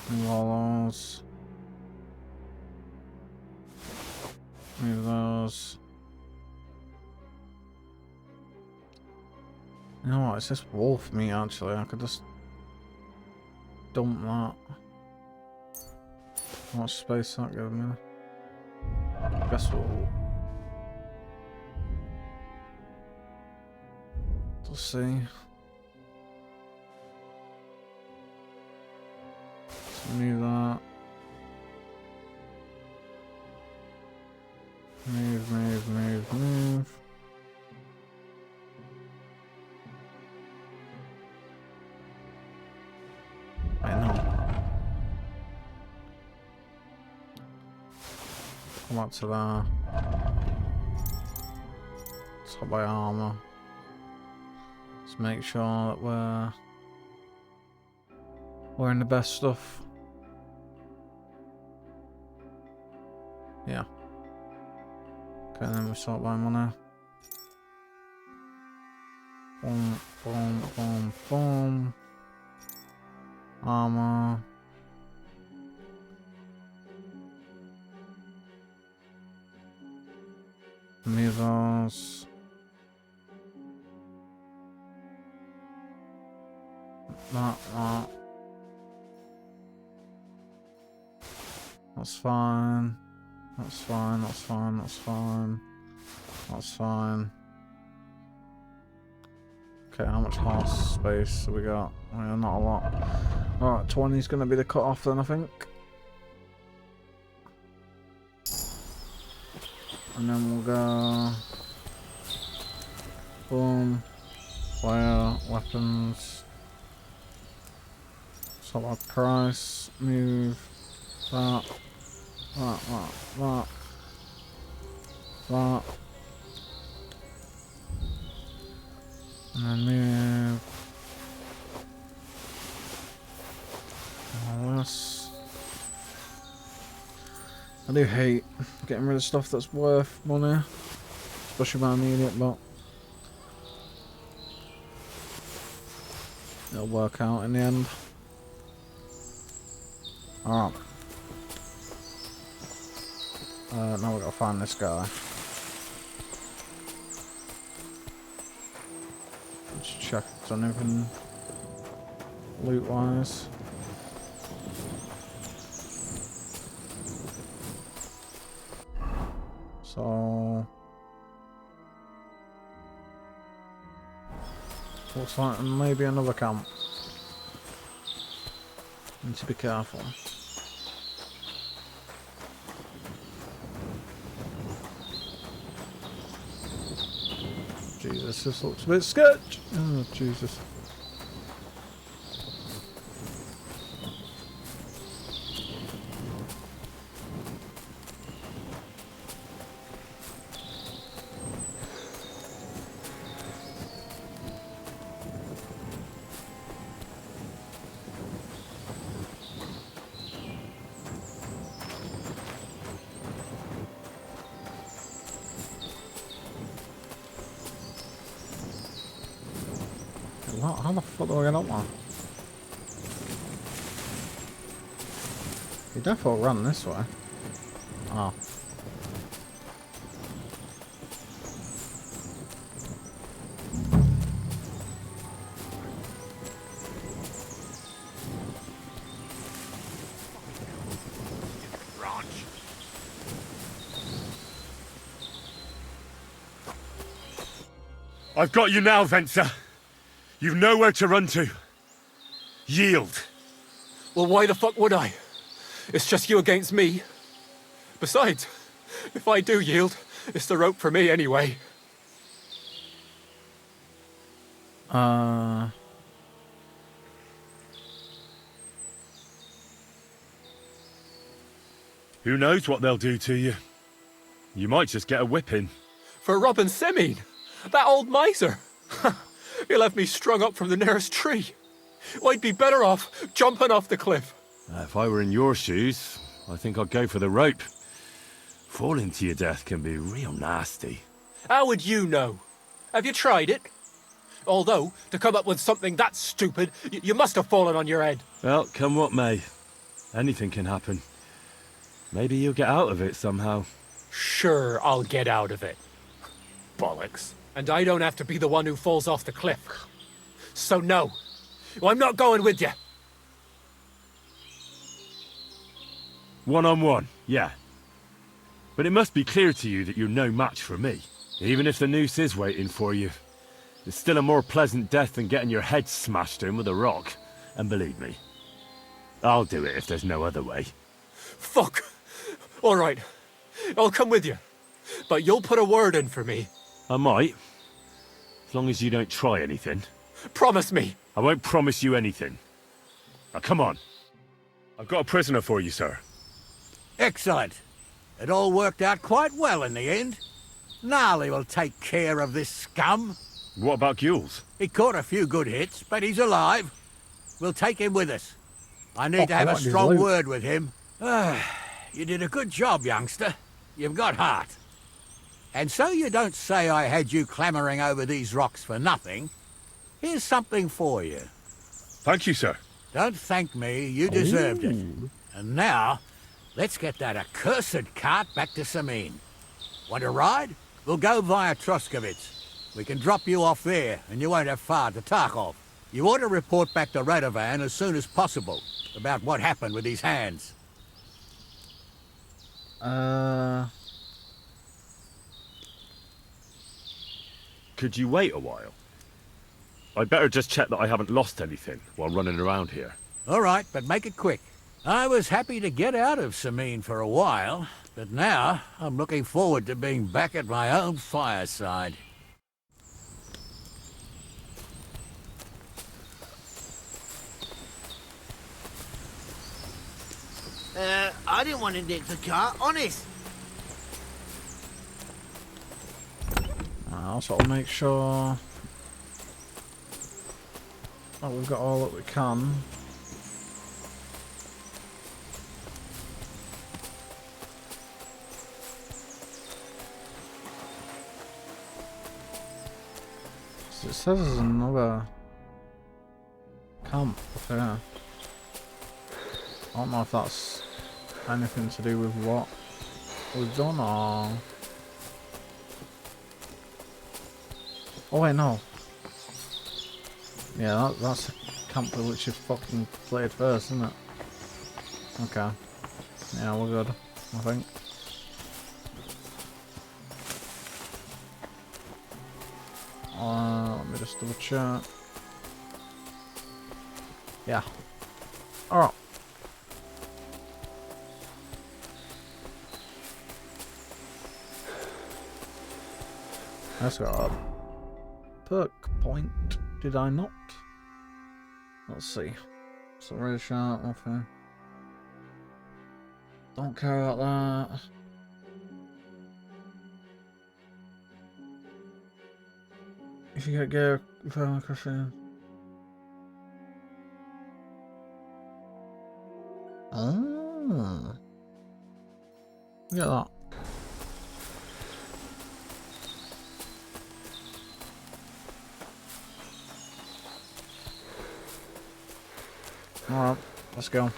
Move all those. Move those. You know what, it's just wolf meat actually, I could just dump that. How much space that give me? Guess we'll see. So move that. Move, move, move, move. I know. Come up to that. Top by armor. Let's make sure that we're wearing the best stuff. Yeah. Okay, then we sort by money. Boom, boom, boom, boom. Armor. Move those. That. That's fine. That's fine, that's fine, that's fine. That's fine. Okay, how much horse space have we got? Well, not a lot. Alright, 20 is going to be the cut-off then, I think. And then we'll go... Boom. Fire, weapons. Sort of price. Move. That. That. And then move. All this. I do hate getting rid of stuff that's worth money, especially when I need it, but it'll work out in the end. Alright. Now we've got to find this guy. Let's check if there's anything loot wise. So looks like maybe another camp. Need to be careful. Jesus, this looks a bit sketch. Oh, Jesus. How the fuck do I get up there? You definitely run this way. Oh. I've got you now, Venser. You've nowhere to run to. Yield. Well, why the fuck would I? It's just you against me. Besides, if I do yield, it's the rope for me anyway. Who knows what they'll do to you? You might just get a whipping. For robbing Semine, that old miser. He'll have me strung up from the nearest tree. I'd be better off jumping off the cliff. If I were in your shoes, I think I'd go for the rope. Falling to your death can be real nasty. How would you know? Have you tried it? Although, to come up with something that stupid, you must have fallen on your head. Well, come what may. Anything can happen. Maybe you'll get out of it somehow. Sure, I'll get out of it. Bollocks. And I don't have to be the one who falls off the cliff. So no, I'm not going with you. One-on-one, yeah. But it must be clear to you that you're no match for me. Even if the noose is waiting for you, it's still a more pleasant death than getting your head smashed in with a rock. And believe me, I'll do it if there's no other way. Fuck! All right, I'll come with you. But you'll put a word in for me. I might. As long as you don't try anything. Promise me. I won't promise you anything. Now come on. I've got a prisoner for you, sir. Excellent. It all worked out quite well in the end. Gnarly will take care of this scum. What about Gules? He caught a few good hits, but he's alive. We'll take him with us. I need to have a strong word with him. You did a good job, youngster. You've got heart. And so you don't say I had you clambering over these rocks for nothing. Here's something for you. Thank you, sir. Don't thank me, you deserved it. And now, let's get that accursed cart back to Semine. Want to ride? We'll go via Troskovitz. We can drop you off there, and you won't have far to Tarkov. You ought to report back to Radovan as soon as possible about what happened with these hands. Could you wait a while? I'd better just check that I haven't lost anything while running around here. All right, but make it quick. I was happy to get out of Semine for a while, but now I'm looking forward to being back at my own fireside. I didn't want to nick the car, honest. I'll sort of make sure that we've got all that we can. So it says there's another camp up here. I don't know if that's anything to do with what we've done or... Oh wait, no. Yeah, that's the camp with which you fucking played first, isn't it? Okay. Yeah, we're good, I think. Let me just double check. Yeah. Alright. That's got a perk point, did I not? Let's see. So really sharp, nothing. Don't care about that. If you get gear, crossing. Ah. Get that. Alright, let's go.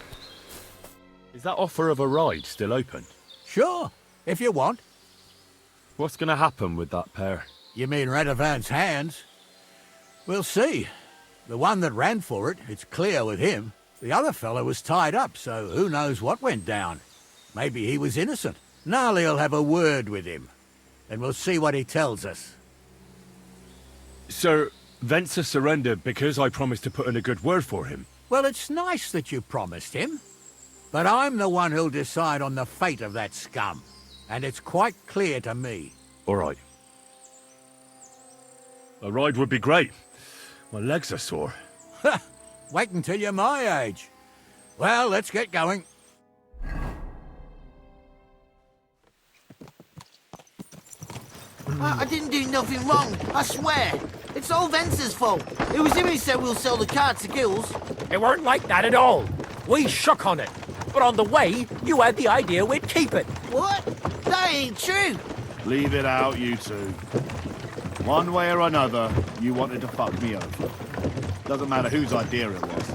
Is that offer of a ride still open? Sure, if you want. What's going to happen with that pair? You mean Radovan's hands? We'll see. The one that ran for it, it's clear with him. The other fellow was tied up, so who knows what went down. Maybe he was innocent. Gnarly'll have a word with him, and we'll see what he tells us. Sir, Venser surrendered because I promised to put in a good word for him. Well, it's nice that you promised him. But I'm the one who'll decide on the fate of that scum. And it's quite clear to me. All right. A ride would be great. My legs are sore. Wait until you're my age. Well, let's get going. I didn't do nothing wrong, I swear. It's all Venser's fault. It was him who said we'll sell the car to Gills. It weren't like that at all. We shook on it. But on the way, you had the idea we'd keep it. What? That ain't true. Leave it out, you two. One way or another, you wanted to fuck me over. Doesn't matter whose idea it was.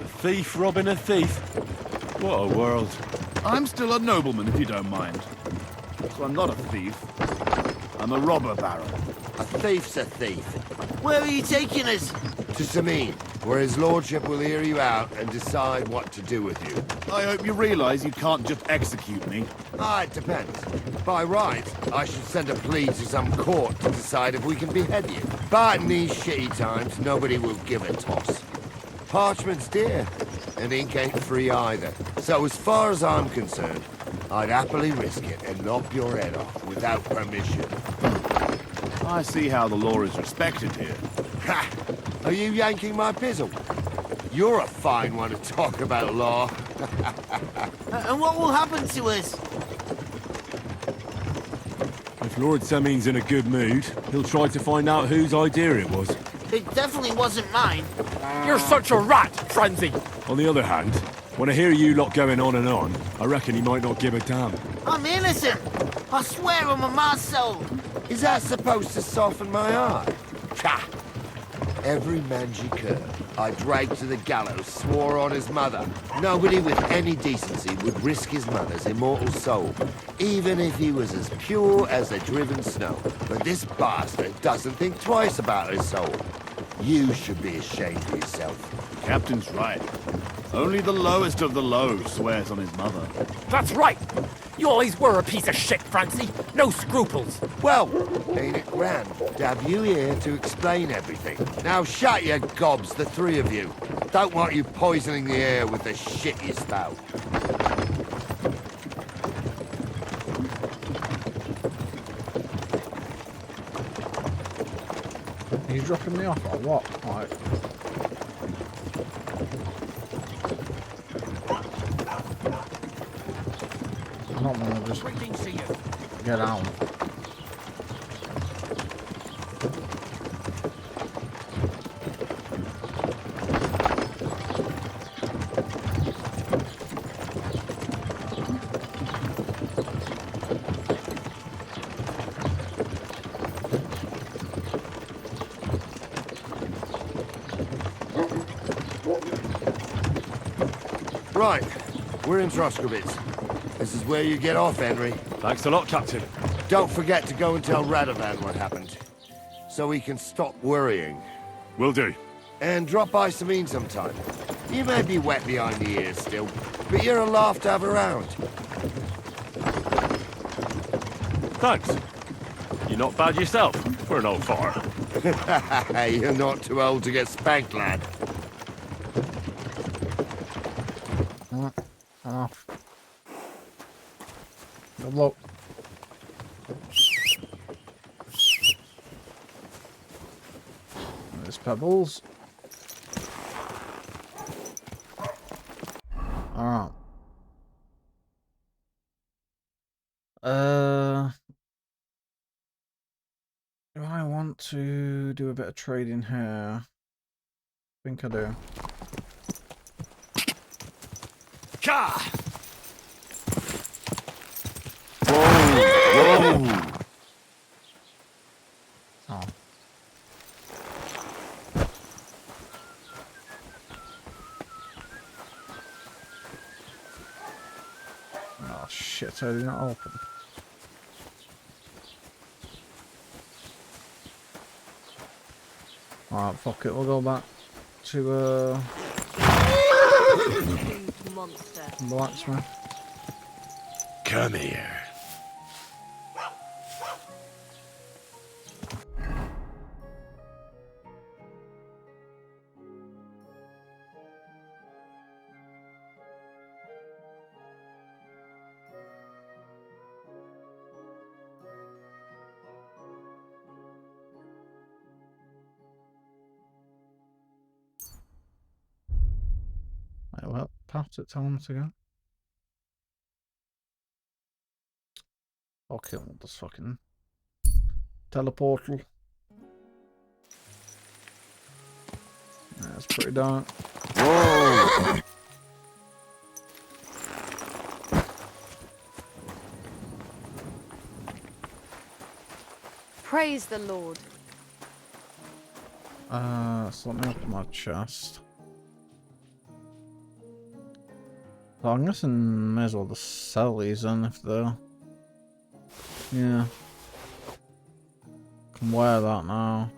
A thief robbing a thief. What a world. I'm still a nobleman, if you don't mind. So I'm not a thief. I'm a robber baron. A thief's a thief. Where are you taking us? To Sameen, where his lordship will hear you out and decide what to do with you. I hope you realise you can't just execute me. Ah, it depends. By right, I should send a plea to some court to decide if we can behead you. But in these shitty times, nobody will give a toss. Parchment's dear, and ink ain't free either. So as far as I'm concerned, I'd happily risk it and knock your head off without permission. I see how the law is respected here. Ha! Are you yanking my pizzle? You're a fine one to talk about law. And what will happen to us? If Lord Seming's in a good mood, he'll try to find out whose idea it was. It definitely wasn't mine. You're such a rat, Frenzy. On the other hand, when I hear you lot going on and on, I reckon he might not give a damn. I'm innocent. I swear on my soul. Is that supposed to soften my heart? Ha! Every mangy I dragged to the gallows swore on his mother. Nobody with any decency would risk his mother's immortal soul, even if he was as pure as the driven snow. But this bastard doesn't think twice about his soul. You should be ashamed of yourself. Captain's right. Only the lowest of the low swears on his mother. That's right. You always were a piece of shit, Francie. No scruples. Well, ain't it grand to have you here to explain everything? Now shut your gobs, the three of you. Don't want you poisoning the air with the shit you spout. Are you dropping me off or what? Like... I don't want to just get out. Right, we're in Troskowitz. This is where you get off, Henry. Thanks a lot, Captain. Don't forget to go and tell Radovan what happened, so he can stop worrying. Will do. And drop by Sameen sometime. You may be wet behind the ears still, but you're a laugh to have around. Thanks. You're not bad yourself, for an old fart. You're not too old to get spanked, lad. Off. Good luck. There's pebbles. Alright. Do I want to do a bit of trading here? I think I do. Ka! Whoa! Oh. Oh shit, I did not open. Alright, fuck it, we'll go back to Monster. blacksmith. Come here. path to tell him to go? Okay, we'll just fucking teleportal. That's pretty dark. Whoa! Praise the Lord. So let me open my chest. So I'm guessing may as well just sell these then if they're... Yeah. Can wear that now.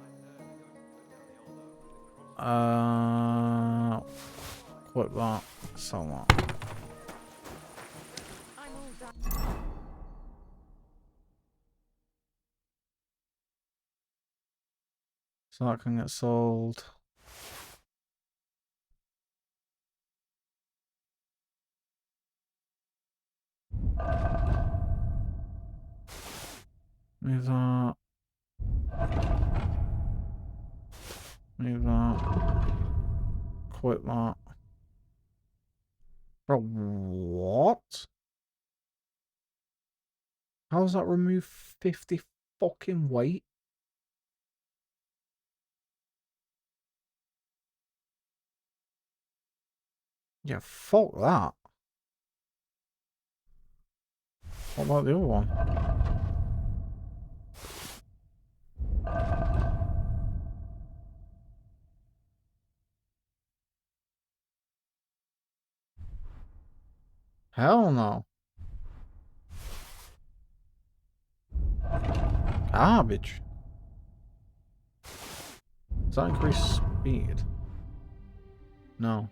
Quit that. Sell that. So that can get sold. Move that. Move that. Quit that. Bro, what? How does that remove 50 fucking weight? Yeah, fuck that. What about the other one? Hell no. Garbage. Does that increase speed? No.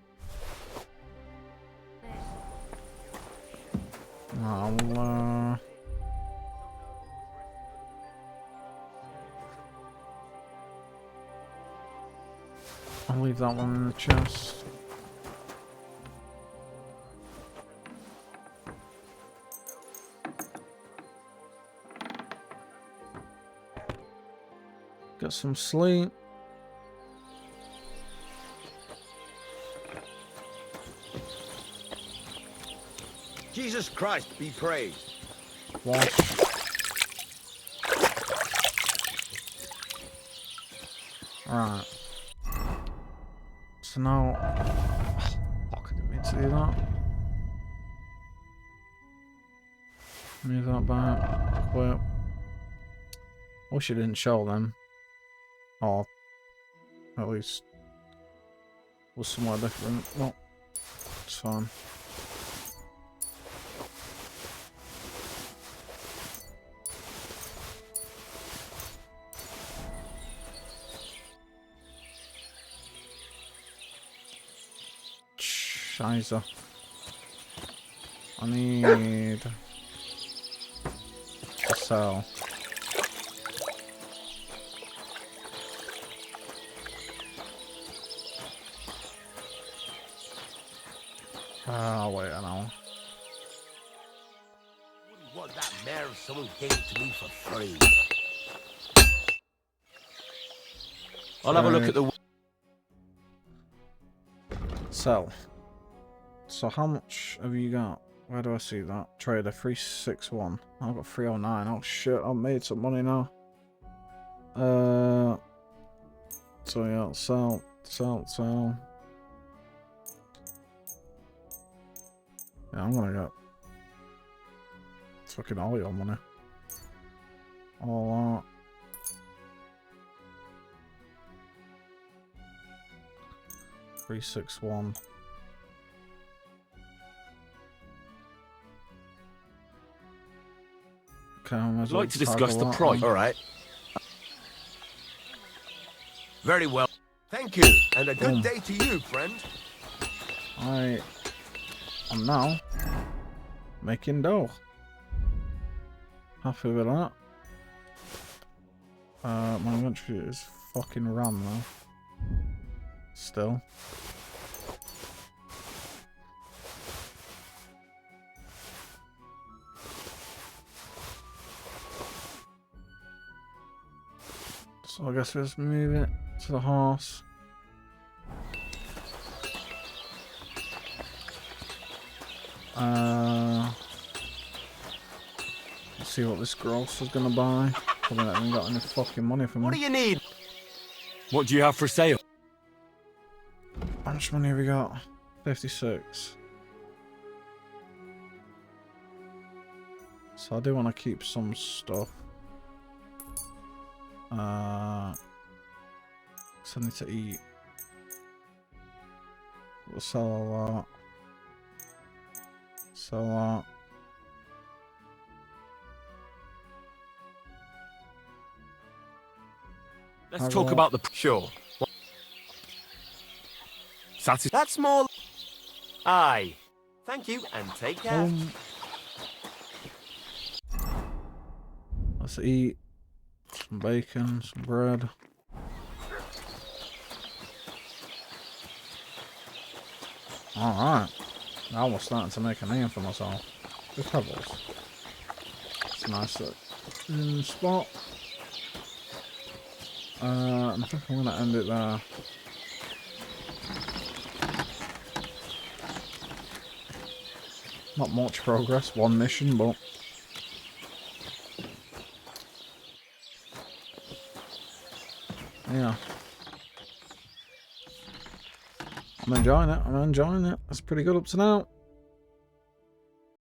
I'll leave that one in the chest. Get some sleep. Jesus Christ be praised. Wash. Alright. So now... Fuck, I didn't mean to do that. Move that back. Quit. Wish you didn't show them. Or at least was somewhere different. Well, it's fine. Scheiße. I need to sell. Wait, I know. Wouldn't want that mare if someone gave it to me for free. I'll have a look at the... Sell. So how much have you got? Where do I see that? Trader 361. I've got 309. Oh shit, I've made some money now. So yeah, sell. Yeah, I'm gonna get fucking all your money. All that. $361. Okay, I'd like to discuss the price. All right. Very well. Thank you, and a good day to you, friend. I am now making dough. Happy with that. My inventory is fucking ram though. Still. So I guess we'll just move it to the horse. Let's see what this grocer's gonna buy. Probably not even got any fucking money for me. What do you need? What do you have for sale? How much money have we got? 56. So I do want to keep some stuff. So I need to eat. We'll sell a lot. Sell a lot. Let's talk about the... Sure. That's more... Aye. Thank you, and take care. Let's eat. Some bacon, some bread. Alright. Now we're starting to make a name for myself. The pebbles. It's a nice little spot. And I think I'm gonna end it there. Not much progress, one mission, but yeah. I'm enjoying it, It's pretty good up to now.